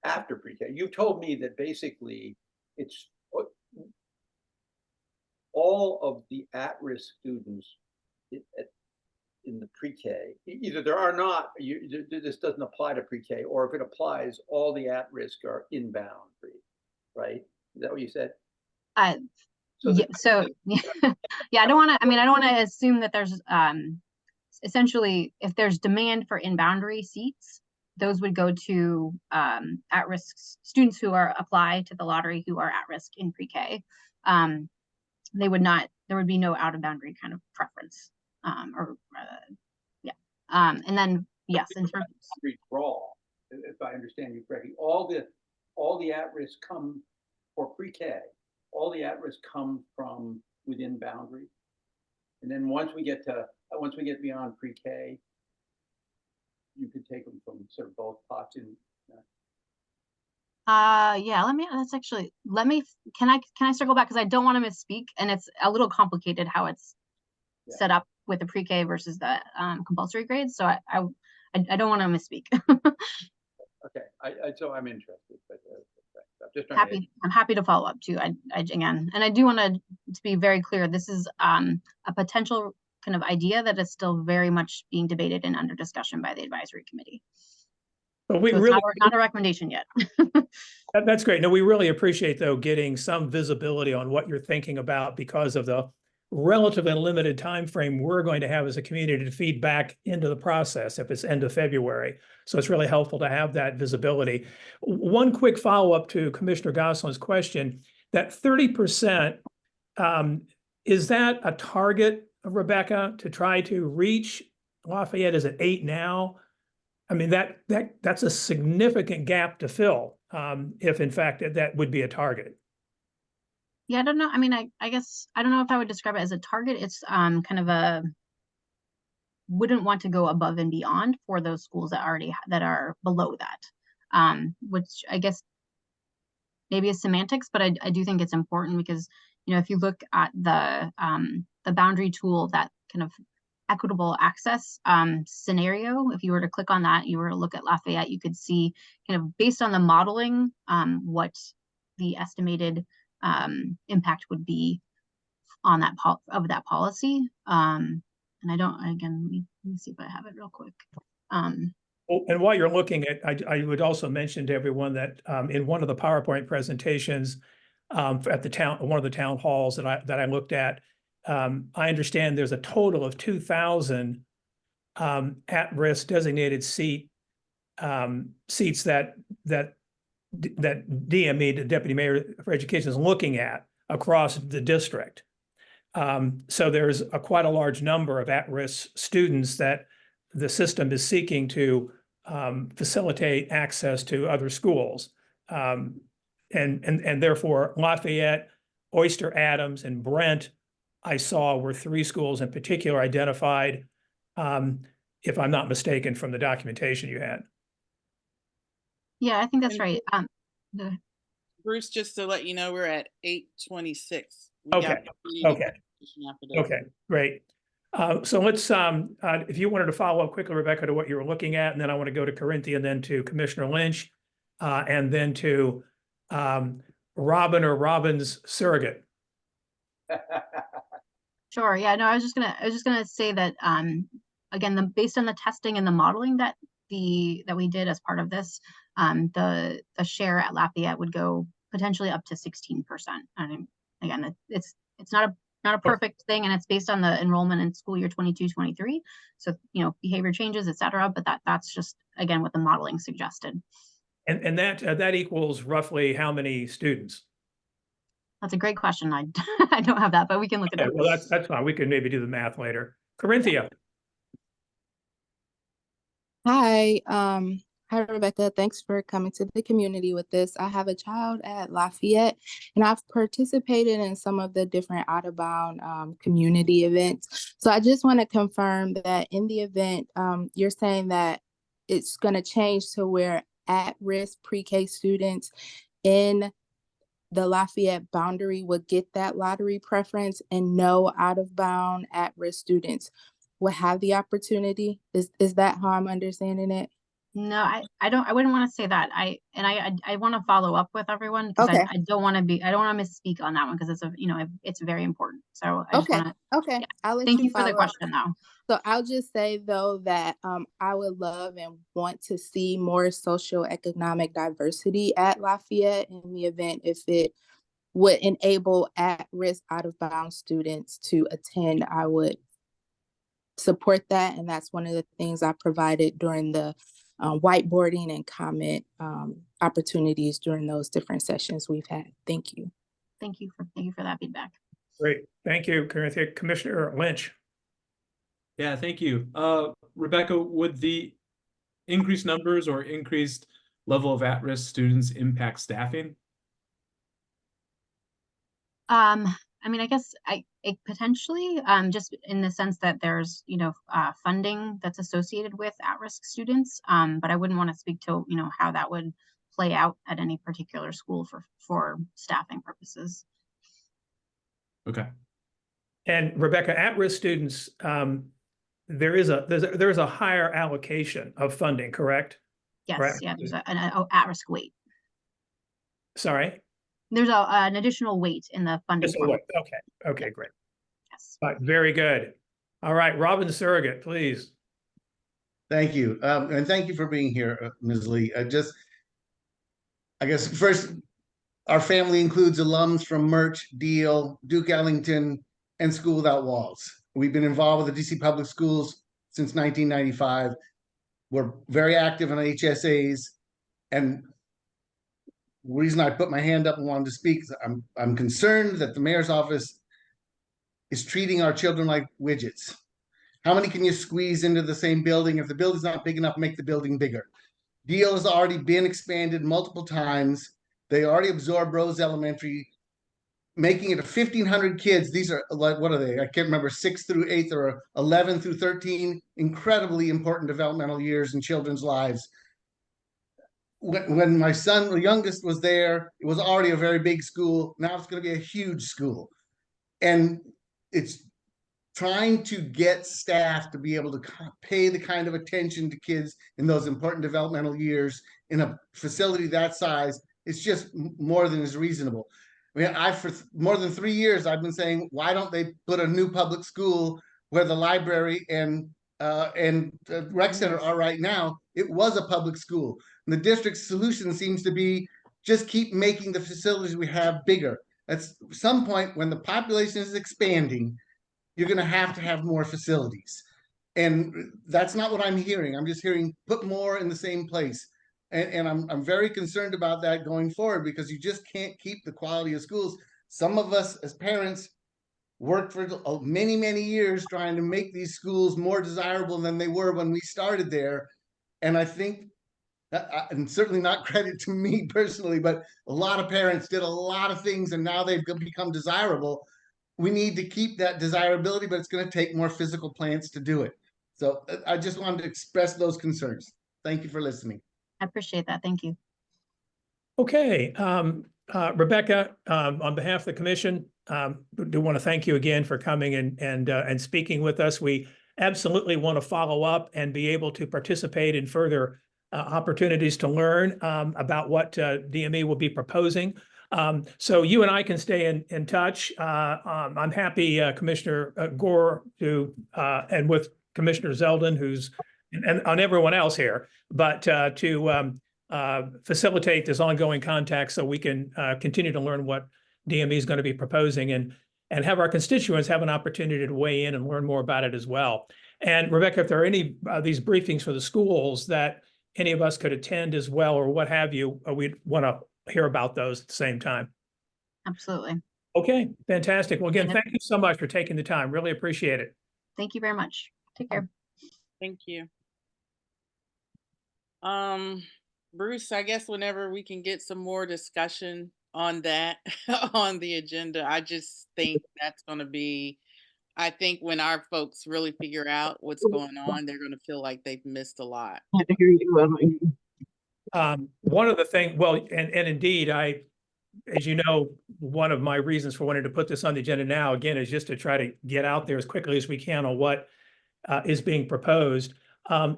after pre-K. You told me that basically it's all of the at-risk students in the pre-K. Either there are not, this doesn't apply to pre-K, or if it applies, all the at-risk are inbound, right? Is that what you said? So yeah, I don't want to assume that there's essentially, if there's demand for in-boundary seats, those would go to at-risk students who are apply to the lottery who are at risk in pre-K. There would be no out-of-boundary kind of preference. And then yes, in terms of draw, if I understand you correctly, all the at-risk come for pre-K. All the at-risk come from within boundary, and then once we get beyond pre-K, you could take them from sort of both pots in. Yeah, can I circle back, because I don't want to misspeak, and it's a little complicated how it's set up with the pre-K versus the compulsory grades, so I don't want to misspeak. Okay, so I'm interested, but I'm just I'm happy to follow up too. Again, and I do want to be very clear, this is a potential kind of idea that is still very much being debated and under discussion by the advisory committee. But we so really not a recommendation yet. That's great. No, we really appreciate though getting some visibility on what you're thinking about, because of the relatively limited time frame we're going to have as a community to feed back into the process if it's end of February. So it's really helpful to have that visibility. One quick follow-up to Commissioner Gosselin's question, that 30%, is that a target, Rebecca, to try to reach? Lafayette is at 8 now. I mean, that's a significant gap to fill, if in fact that would be a target. Yeah, I don't know. I mean, I guess I don't know if I would describe it as a target. It's kind of wouldn't want to go above and beyond for those schools that are below that, which I guess maybe is semantics, but I do think it's important, because if you look at the boundary tool, that kind of equitable access scenario, if you were to click on that, you were to look at Lafayette, you could see kind of based on the modeling what the estimated impact would be on that policy. And I don't, again, let me see if I have it real quick. And while you're looking at, I would also mention to everyone that in one of the PowerPoint presentations at one of the town halls that I looked at, I understand there's a total of 2,000 at-risk designated seats that DME, the Deputy Mayor for Education, is looking at across the district. So there's quite a large number of at-risk students that the system is seeking to facilitate access to other schools. And therefore Lafayette, Oyster Adams, and Brent I saw were 3 schools in particular identified, if I'm not mistaken, from the documentation you had. Yeah, I think that's And right. Bruce, just to let you know, we're at 8:26. Okay, okay, great. So let's, if you wanted to follow up quickly, Rebecca, to what you were looking at, and then I want to go to Corinthia, and then to Commissioner Lynch, and then to Robin or Robin's surrogate. Sure. Yeah, no, I was just gonna say that again, based on the testing and the modeling that we did as part of this, the share at Lafayette would go potentially up to 16%. And again, it's not a perfect thing, and it's based on the enrollment in school year 22-23. So, you know, behavior changes, et cetera, but that's just, again, what the modeling suggested. And that equals roughly how many students? That's a great question. I don't have that, but we can look at it. Well, that's fine. We can maybe do the math later. Corinthia. Hi, hi Rebecca. Thanks for coming to the community with this. I have a child at Lafayette, and I've participated in some of the different out-of-bound community events. So I just want to confirm that in the event, you're saying that it's going to change to where at-risk pre-K students in the Lafayette boundary would get that lottery preference, and no out-of-bound at-risk students will have the opportunity. Is that how I'm understanding it? No, I wouldn't want to say that. I want to follow up with everyone, because Okay. I don't want to misspeak on that one, because it's very important. So I just Okay. want Okay. yeah. I'll let Thank you you for the follow up. question though. So I'll just say though that I would love and want to see more socioeconomic diversity at Lafayette in the event if it would enable at-risk out-of-bounds students to attend. I would support that, and that's one of the things I provided during the whiteboarding and comment opportunities during those different sessions we've had. Thank you. Thank you for that feedback. Great. Thank you, Corinthia. Commissioner Lynch. Yeah, thank you. Rebecca, would the increased numbers or increased level of at-risk students impact staffing? I mean, I guess it potentially, just in the sense that there's, funding that's associated with at-risk students. But I wouldn't want to speak to, how that would play out at any particular school for staffing purposes. Okay. And Rebecca, at-risk students, there's a higher allocation of funding, correct? Yes. Correct. Yeah. There's an at-risk weight. Sorry? There's an additional weight in the funding. Okay. Okay, great. Yes. All right, very good. All right, Robin Surrogate, please. Thank you. And thank you for being here, Ms. Lee. I guess first, our family includes alums from Murch, Deal, Duke Ellington, and School Without Walls. We've been involved with the DC Public Schools since 1995. We're very active in HSAs, and the reason I put my hand up and wanted to speak is I'm concerned that the mayor's office is treating our children like widgets. How many can you squeeze into the same building? If the building's not big enough, make the building bigger. Deal has already been expanded multiple times. They already absorbed Rose Elementary, making it 1,500 kids. These are like, what are they? I can't remember, 6th through 8th or 11 through 13. Incredibly important developmental years in children's lives. When my son, the youngest, was there, it was already a very big school. Now it's going to be a huge school. And it's trying to get staff to be able to pay the kind of attention to kids in those important developmental years in a facility that size. It's just more than is reasonable. I mean, for more than 3 years, I've been saying, why don't they put a new public school where the library and rec center are right now? It was a public school. And the district's solution seems to be just keep making the facilities we have bigger. At some point, when the population is expanding, you're going to have more facilities. And that's not what I'm hearing. I'm just hearing put more in the same place. And I'm very concerned about that going forward, because you just can't keep the quality of schools. Some of us as parents worked for many, many years trying to make these schools more desirable than they were when we started there. And I think, and certainly not credit to me personally, but a lot of parents did a lot of things and now they've become desirable. we need to keep that desirability, but it's going to take more physical plants to do it. So I just wanted to express those concerns. Thank you for listening. I appreciate that. Thank you. Okay, Rebecca, on behalf of the commission, do want to thank you again for coming and speaking with us. We absolutely want to follow up and be able to participate in further opportunities to learn about what DME will be proposing. So you and I can stay in touch. I'm happy, Commissioner Gore, to and with Commissioner Zeldin, who's and on everyone else here, but to facilitate this ongoing contact so we can continue to learn what DME is going to be proposing and have our constituents have an opportunity to weigh in and learn more about it as well. And Rebecca, if there are any these briefings for the schools that any of us could attend as well, or what have you, we'd want to hear about those at the same time. Absolutely. Okay, fantastic. Well, again, thank you so much for taking the time. Really appreciate it. Thank you very much. Take care. Thank you. Bruce, I guess whenever we can get some more discussion on that on the agenda, I just think that's going to be, I think when our folks really figure out what's going on, they're going to feel like they've missed a lot. One of the things, well, and indeed, as you know, one of my reasons for wanting to put this on the agenda now, again, is just to try to get out there as quickly as we can on what is being proposed.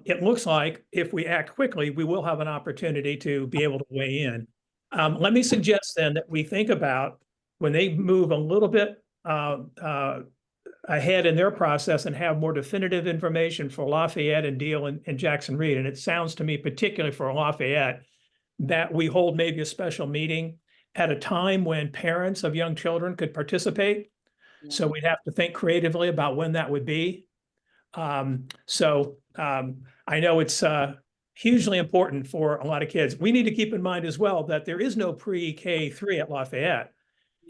It looks like if we act quickly, we will have an opportunity to be able to weigh in. Let me suggest then that we think about when they move a little bit ahead in their process and have more definitive information for Lafayette and Deal and Jackson Reed. And it sounds to me, particularly for Lafayette, that we hold maybe a special meeting at a time when parents of young children could participate. So we'd have to think creatively about when that would be. I know it's hugely important for a lot of kids. We need to keep in mind as well that there is no pre-K3 at Lafayette,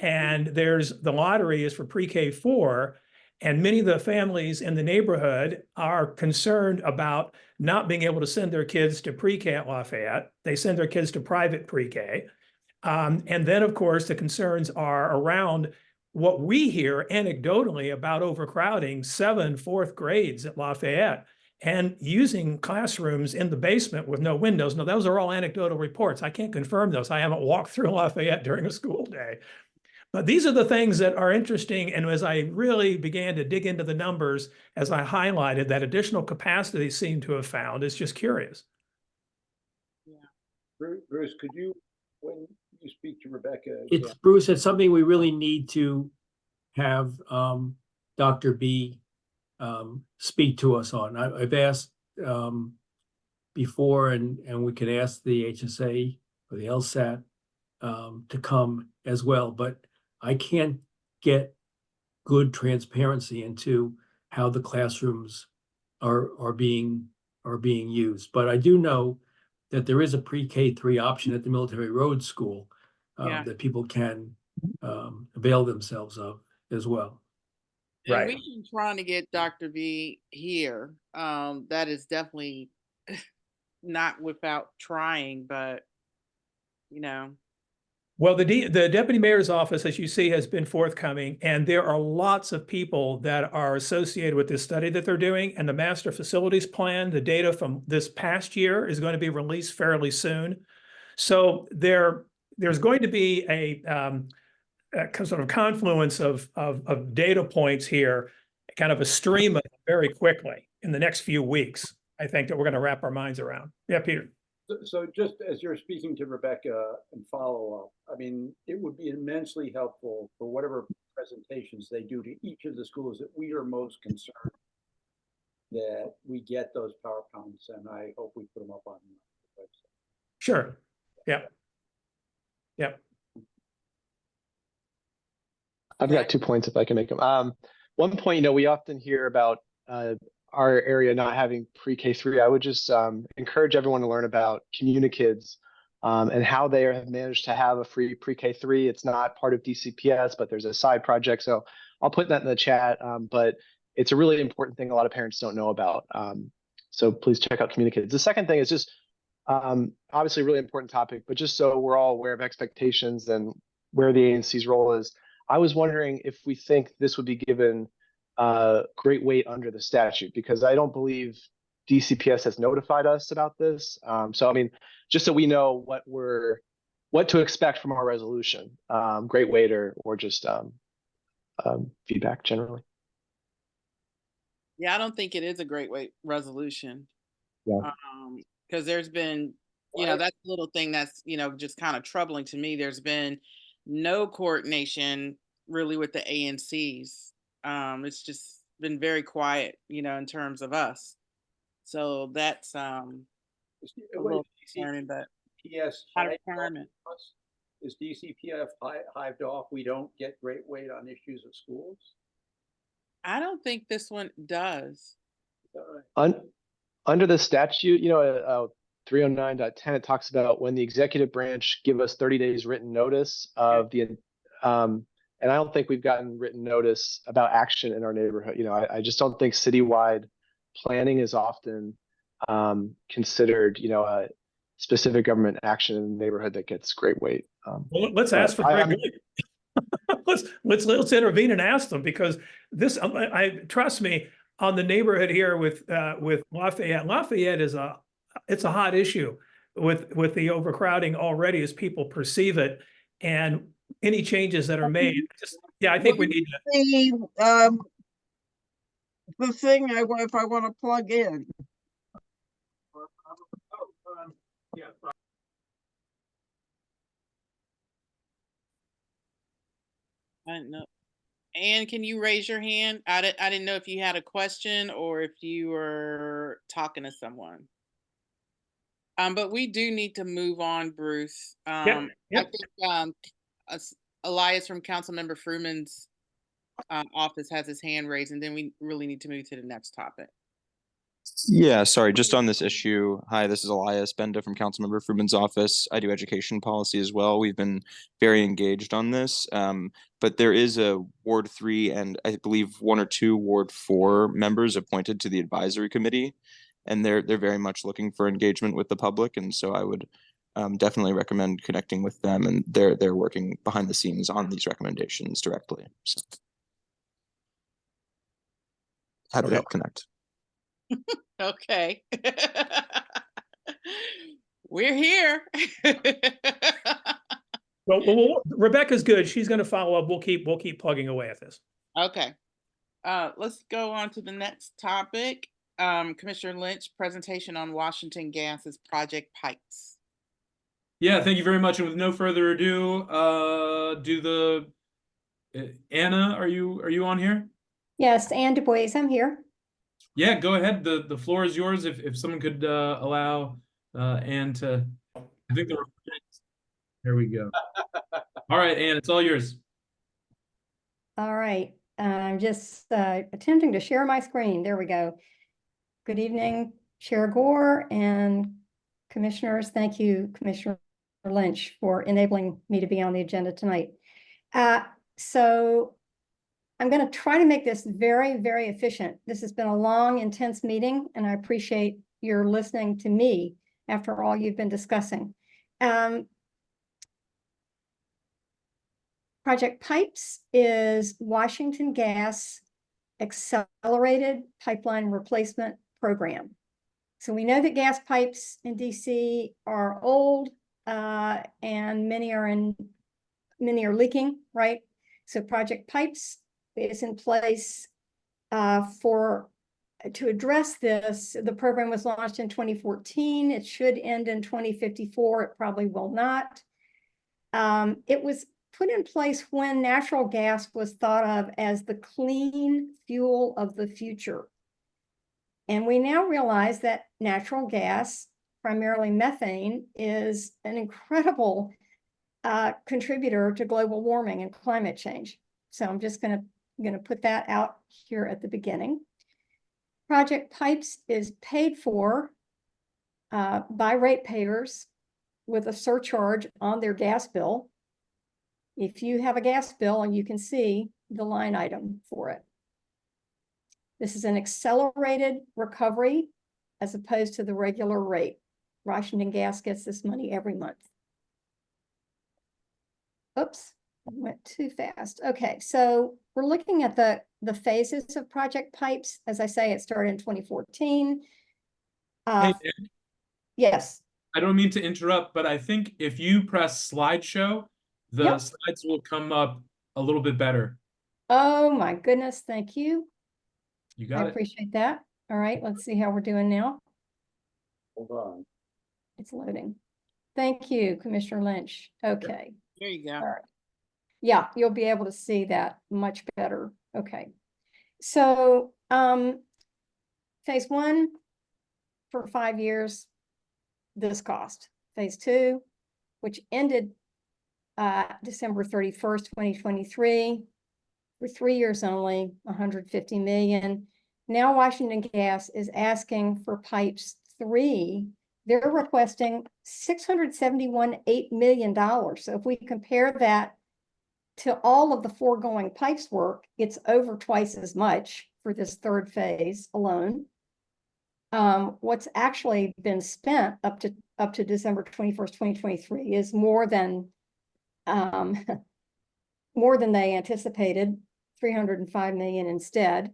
and the lottery is for pre-K4, and many of the families in the neighborhood are concerned about not being able to send their kids to pre-K at Lafayette. They send their kids to private pre-K. And then, of course, the concerns are around what we hear anecdotally about overcrowding 7 fourth grades at Lafayette and using classrooms in the basement with no windows. Now, those are all anecdotal reports. I can't confirm those. I haven't walked through Lafayette during a school day. But these are the things that are interesting. And as I really began to dig into the numbers, as I highlighted, that additional capacity seemed to have found, is just curious. Yeah. Bruce, could you, when you speak to Rebecca? It's Bruce, it's something we really need to have Dr. B speak to us on. I've asked before, and we can ask the HSA or the LSAT to come as well, but I can't get good transparency into how the classrooms are being used. But I do know that there is a pre-K3 option at the Military Road School that people can avail themselves of as well. And we've been trying to get Dr. B here. That is definitely not without trying, but you know. Well, the deputy mayor's office, as you see, has been forthcoming, and there are lots of people that are associated with this study that they're doing. And the master facilities plan, the data from this past year is going to be released fairly soon. So there's going to be a sort of confluence of data points here, kind of a stream of very quickly in the next few weeks. I think that we're going to wrap our minds around. Yeah, Peter. So just as you're speaking to Rebecca and follow up, I mean, it would be immensely helpful for whatever presentations they do to each of the schools that we are most concerned that we get those PowerPoints, and I hope we put them up on the website. Sure. Yeah. Yeah. I've got 2 points if I can make them. One point, we often hear about our area not having pre-K3. I would just encourage everyone to learn about Communikids and how they have managed to have a free pre-K3. It's not part of DCPS, but there's a side project. So I'll put that in the chat, but it's a really important thing a lot of parents don't know about. So please check out Communikids. The second thing is just obviously a really important topic, but just so we're all aware of expectations and where the ANC's role is, I was wondering if we think this would be given great weight under the statute, because I don't believe DCPS has notified us about this. So I mean, just so we know what to expect from our resolution, great weight or just feedback generally. Yeah, I don't think it is a great weight resolution. Yeah. Because there's been, that's a little thing that's, just kind of troubling to me. There's been no coordination really with the ANCs. It's just been very quiet, in terms of us. So that's a little concerning, but Yes. not a requirement. Is DCPF hived off? We don't get great weight on issues of schools? I don't think this one does. Is that right? Under the statute, 309.10, it talks about when the executive branch give us 30 days written notice of the, and I don't think we've gotten written notice about action in our neighborhood. I just don't think citywide planning is often considered, a specific government action in the neighborhood that gets great weight. Well, let's ask for great weight. Let's intervene and ask them, because this, trust me, on the neighborhood here with Lafayette. Lafayette is it's a hot issue with the overcrowding already as people perceive it, and any changes that are made. I think we need to. The thing if I want to plug in. Yeah. I don't know. Anne, can you raise your hand? I didn't know if you had a question or if you were talking to someone. But we do need to move on, Bruce. I think Elias from Councilmember Fruman's office has his hand raised, and then we really need to move to the next topic. Yeah, sorry, just on this issue. Hi, this is Elias Benda from Councilmember Fruman's office. I do education policy as well. We've been very engaged on this, but there is a Ward 3 and I believe 1 or 2 Ward 4 members appointed to the advisory committee, and they're very much looking for engagement with the public, and so I would definitely recommend connecting with them, and they're working behind the scenes on these recommendations directly. So, happy to help connect. Okay. We're here. Well, Rebecca's good. She's going to follow up. We'll keep plugging away at this. Okay. Let's go on to the next topic. Commissioner Lynch, presentation on Washington Gas's Project Pipes. Yeah, thank you very much. And with no further ado, Anna, are you on here? Yes, Anne Du Bois, I'm here. Yeah, go ahead. The floor is yours. If someone could allow Anne to, I think there we go. All right, Anne, it's all yours. All right, I'm just attempting to share my screen. There we go. Good evening, Chair Gore and commissioners. Thank you, Commissioner Lynch, for enabling me to be on the agenda tonight. So I'm going to try to make this very, very efficient. This has been a long, intense meeting, and I appreciate your listening to me after all you've been discussing. Project Pipes is Washington Gas Accelerated Pipeline Replacement Program. So we know that gas pipes in DC are old, and many are leaking, right? So Project Pipes is in place to address this. The program was launched in 2014. It should end in 2054. It probably will not. It was put in place when natural gas was thought of as the clean fuel of the future. And we now realize that natural gas, primarily methane, is an incredible contributor to global warming and climate change. So I'm just going to put that out here at the beginning. Project Pipes is paid for by ratepayers with a surcharge on their gas bill. If you have a gas bill, and you can see the line item for it. This is an accelerated recovery as opposed to the regular rate. Washington Gas gets this money every month. Oops, Went too fast. Okay, so we're looking at the phases of Project Pipes. As I say, it started in 2014. Hey, Nick, Yes. I don't mean to interrupt, but I think if you press slideshow, the Yep. slides will come up a little bit better. Oh my goodness, thank you. You I got it. appreciate that. All right, let's see how we're doing now. Hold on. It's loading. Thank you, Commissioner Lynch. Okay. There you go. All right. Yeah, you'll be able to see that much better. Okay. So, phase one for 5 years, this cost. Phase two, which ended December 31st, 2023, for 3 years only, 150 million. Now Washington Gas is asking for pipes 3. They're requesting $671.8 million. So if we compare that to all of the foregoing pipes work, it's over twice as much for this third phase alone. What's actually been spent up to December 21st, 2023 is more than they anticipated, 305 million instead.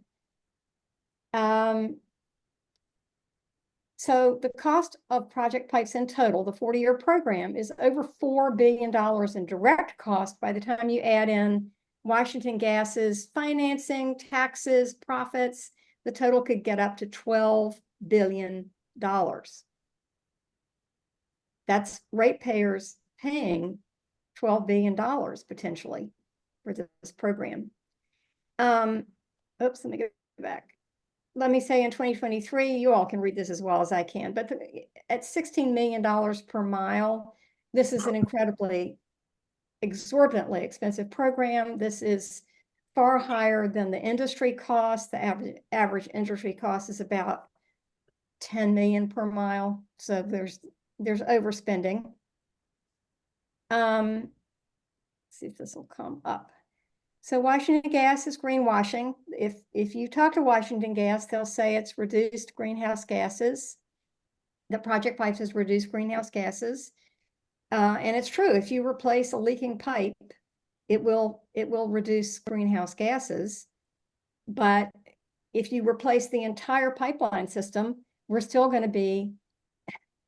So the cost of Project Pipes in total, the 40-year program, is over $4 billion in direct cost by the time you add in Washington Gas's financing, taxes, profits. The total could get up to $12 billion. That's ratepayers paying $12 billion potentially for this program. Oops, let me go back. Let me say in 2023, you all can read this as well as I can, but at $16 million per mile, this is an incredibly, exorbitantly expensive program. This is far higher than the industry cost. The average industry cost is about 10 million per mile. So there's overspending. Let's see if this will come up. So Washington Gas is greenwashing. If you talk to Washington Gas, they'll say it's reduced greenhouse gases. The Project Pipes has reduced greenhouse gases. And it's true, if you replace a leaking pipe, it will reduce greenhouse gases. But if you replace the entire pipeline system, we're still going to be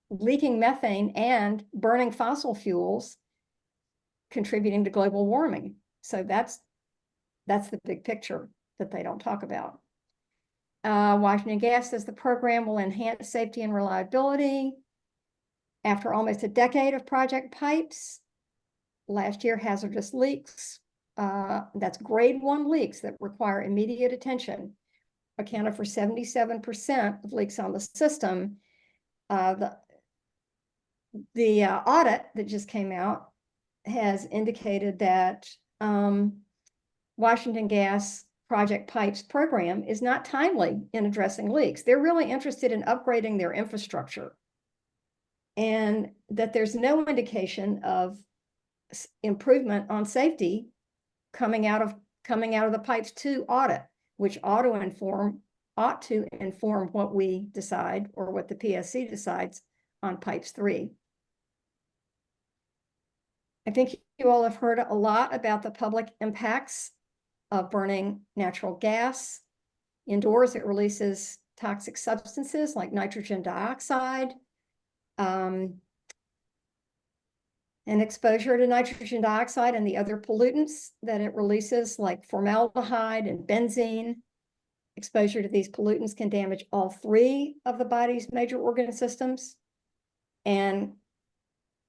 leaking methane and burning fossil fuels, contributing to global warming. So that's the big picture that they don't talk about. Washington Gas says the program will enhance safety and reliability. After almost a decade of Project Pipes, last year hazardous leaks, that's grade 1 leaks that require immediate attention, accounted for 77% of leaks on the system. The audit that just came out has indicated that Washington Gas Project Pipes program is not timely in addressing leaks. They're really interested in upgrading their infrastructure, and that there's no indication of improvement on safety coming out of the Pipes 2 audit, which ought to inform what we decide, or what the PSC decides on Pipes 3. I think you all have heard a lot about the public impacts of burning natural gas. Indoors, it releases toxic substances like nitrogen dioxide. And exposure to nitrogen dioxide and the other pollutants that it releases, like formaldehyde and benzene. Exposure to these pollutants can damage all 3 of the body's major organ systems and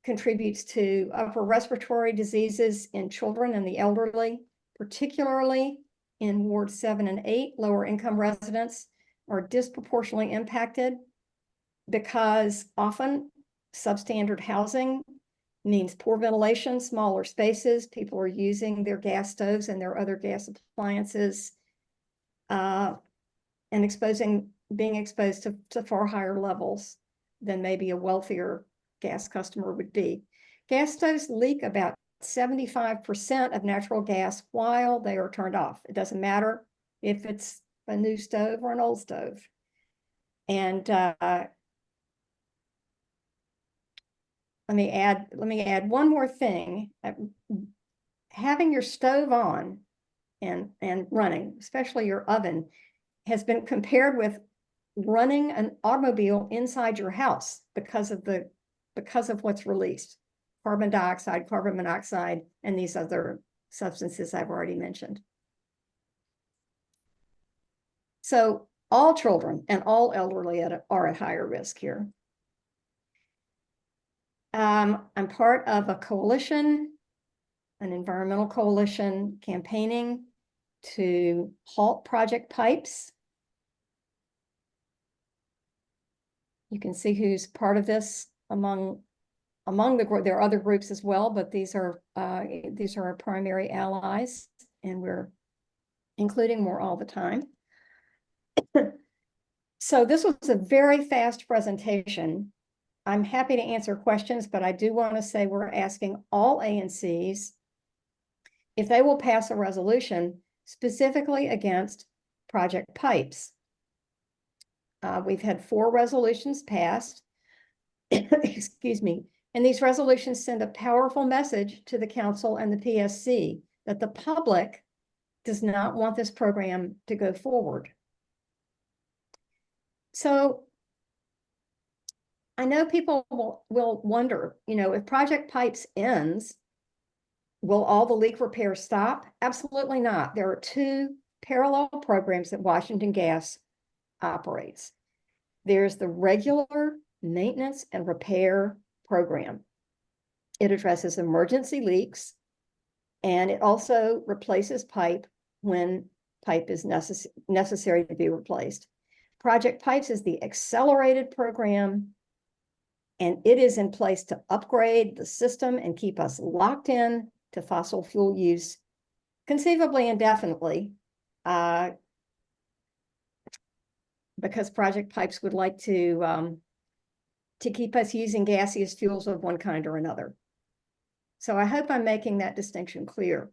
contributes to upper respiratory diseases in children and the elderly, particularly in Ward 7 and 8. Lower income residents are disproportionately impacted because often substandard housing means poor ventilation, smaller spaces. People are using their gas stoves and their other gas appliances, and being exposed to far higher levels than maybe a wealthier gas customer would be. Gas stoves leak about 75% of natural gas while they are turned off. It doesn't matter if it's a new stove or an old stove. And let me add one more thing. having your stove on and running, especially your oven, has been compared with running an automobile inside your house because of what's released. Carbon dioxide, carbon monoxide, and these other substances I've already mentioned. So all children and all elderly are at higher risk here. I'm part of a coalition, an environmental coalition, campaigning to halt Project Pipes. You can see who's part of this among the group. There are other groups as well, but these are our primary allies, and we're including more all the time. So this was a very fast presentation. I'm happy to answer questions, but I do want to say we're asking all ANCs if they will pass a resolution specifically against Project Pipes. We've had 4 resolutions passed, excuse me, and these resolutions send a powerful message to the council and the PSC that the public does not want this program to go forward. So I know people will wonder, you know, if Project Pipes ends, will all the leak repair stop? Absolutely not. There are 2 parallel programs that Washington Gas operates. There's the regular maintenance and repair program. It addresses emergency leaks, and it also replaces pipe when pipe is necessary to be replaced. Project Pipes is the accelerated program, and it is in place to upgrade the system and keep us locked in to fossil fuel use, conceivably indefinitely, because Project Pipes would like to keep us using gaseous fuels of one kind or another. So I hope I'm making that distinction clear.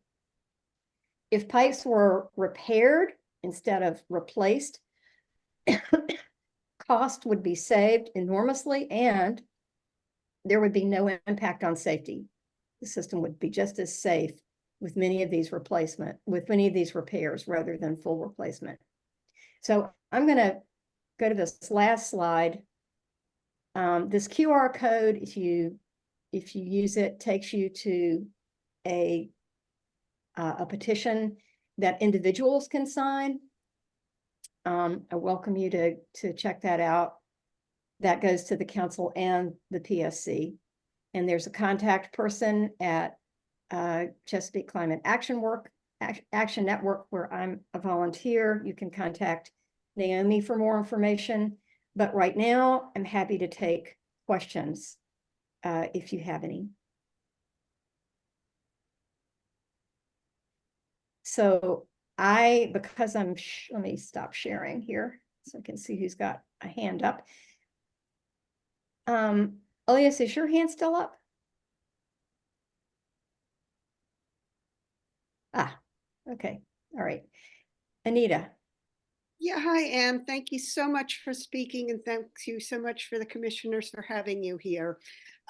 If pipes were repaired instead of replaced, cost would be saved enormously, and there would be no impact on safety. The system would be just as safe with many of these repairs rather than full replacement. So I'm going to go to this last slide. This QR code, if you use it, takes you to a petition that individuals can sign. I welcome you to check that out. That goes to the council and the PSC. And there's a contact person at Chesapeake Climate Action Network, where I'm a volunteer. You can contact Naomi for more information. But right now, I'm happy to take questions if you have any. So because let me stop sharing here so I can see who's got a hand up. Elias, is your hand still up? Okay. All right. Anita. Yeah, hi, Anne. Thank you so much for speaking, and thank you so much for the commissioners for having you here.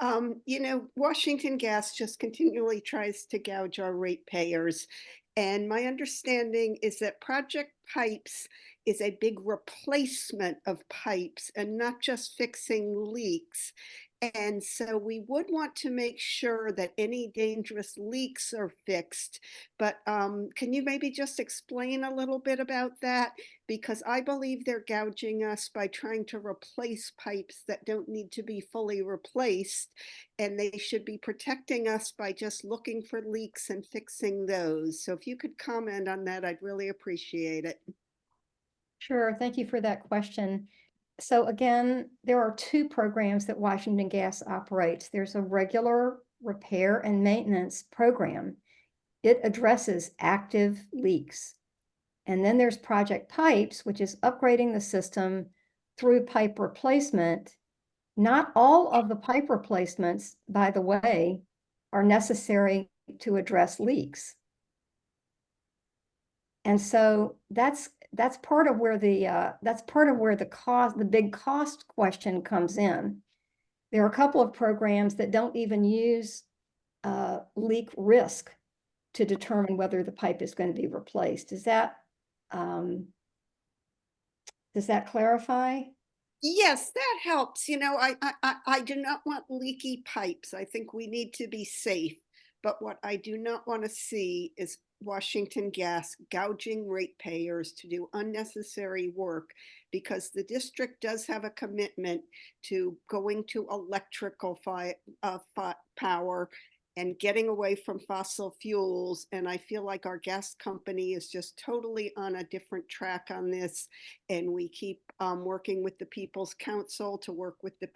You know, Washington Gas just continually tries to gouge our ratepayers. And my understanding is that Project Pipes is a big replacement of pipes and not just fixing leaks. And so we would want to make sure that any dangerous leaks are fixed. But can you maybe just explain a little bit about that? Because I believe they're gouging us by trying to replace pipes that don't need to be fully replaced. And they should be protecting us by just looking for leaks and fixing those. So if you could comment on that, I'd really appreciate it. Sure. Thank you for that question. So again, there are 2 programs that Washington Gas operates. There's a regular repair and maintenance program. It addresses active leaks. And then there's Project Pipes, which is upgrading the system through pipe replacement. Not all of the pipe replacements, by the way, are necessary to address leaks. And so that's part of where the big cost question comes in. There are a couple of programs that don't even use leak risk to determine whether the pipe is going to be replaced. Does that clarify? Yes, that helps. You know, I do not want leaky pipes. I think we need to be safe. But what I do not want to see is Washington Gas gouging ratepayers to do unnecessary work, because the district does have a commitment to going to electrical power and getting away from fossil fuels. And I feel like our gas company is just totally on a different track on this. And we keep working with the People's Council to work with the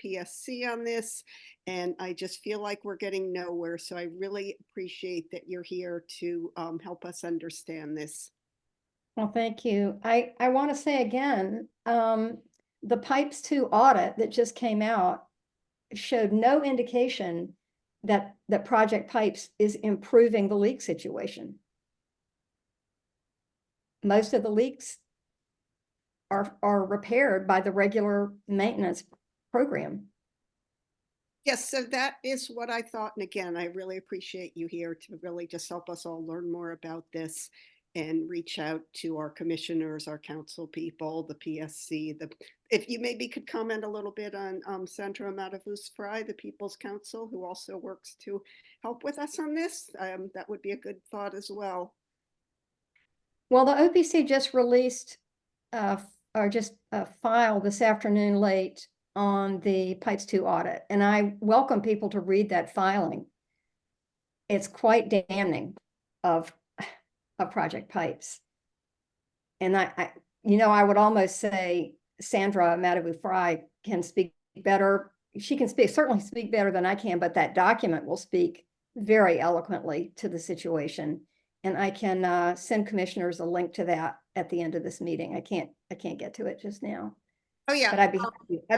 PSC on this. And I just feel like we're getting nowhere. So I really appreciate that you're here to help us understand this. Well, thank you. I want to say again, the Pipes 2 audit that just came out showed no indication that Project Pipes is improving the leak situation. Most of the leaks are repaired by the regular maintenance program. Yes, so that is what I thought. And again, I really appreciate you here to really just help us all learn more about this and reach out to our commissioners, our council people, the PSC. If you maybe could comment a little bit on Sandra Matavus-Fry, the People's Council, who also works to help with us on this, that would be a good thought as well. Well, the OPC just released or just filed this afternoon late on the Pipes 2 audit, and I welcome people to read that filing. It's quite damning of Project Pipes. And I would almost say Sandra Matavus-Fry can speak better. She can certainly speak better than I can, but that document will speak very eloquently to the situation. And I can send commissioners a link to that at the end of this meeting. I can't get to it just now. Oh yeah. But I'd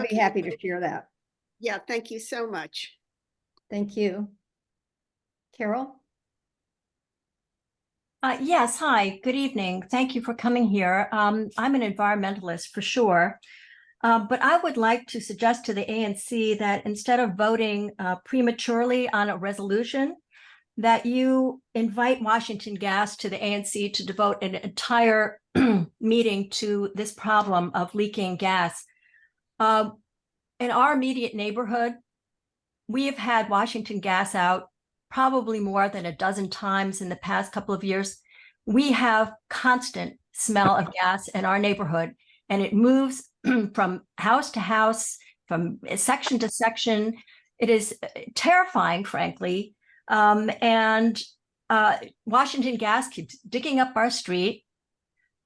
be happy to share that. Yeah, thank you so much. Thank you. Carol? Yes, hi, good evening. Thank you for coming here. I'm an environmentalist for sure, but I would like to suggest to the ANC that instead of voting prematurely on a resolution, that you invite Washington Gas to the ANC to devote an entire meeting to this problem of leaking gas. In our immediate neighborhood, we have had Washington Gas out probably more than a dozen times in the past couple of years. We have constant smell of gas in our neighborhood, and it moves from house to house, from section to section. It is terrifying, frankly. And Washington Gas keeps digging up our street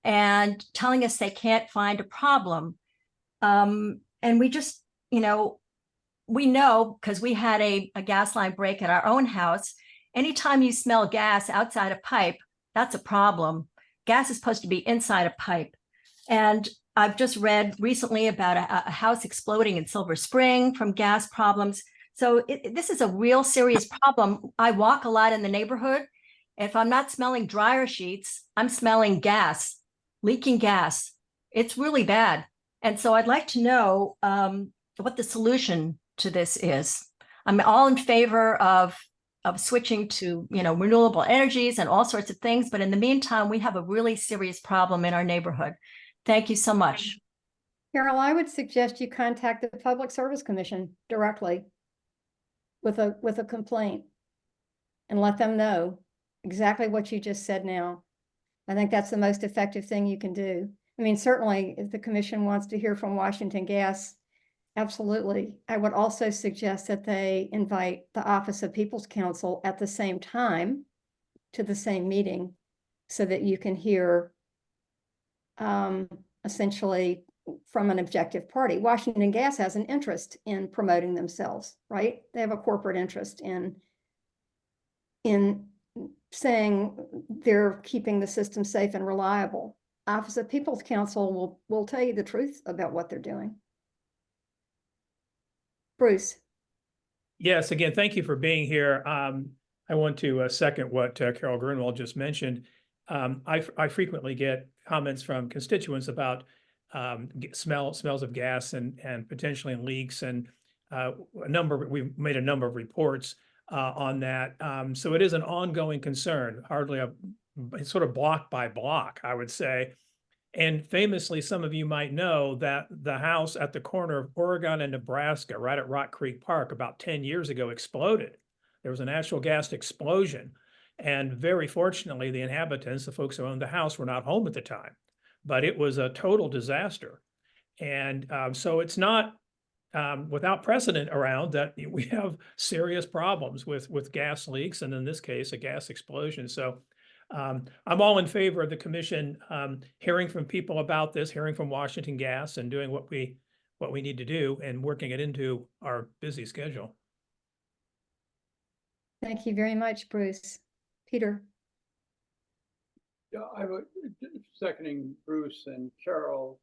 and telling us they can't find a problem. And we just, we know because we had a gas line break at our own house. Anytime you smell gas outside a pipe, that's a problem. Gas is supposed to be inside a pipe. And I've just read recently about a house exploding in Silver Spring from gas problems. So this is a real serious problem. I walk a lot in the neighborhood. If I'm not smelling dryer sheets, I'm smelling gas, leaking gas. It's really bad. And so I'd like to know what the solution to this is. I'm all in favor of switching to renewable energies and all sorts of things, but in the meantime, we have a really serious problem in our neighborhood. Thank you so much. Carol, I would suggest you contact the Public Service Commission directly with a complaint and let them know exactly what you just said now. I think that's the most effective thing you can do. I mean, certainly if the commission wants to hear from Washington Gas, absolutely. I would also suggest that they invite the Office of People's Council at the same time to the same meeting so that you can hear essentially from an objective party. Washington Gas has an interest in promoting themselves, right? They have a corporate interest in saying they're keeping the system safe and reliable. Office of People's Council will tell you the truth about what they're doing. Bruce. Yes, again, thank you for being here. I want to second what Carol Grunwald just mentioned. I frequently get comments from constituents about smells of gas and potentially leaks, and we've made a number of reports. on that. So it is an ongoing concern, hardly it's sort of block by block, I would say. And famously, some of you might know that the house at the corner of Oregon and Nebraska, right at Rock Creek Park, about 10 years ago exploded. There was a natural gas explosion. And very fortunately, the inhabitants, the folks who owned the house, were not home at the time. But it was a total disaster. And so it's not without precedent around that we have serious problems with gas leaks, and in this case, a gas explosion. So I'm all in favor of the commission hearing from people about this, hearing from Washington Gas, and doing what we need to do and working it into our busy schedule. Thank you very much, Bruce. Peter. Yeah, I'm seconding Bruce and Carol.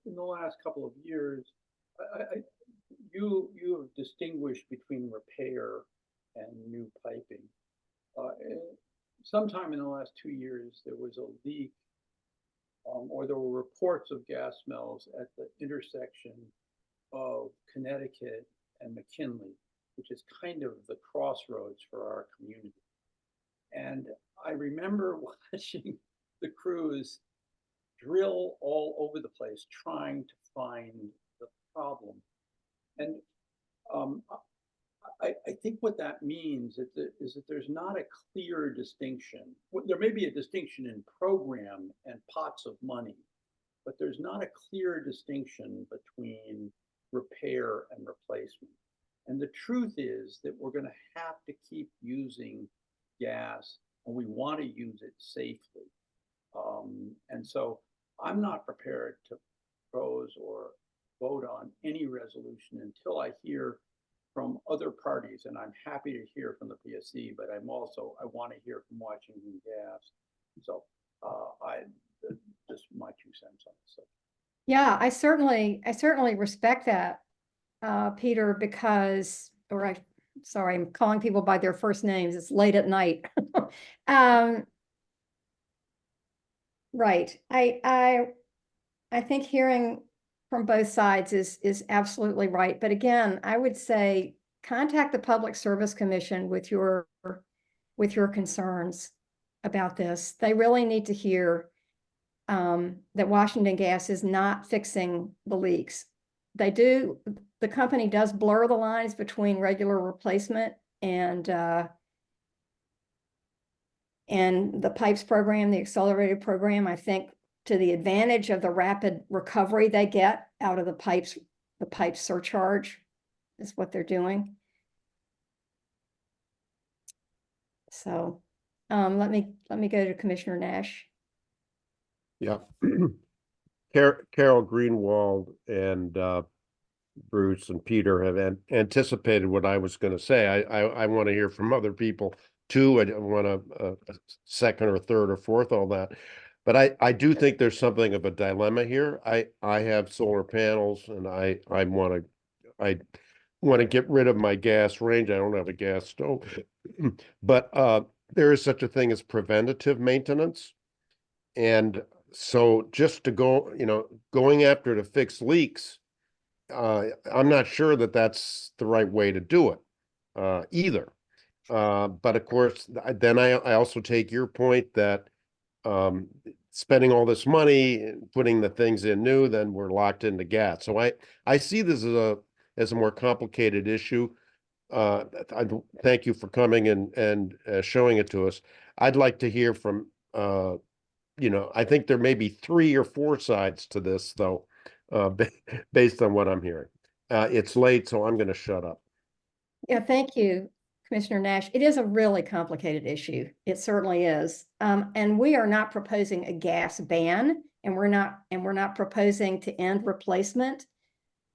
In the last couple of years, you have distinguished between repair and new piping. Sometime in the last 2 years, there was a leak, or there were reports of gas smells at the intersection of Connecticut and McKinley, which is kind of the crossroads for our community. And I remember watching the crews drill all over the place trying to find the problem. And I think what that means is that there's not a clear distinction. There may be a distinction in program and pots of money, but there's not a clear distinction between repair and replacement. And the truth is that we're going to have to keep using gas, and we want to use it safely. And so I'm not prepared to propose or vote on any resolution until I hear from other parties, and I'm happy to hear from the PSC, but I want to hear from Washington Gas. So just my 2 cents on this. Yeah, I certainly respect that, Peter, because, sorry, I'm calling people by their first names. It's late at night. Right. I think hearing from both sides is absolutely right. But again, I would say contact the Public Service Commission with your concerns about this. They really need to hear that Washington Gas is not fixing the leaks. The company does blur the lines between regular replacement and the pipes program, the accelerated program. I think to the advantage of the rapid recovery they get out of the pipe surcharge is what they're doing. So let me go to Commissioner Nash. Yeah. Carol Greenwald and Bruce and Peter have anticipated what I was going to say. I want to hear from other people too. I want a second or third or fourth, all that. But I do think there's something of a dilemma here. I have solar panels, and I want to get rid of my gas range. I don't have a gas stove, but there is such a thing as preventative maintenance. And so just to going after to fix leaks, I'm not sure that that's the right way to do it either. But of course, then I also take your point that spending all this money and putting the things in new, then we're locked into gas. So I see this as a more complicated issue. I thank you for coming and showing it to us. I'd like to hear from I think there may be 3 or 4 sides to this, though, based on what I'm hearing. It's late, so I'm going to shut up. Yeah, thank you, Commissioner Nash. It is a really complicated issue. It certainly is. And we are not proposing a gas ban, and we're not proposing to end replacement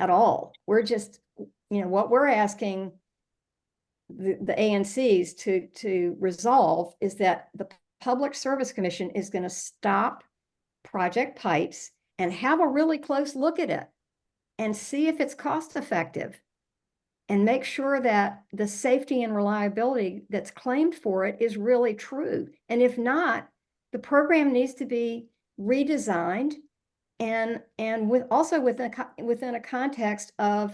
at all. We're just, what we're asking the ANCs to resolve is that the Public Service Commission is going to stop project pipes and have a really close look at it and see if it's cost effective and make sure that the safety and reliability that's claimed for it is really true. And if not, the program needs to be redesigned and also within a context of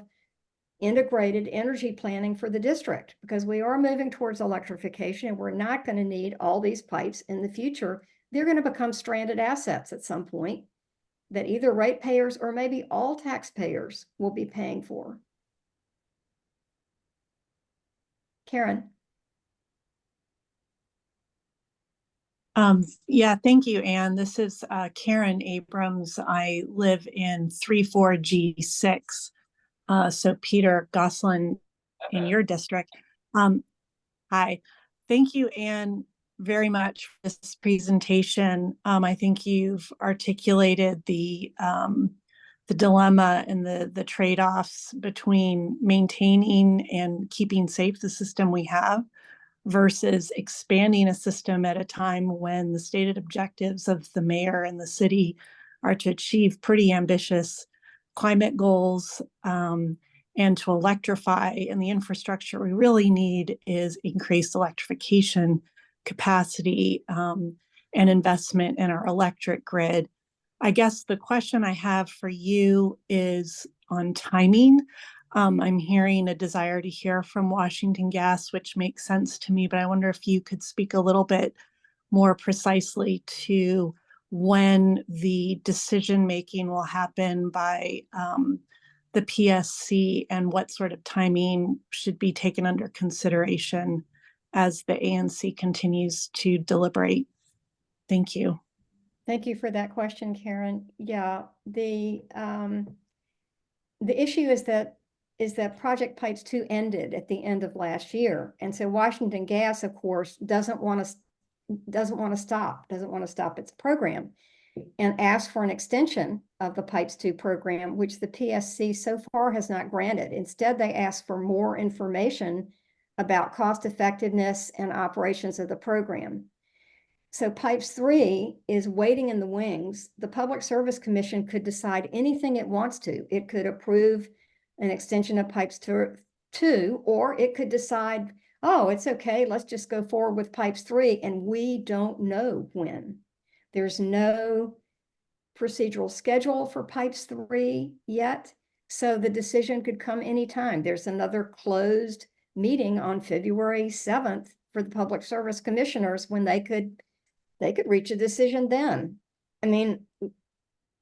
integrated energy planning for the district, because we are moving towards electrification and we're not going to need all these pipes in the future. They're going to become stranded assets at some point that either ratepayers or maybe all taxpayers will be paying for. Karen. Yeah, thank you, Anne. This is Karen Abrams. I live in 34G6. So Peter Goslin in your district. Hi, thank you, Anne, very much for this presentation. I think you've articulated the dilemma and the trade-offs between maintaining and keeping safe the system we have versus expanding a system at a time when the stated objectives of the mayor and the city are to achieve pretty ambitious climate goals and to electrify. And the infrastructure we really need is increased electrification capacity and investment in our electric grid. I guess the question I have for you is on timing. I'm hearing a desire to hear from Washington Gas, which makes sense to me, but I wonder if you could speak a little bit more precisely to when the decision-making will happen by the PSC and what sort of timing should be taken under consideration as the ANC continues to deliberate. Thank you. Thank you for that question, Karen. Yeah, the issue is that Project Pipes 2 ended at the end of last year. And so Washington Gas, of course, doesn't want to stop its program and ask for an extension of the Pipes 2 program, which the PSC so far has not granted. Instead, they ask for more information about cost effectiveness and operations of the program. So Pipes 3 is waiting in the wings. The Public Service Commission could decide anything it wants to. It could approve an extension of Pipes 2, or it could decide, oh, it's okay, let's just go forward with Pipes 3, and we don't know when. There's no procedural schedule for Pipes 3 yet, so the decision could come anytime. There's another closed meeting on February 7th for the Public Service Commissioners when they could reach a decision then. I mean,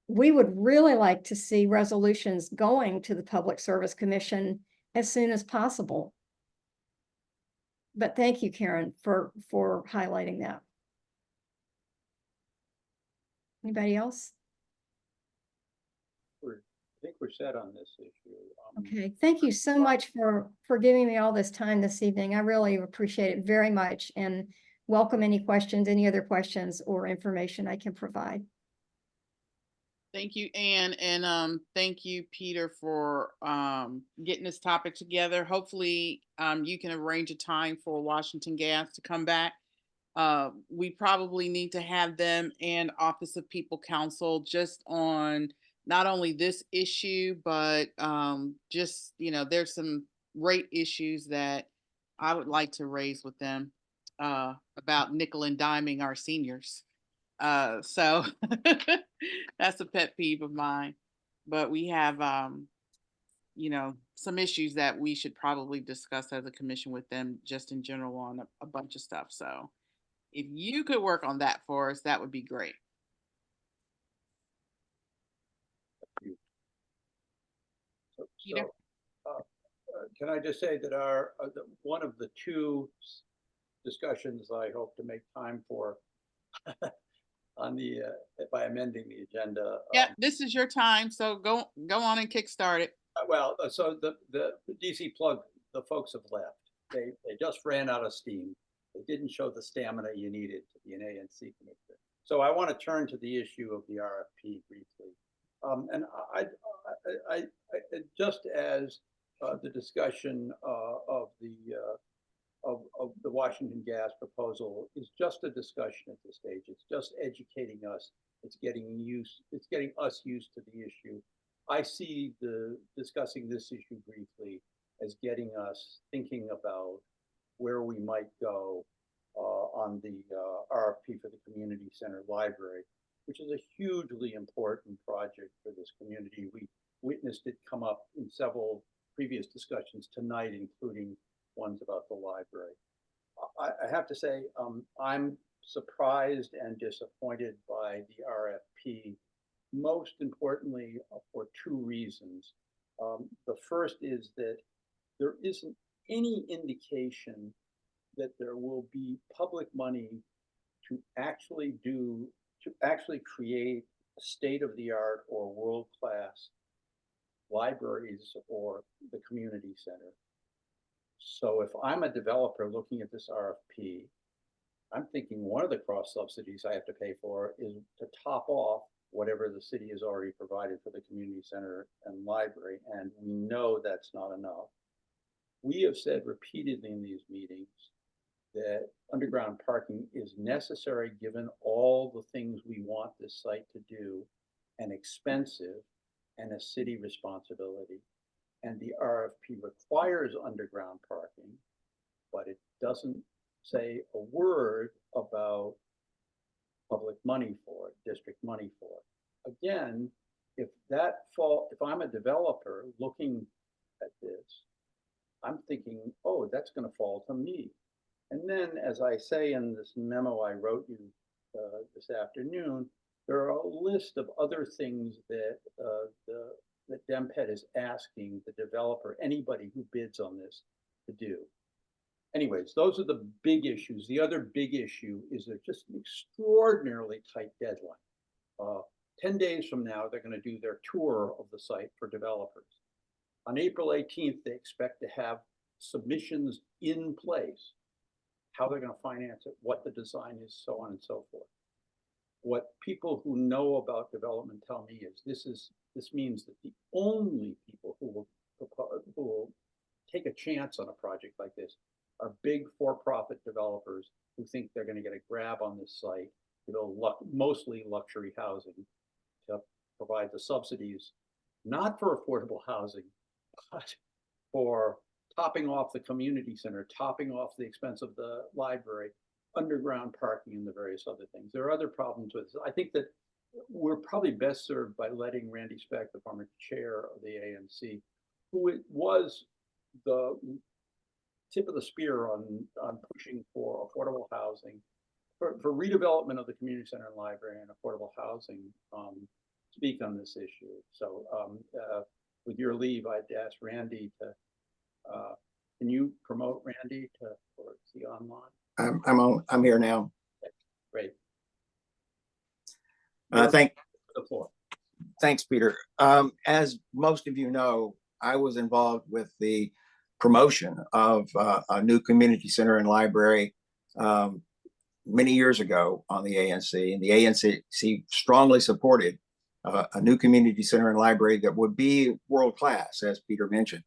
we would really like to see resolutions going to the Public Service Commission as soon as possible. But thank you, Karen, for highlighting that. Anybody else? I think we're set on this issue. Okay, thank you so much for giving me all this time this evening. I really appreciate it very much and welcome any questions, any other questions or information I can provide. Thank you, Anne, and thank you, Peter, for getting this topic together. Hopefully, you can arrange a time for Washington Gas to come back. We probably need to have them and Office of People Counsel just on not only this issue, but just, there's some rate issues that I would like to raise with them about nickel and diming our seniors. So that's a pet peeve of mine, but we have, some issues that we should probably discuss as a commission with them just in general on a bunch of stuff. So if you could work on that for us, that would be great. So, can I just say that one of the two discussions I hope to make time for on the by amending the agenda. Yeah, this is your time, so go on and kickstart it. Well, so the DC plug, the folks have left. They just ran out of steam. They didn't show the stamina you needed to be an ANC commissioner. So I want to turn to the issue of the RFP briefly. And I just as the discussion of the Washington Gas proposal is just a discussion at this stage. It's just educating us. It's getting us used to the issue. I see discussing this issue briefly as getting us thinking about where we might go on the RFP for the community center library, which is a hugely important project for this community. We witnessed it come up in several previous discussions tonight, including ones about the library. I have to say, I'm surprised and disappointed by the RFP, most importantly for two reasons. The first is that there isn't any indication that there will be public money to actually create state-of-the-art or world-class libraries or the community center. So if I'm a developer looking at this RFP, I'm thinking one of the cross subsidies I have to pay for is to top off whatever the city has already provided for the community center and library, and we know that's not enough. We have said repeatedly in these meetings that underground parking is necessary given all the things we want this site to do, and expensive, and a city responsibility. And the RFP requires underground parking, but it doesn't say a word about public money for it, district money for it. Again, if I'm a developer looking at this, I'm thinking, oh, that's going to fall to me. And then, as I say in this memo I wrote you this afternoon, there are a list of other things that that DMPED is asking the developer, anybody who bids on this, to do. Anyways, those are the big issues. The other big issue is there's just an extraordinarily tight deadline. 10 days from now, they're going to do their tour of the site for developers. On April 18th, they expect to have submissions in place, how they're going to finance it, what the design is, so on and so forth. What people who know about development tell me is this means that the only people who will take a chance on a project like this are big for-profit developers who think they're going to get a grab on this site to build mostly luxury housing, to provide the subsidies, not for affordable housing, but for topping off the community center, topping off the expense of the library, underground parking, and the various other things. There are other problems with this. I think that we're probably best served by letting Randy Speck, the former chair of the ANC, who was the tip of the spear on pushing for affordable housing, for redevelopment of the community center and library and affordable housing, speak on this issue. So with your leave, I'd ask Randy to, can you promote Randy or is he online? I'm here now. Okay, great. The floor. Thanks, Peter. As most of you know, I was involved with the promotion of a new community center and library many years ago on the ANC, and the ANC strongly supported a new community center and library that would be world-class, as Peter mentioned.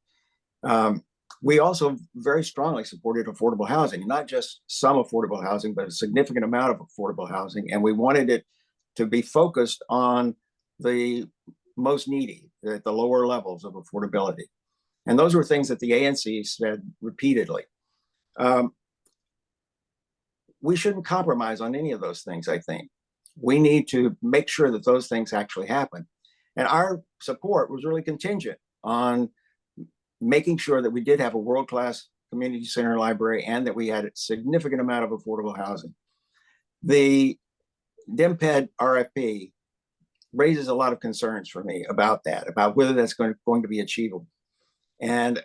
We also very strongly supported affordable housing, not just some affordable housing, but a significant amount of affordable housing. And we wanted it to be focused on the most needy, at the lower levels of affordability. And those were things that the ANC said repeatedly. We shouldn't compromise on any of those things, I think. We need to make sure that those things actually happen. And our support was really contingent on making sure that we did have a world-class community center library and that we had a significant amount of affordable housing. The DMPED RFP raises a lot of concerns for me about that, about whether that's going to be achievable. And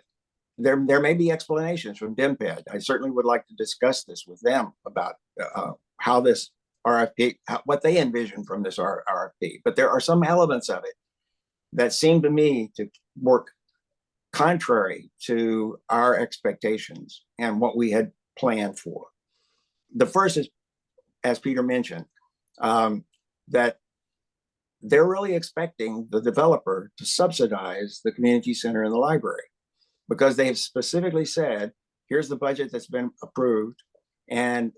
there may be explanations from DMPED. I certainly would like to discuss this with them about how this RFP, what they envision from this RFP. But there are some elements of it that seem to me to work contrary to our expectations and what we had planned for. The first is, as Peter mentioned, that they're really expecting the developer to subsidize the community center and the library, because they have specifically said, here's the budget that's been approved, and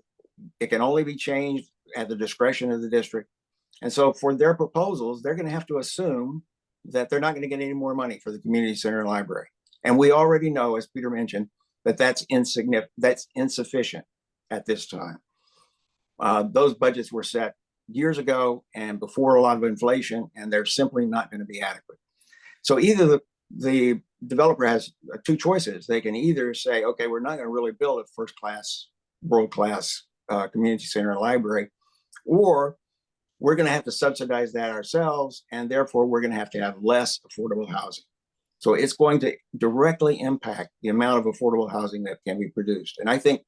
it can only be changed at the discretion of the district. And so for their proposals, they're going to have to assume that they're not going to get any more money for the community center and library. And we already know, as Peter mentioned, that that's insufficient at this time. Those budgets were set years ago and before a lot of inflation, and they're simply not going to be adequate. So either the developer has two choices. They can either say, okay, we're not going to really build a first-class, world-class community center and library, or we're going to have to subsidize that ourselves, and therefore we're going to have less affordable housing. So it's going to directly impact the amount of affordable housing that can be produced. And I think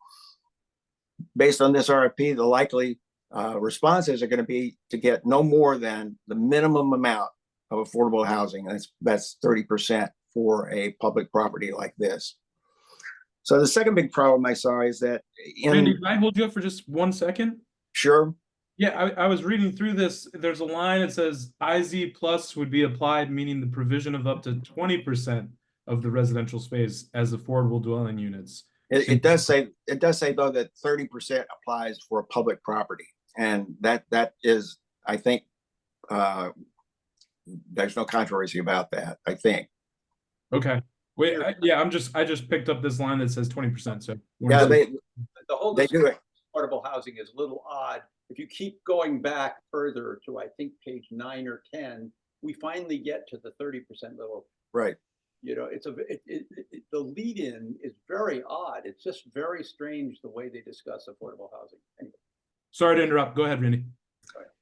based on this RFP, the likely responses are going to be to get no more than the minimum amount of affordable housing. That's 30% for a public property like this. So the second big problem I saw is that Randy, can I hold you up for just 1 second? Sure. Yeah, I was reading through this. There's a line that says IZ plus would be applied, meaning the provision of up to 20% of the residential space as affordable dwelling units. It does say though that 30% applies for a public property, and that is, I think, there's no controversy about that, I think. Okay. Wait, I just picked up this line that says 20%. So yeah, the whole they do it. Affordable housing is a little odd. If you keep going back further to, I think, page 9 or 10, we finally get to the 30% level. Right. You know, the lead-in is very odd. It's just very strange the way they discuss affordable housing. Anyway. Sorry to interrupt. Go ahead, Randy.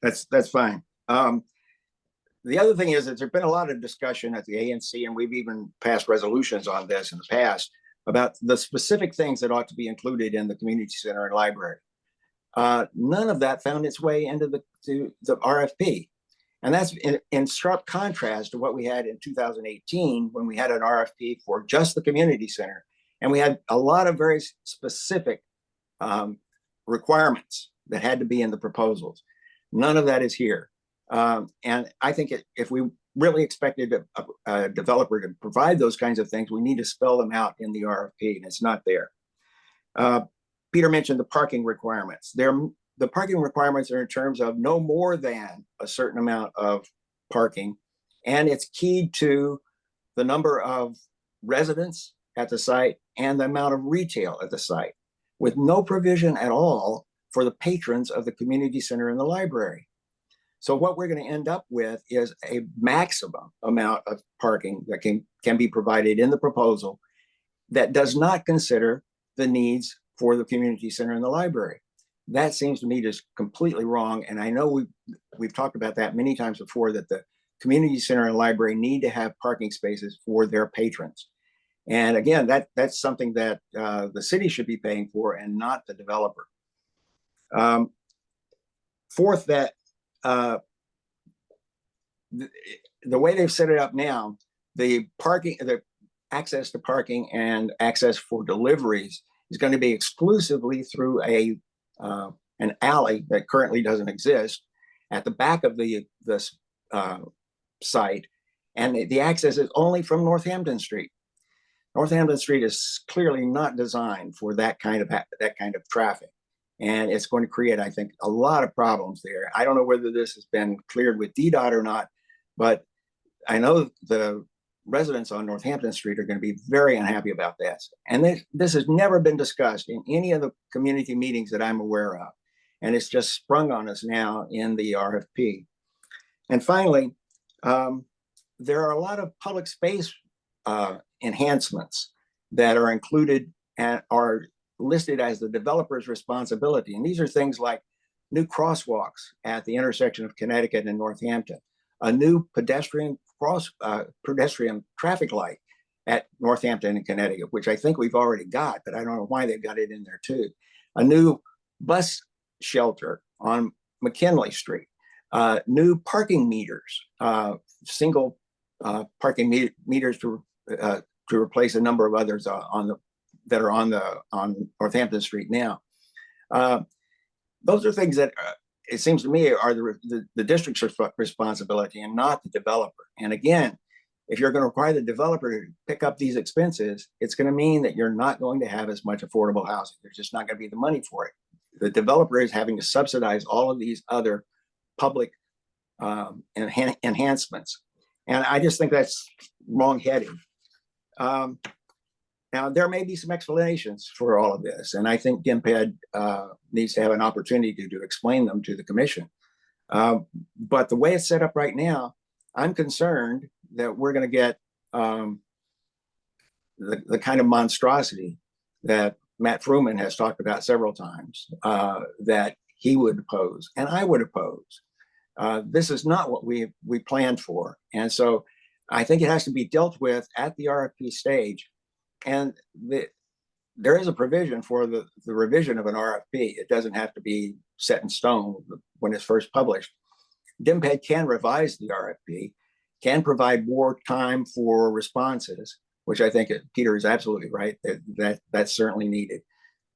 That's fine. The other thing is that there's been a lot of discussion at the ANC, and we've even passed resolutions on this in the past about the specific things that ought to be included in the community center and library. None of that found its way into the RFP. And that's in sharp contrast to what we had in 2018 when we had an RFP for just the community center. And we had a lot of very specific requirements that had to be in the proposals. None of that is here. And I think if we really expected a developer to provide those kinds of things, we need to spell them out in the RFP, and it's not there. Peter mentioned the parking requirements. The parking requirements are in terms of no more than a certain amount of parking, and it's keyed to the number of residents at the site and the amount of retail at the site, with no provision at all for the patrons of the community center and the library. So what we're going to end up with is a maximum amount of parking that can be provided in the proposal that does not consider the needs for the community center and the library. That seems to me just completely wrong. And I know we've talked about that many times before, that the community center and library need to have parking spaces for their patrons. And again, that's something that the city should be paying for and not the developer. Fourth, that the way they've set it up now, the access to parking and access for deliveries is going to be exclusively through an alley that currently doesn't exist at the back of the site, and the access is only from Northampton Street. Northampton Street is clearly not designed for that kind of traffic, and it's going to create, I think, a lot of problems there. I don't know whether this has been cleared with DDOT or not, but I know the residents on Northampton Street are going to be very unhappy about that. And this has never been discussed in any of the community meetings that I'm aware of. And it's just sprung on us now in the RFP. And finally, there are a lot of public space enhancements that are included and are listed as the developer's responsibility. And these are things like new crosswalks at the intersection of Connecticut and Northampton, a new pedestrian traffic light at Northampton and Connecticut, which I think we've already got, but I don't know why they've got it in there too. A new bus shelter on McKinley Street, new parking meters, single parking meters to replace a number of others that are on Northampton Street now. Those are things that it seems to me are the district's responsibility and not the developer. And again, if you're going to require the developer to pick up these expenses, it's going to mean that you're not going to have as much affordable housing. There's just not going to be the money for it. The developer is having to subsidize all of these other public enhancements. And I just think that's wrong-headed. Now, there may be some explanations for all of this, and I think DMPED needs to have an opportunity to explain them to the commission. But the way it's set up right now, I'm concerned that we're going to get the kind of monstrosity that Matt Fruman has talked about several times, that he would oppose and I would oppose. This is not what we planned for. And so I think it has to be dealt with at the RFP stage. And there is a provision for the revision of an RFP. It doesn't have to be set in stone when it's first published. DMPED can revise the RFP, can provide more time for responses, which I think Peter is absolutely right, that's certainly needed.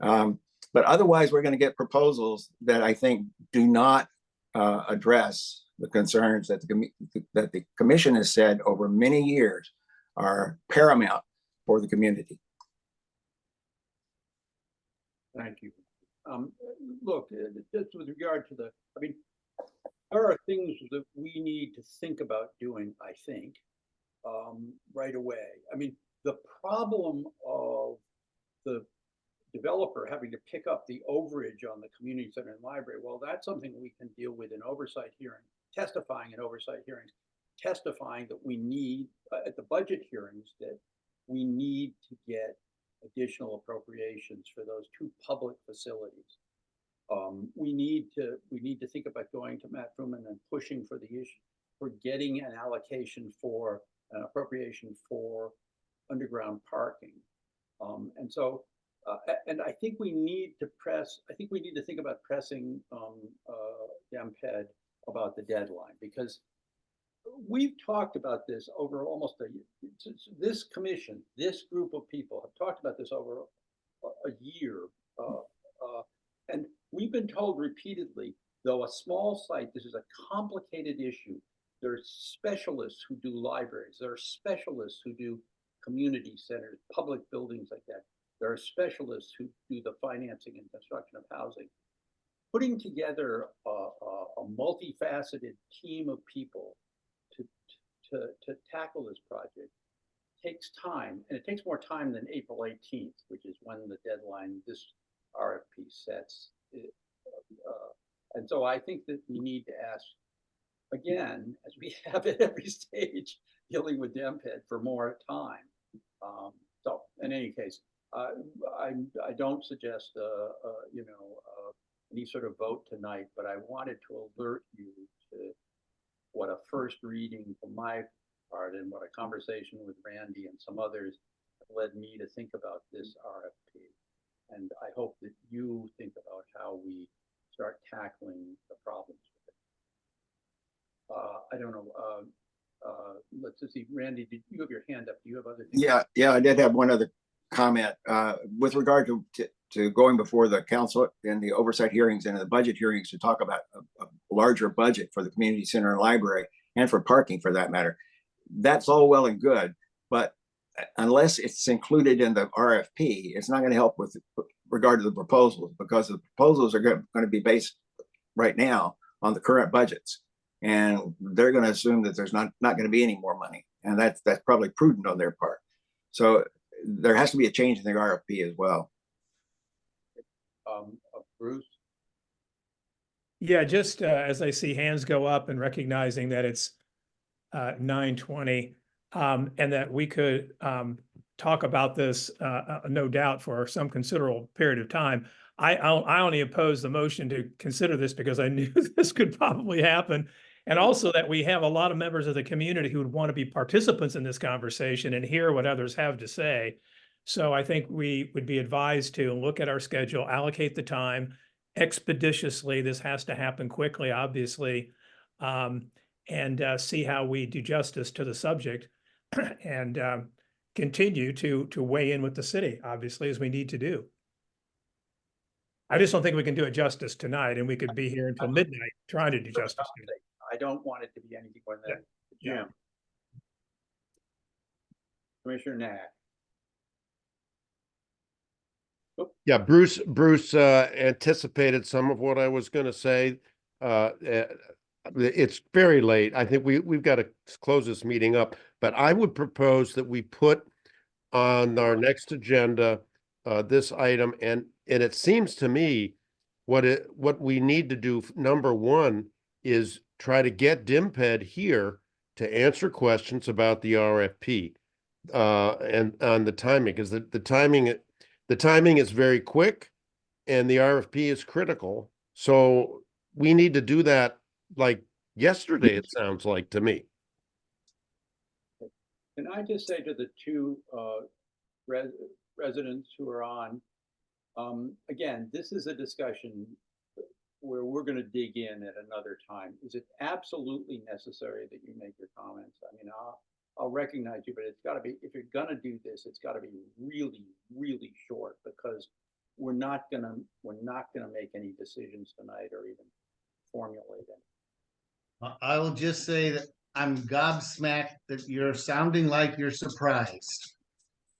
But otherwise, we're going to get proposals that I think do not address the concerns that the commission has said over many years are paramount for the community. Thank you. Look, just with regard to there are things that we need to think about doing, I think, right away. The problem of the developer having to pick up the overage on the community center and library, well, that's something we can deal with in oversight hearing, testifying in oversight hearings, testifying that we need, at the budget hearings, that we need to get additional appropriations for those two public facilities. We need to think about going to Matt Fruman and pushing for the issue, for getting an allocation for an appropriation for underground parking. And I think we need to think about pressing DMPED about the deadline, because we've talked about this over almost a year. This commission, this group of people have talked about this over a year. And we've been told repeatedly, though a small site, this is a complicated issue. There are specialists who do libraries. There are specialists who do community centers, public buildings like that. There are specialists who do the financing and construction of housing. Putting together a multifaceted team of people to tackle this project takes time, and it takes more time than April 18th, which is when the deadline this RFP sets. And so I think that we need to ask, again, as we have at every stage dealing with DMPED, for more time. So in any case, I don't suggest any sort of vote tonight, but I wanted to alert you to what a first reading from my part and what a conversation with Randy and some others led me to think about this RFP. And I hope that you think about how we start tackling the problems with it. I don't know. Let's just see, Randy, did you have your hand up? Do you have other things? Yeah, I did have one other comment with regard to going before the council in the oversight hearings and the budget hearings to talk about a larger budget for the community center and library, and for parking for that matter. That's all well and good, but unless it's included in the RFP, it's not going to help with regard to the proposals, because the proposals are going to be based right now on the current budgets, and they're going to assume that there's not going to be any more money, and that's probably prudent on their part. So there has to be a change in the RFP as well. Bruce? Yeah, just as I see hands go up and recognizing that it's 9:20, and that we could talk about this, no doubt, for some considerable period of time. I only oppose the motion to consider this because I knew this could probably happen. And also that we have a lot of members of the community who would want to be participants in this conversation and hear what others have to say. So I think we would be advised to look at our schedule, allocate the time expeditiously. This has to happen quickly, obviously, and see how we do justice to the subject and continue to weigh in with the city, obviously, as we need to do. I just don't think we can do it justice tonight, and we could be here until midnight trying to do justice. I don't want it to be anything more than that. Yeah. Jim. Commissioner Nash. Yeah, Bruce anticipated some of what I was going to say. It's very late. I think we've got to close this meeting up, but I would propose that we put on our next agenda this item, and it seems to me what we need to do, number one, is try to get DMPED here to answer questions about the RFP. and on the timing, because the timing is very quick and the RFP is critical. So we need to do that like yesterday, it sounds like to me. Can I just say to the two residents who are on, again, this is a discussion where we're going to dig in at another time. Is it absolutely necessary that you make your comments? I mean, I'll recognize you, but it's got to be, if you're going to do this, it's got to be really, really short, because we're not going to make any decisions tonight or even formulate any. I will just say that I'm gobsmacked that you're sounding like you're surprised.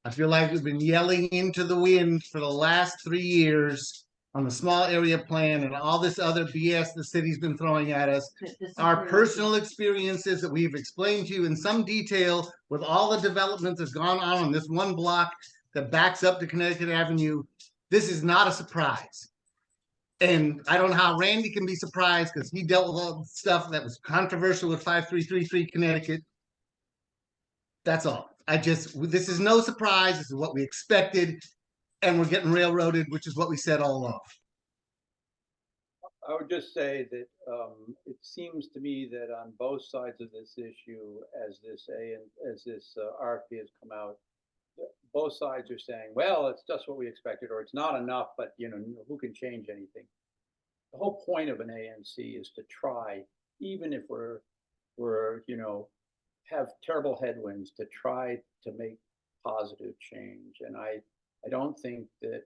I feel like we've been yelling into the wind for the last 3 years on the small area plan and all this other BS the city's been throwing at us. Our personal experiences that we've explained to you in some detail with all the development that's gone on this one block that backs up to Connecticut Avenue. This is not a surprise. And I don't know how Randy can be surprised, because he dealt with all the stuff that was controversial with 5333 Connecticut. That's all. This is no surprise. This is what we expected. And we're getting railroaded, which is what we said all along. I would just say that it seems to me that on both sides of this issue, as this RFP has come out, both sides are saying, well, it's just what we expected, or it's not enough, but who can change anything? The whole point of an ANC is to try, even if we're have terrible headwinds, to try to make positive change. And I don't think that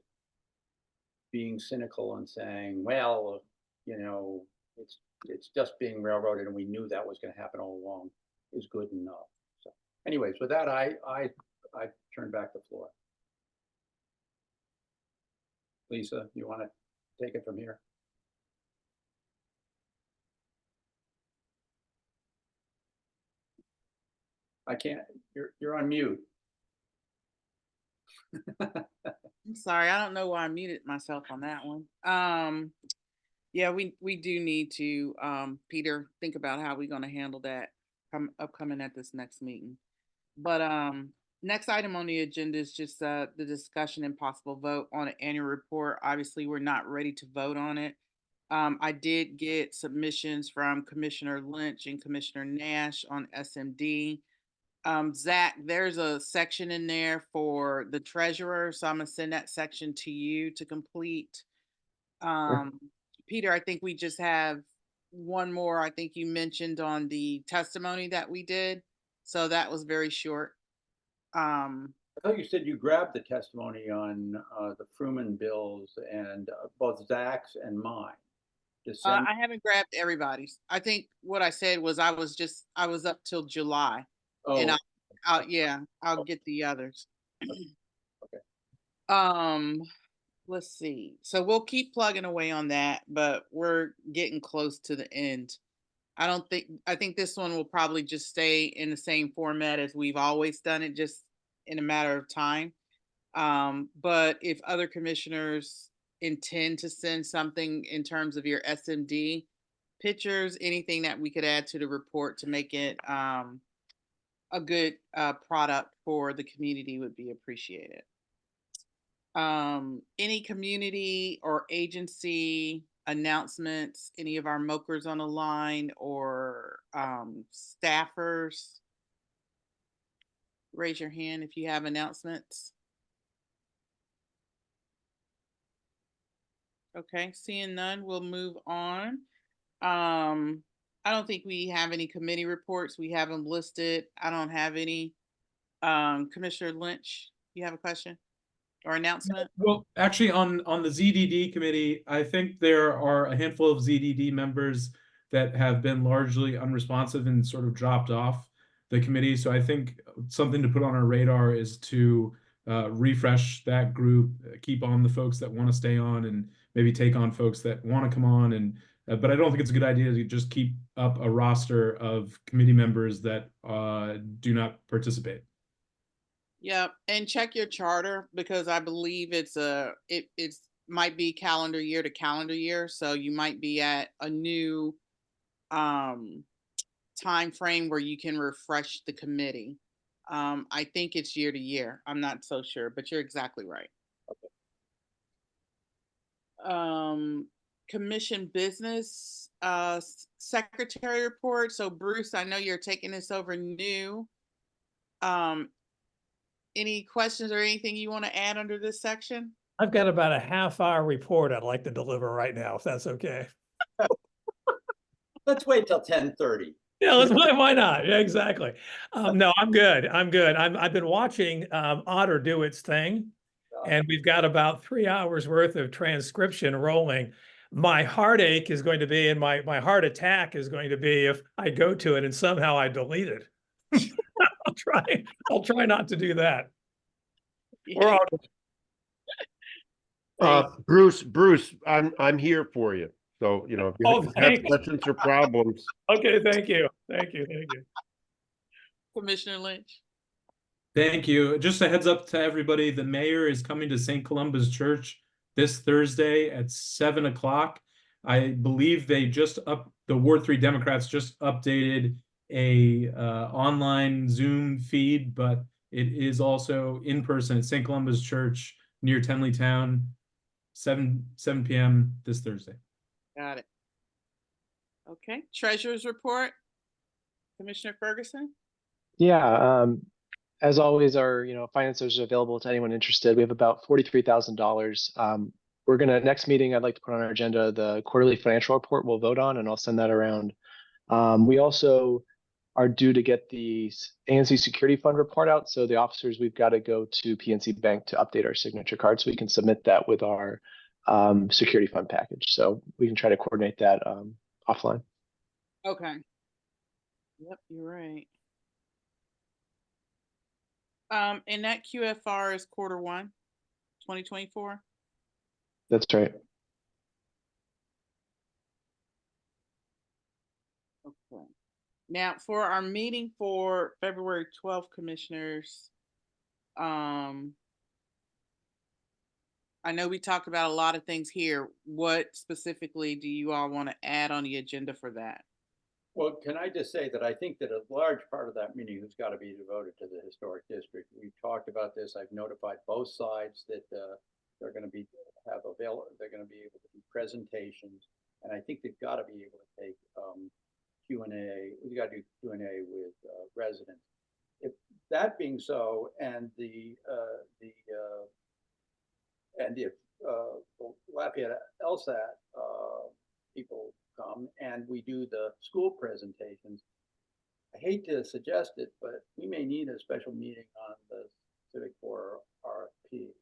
being cynical and saying, well, it's just being railroaded and we knew that was going to happen all along is good enough. So anyways, with that, I turn back the floor. Lisa, you want to take it from here? I can't, you're on mute. I'm sorry, I don't know why I muted myself on that one. Yeah, we do need to, Peter, think about how we're going to handle that upcoming at this next meeting. But next item on the agenda is just the discussion and possible vote on an annual report. Obviously, we're not ready to vote on it. I did get submissions from Commissioner Lynch and Commissioner Nash on SMD. Zach, there's a section in there for the treasurer, so I'm gonna send that section to you to complete. Peter, I think we just have one more. I think you mentioned on the testimony that we did, so that was very short. I thought you said you grabbed the testimony on the Fruman bills and both Zach's and mine. I haven't grabbed everybody's. I think what I said was I was up till July. Oh. And I'll get the others. Okay. Let's see. So we'll keep plugging away on that, but we're getting close to the end. I think this one will probably just stay in the same format as we've always done it, just in a matter of time. But if other commissioners intend to send something in terms of your SMD pictures, anything that we could add to the report to make it a good product for the community would be appreciated. Any community or agency announcements, any of our MOKers on the line or staffers? Raise your hand if you have announcements. Okay, seeing none, we'll move on. I don't think we have any committee reports. We have them listed. I don't have any. Commissioner Lynch, you have a question or announcement? Well, actually, on the ZDD committee, I think there are a handful of ZDD members that have been largely unresponsive and sort of dropped off the committee. So I think something to put on our radar is to refresh that group, keep on the folks that want to stay on, and maybe take on folks that want to come on. And but I don't think it's a good idea to just keep up a roster of committee members that do not participate. Yeah, and check your charter, because I believe it's might be calendar year to calendar year, so you might be at a new time frame where you can refresh the committee. I think it's year to year. I'm not so sure, but you're exactly right. Commission business secretary report. So Bruce, I know you're taking this over new. Any questions or anything you want to add under this section? I've got about a half-hour report I'd like to deliver right now, if that's okay. Let's wait till 10:30. Yeah, why not? Yeah, exactly. No, I'm good. I'm good. I've been watching Otter do its thing, and we've got about 3 hours worth of transcription rolling. My heartache is going to be, and my heart attack is going to be if I go to it and somehow I delete it. I'll try not to do that. Or Bruce, I'm here for you. So, you know, if you have questions or problems. Okay, thank you. Commissioner Lynch. Thank you. Just a heads up to everybody, the mayor is coming to St. Columba's Church this Thursday at 7 o'clock. I believe they the Ward 3 Democrats just updated a online Zoom feed, but it is also in person at St. Columba's Church near Tenleytown, 7 p.m. this Thursday. Got it. Okay, treasurer's report. Commissioner Ferguson. Yeah, as always, our finances are available to anyone interested. We have about $43,000. We're gonna next meeting. I'd like to put on our agenda the quarterly financial report. We'll vote on, and I'll send that around. We also are due to get the ANC security fund report out. So the officers, we've got to go to PNC Bank to update our signature card, so we can submit that with our security fund package. So we can try to coordinate that offline. Okay. Yep, you're right. And that QFR is Q1, 2024. That's right. Okay. Now for our meeting for February 12th, commissioners, I know we talked about a lot of things here. What specifically do you all want to add on the agenda for that? Well, can I just say that I think that a large part of that meeting has got to be devoted to the historic district. We've talked about this. I've notified both sides that they're going to be they're going to be able to do presentations, and I think they've got to be able to take Q&A. We've got to do Q&A with residents. If that being so, and if Lafayette LSAT people come and we do the school presentations, I hate to suggest it, but we may need a special meeting on the Civic Corps RFP.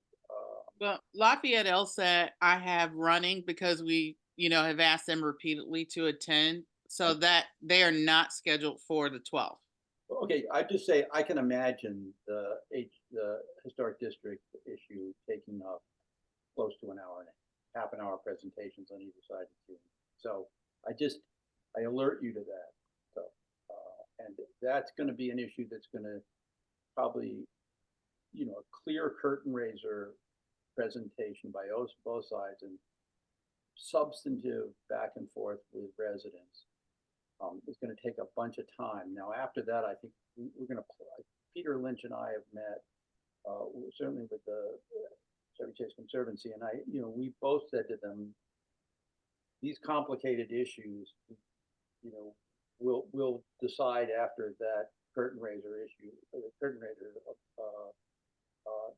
Well, Lafayette LSAT I have running because we, have asked them repeatedly to attend, so that they are not scheduled for the 12th. Okay, I just say I can imagine the historic district issue taking up close to an hour and half an hour presentations on either side of the team. So I alert you to that. So, and that's going to be an issue that's going to probably, a clear curtain raiser presentation by both sides and substantive back and forth with residents. It's going to take a bunch of time. Now, after that, I think we're going to, Peter Lynch and I have met, certainly with the Chevy Chase Conservancy, and we both said to them, these complicated issues, we'll decide after that curtain raiser issue,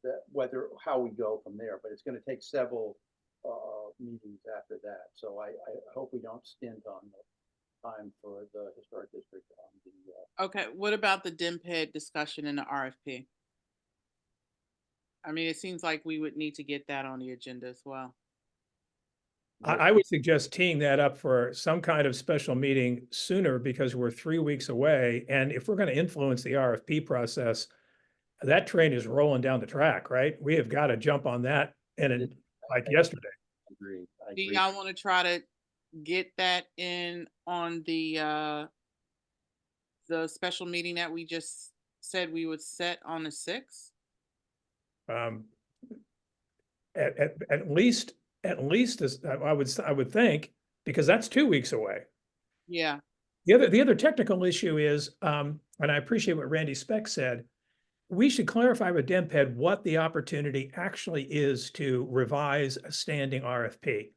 that how we go from there. But it's going to take several meetings after that. So I hope we don't stint on the time for the historic district on the. Okay, what about the DMPED discussion in the RFP? I mean, it seems like we would need to get that on the agenda as well. I would suggest teeing that up for some kind of special meeting sooner, because we're 3 weeks away. And if we're going to influence the RFP process, that train is rolling down the track, right? We have got to jump on that like yesterday. I agree. Do y'all want to try to get that in on the special meeting that we just said we would set on the 6th? At least as I would think, because that's 2 weeks away. Yeah. The other technical issue is, and I appreciate what Randy Speck said, we should clarify with DMPED what the opportunity actually is to revise a standing RFP.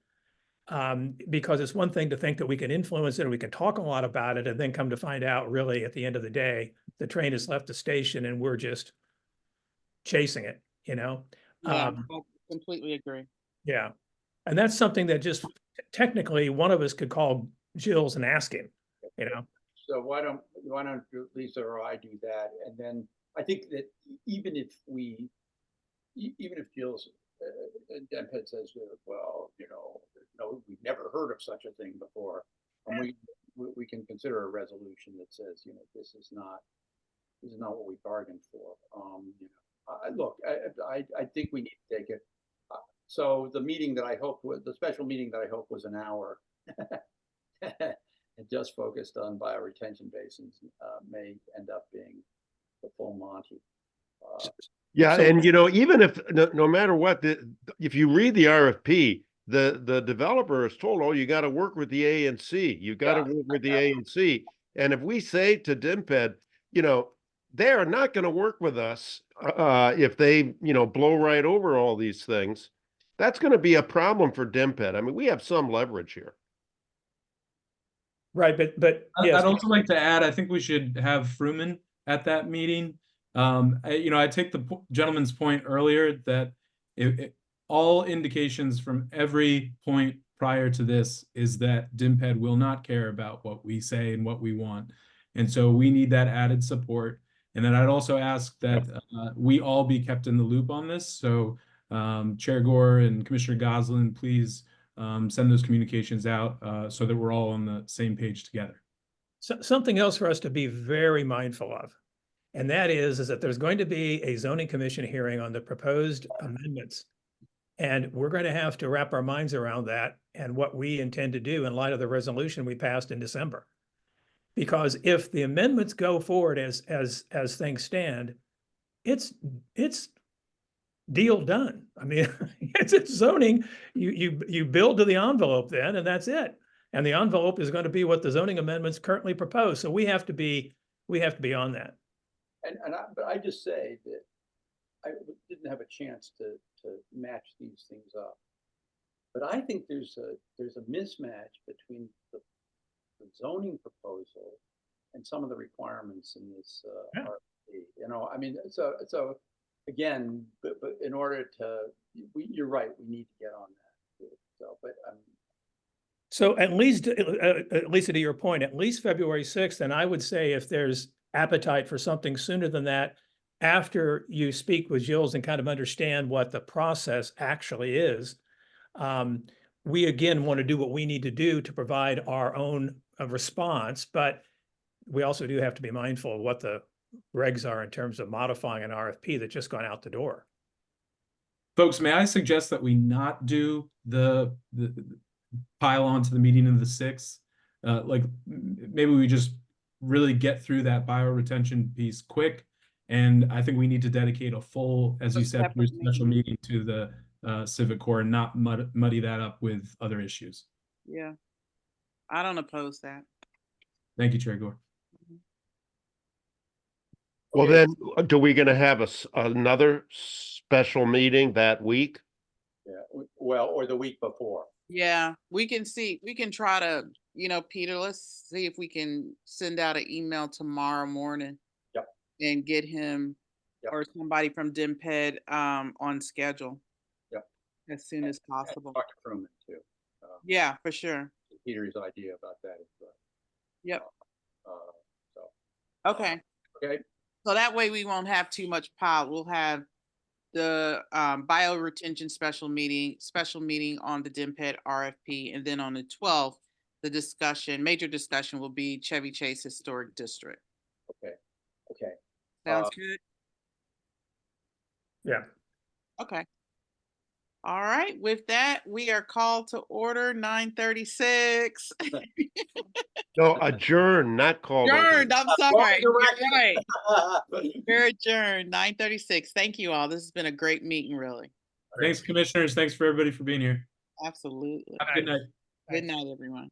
Because it's one thing to think that we can influence it and we can talk a lot about it and then come to find out really at the end of the day, the train has left the station and we're just chasing it, you know? Yeah, I completely agree. Yeah. And that's something that just technically one of us could call Jill's and ask him, you know? So why don't Lisa or I do that? And then I think that even if Jill's DMPED says, well, no, we've never heard of such a thing before, and we can consider a resolution that says, this is not what we bargained for. Look, I think we need to take it. So the meeting that I hoped was the special meeting that I hoped was an hour, and just focused on bioretention basins, may end up being the full Monty. Yeah, and even if no matter what, if you read the RFP, the developer is told, oh, you got to work with the ANC. You got to work with the ANC. And if we say to DMPED, they are not going to work with us if they, blow right over all these things. That's going to be a problem for DMPED. I mean, we have some leverage here. Right, but yes. I'd also like to add, I think we should have Fruman at that meeting. I take the gentleman's point earlier that all indications from every point prior to this is that DMPED will not care about what we say and what we want. And so we need that added support. And then I'd also ask that we all be kept in the loop on this. So Chair Gore and Commissioner Goslin, please send those communications out so that we're all on the same page together. So, something else for us to be very mindful of, and that is that there's going to be a zoning commission hearing on the proposed amendments. And we're going to have to wrap our minds around that and what we intend to do in light of the resolution we passed in December. Because if the amendments go forward as things stand, it's deal done. I mean, it's zoning. You build to the envelope then, and that's it. And the envelope is going to be what the zoning amendments currently propose. So we have to be on that. But I just say that I didn't have a chance to match these things up. But I think there's a mismatch between the zoning proposal and some of the requirements in this RFP. I mean, so again, but in order to, you're right, we need to get on that. So, but so at least to your point, at least February 6th, and I would say if there's appetite for something sooner than that, after you speak with Jills and kind of understand what the process actually is, we again want to do what we need to do to provide our own response, but we also do have to be mindful of what the regs are in terms of modifying an RFP that's just gone out the door. Folks, may I suggest that we not do the pile on to the meeting of the 6th? Like maybe we just really get through that bioretention piece quick. And I think we need to dedicate a full, as you said, special meeting to the Civic Corps and not muddy that up with other issues. Yeah, I don't oppose that. Thank you, Chair Gore. Well, then, are we going to have another special meeting that week? Yeah, well, or the week before. Yeah, we can try to, Peter, let's see if we can send out an email tomorrow morning. Yep. And get him or somebody from DMPED on schedule. Yep. As soon as possible. Talk to Fruman too. Yeah, for sure. Peter's idea about that is right. Yep. Okay. Okay. So that way we won't have too much pile. We'll have the bioretention special meeting on the DMPED RFP, and then on the 12th, the major discussion will be Chevy Chase Historic District. Okay. Sounds good. Yeah. Okay. All right. With that, we are called to order 9:36. No, adjourn, not called. Adjourned. I'm sorry. You're right. We're adjourned 9:36. Thank you all. This has been a great meeting, really. Thanks, commissioners. Thanks for everybody for being here. Absolutely. Have a good night. Good night, everyone.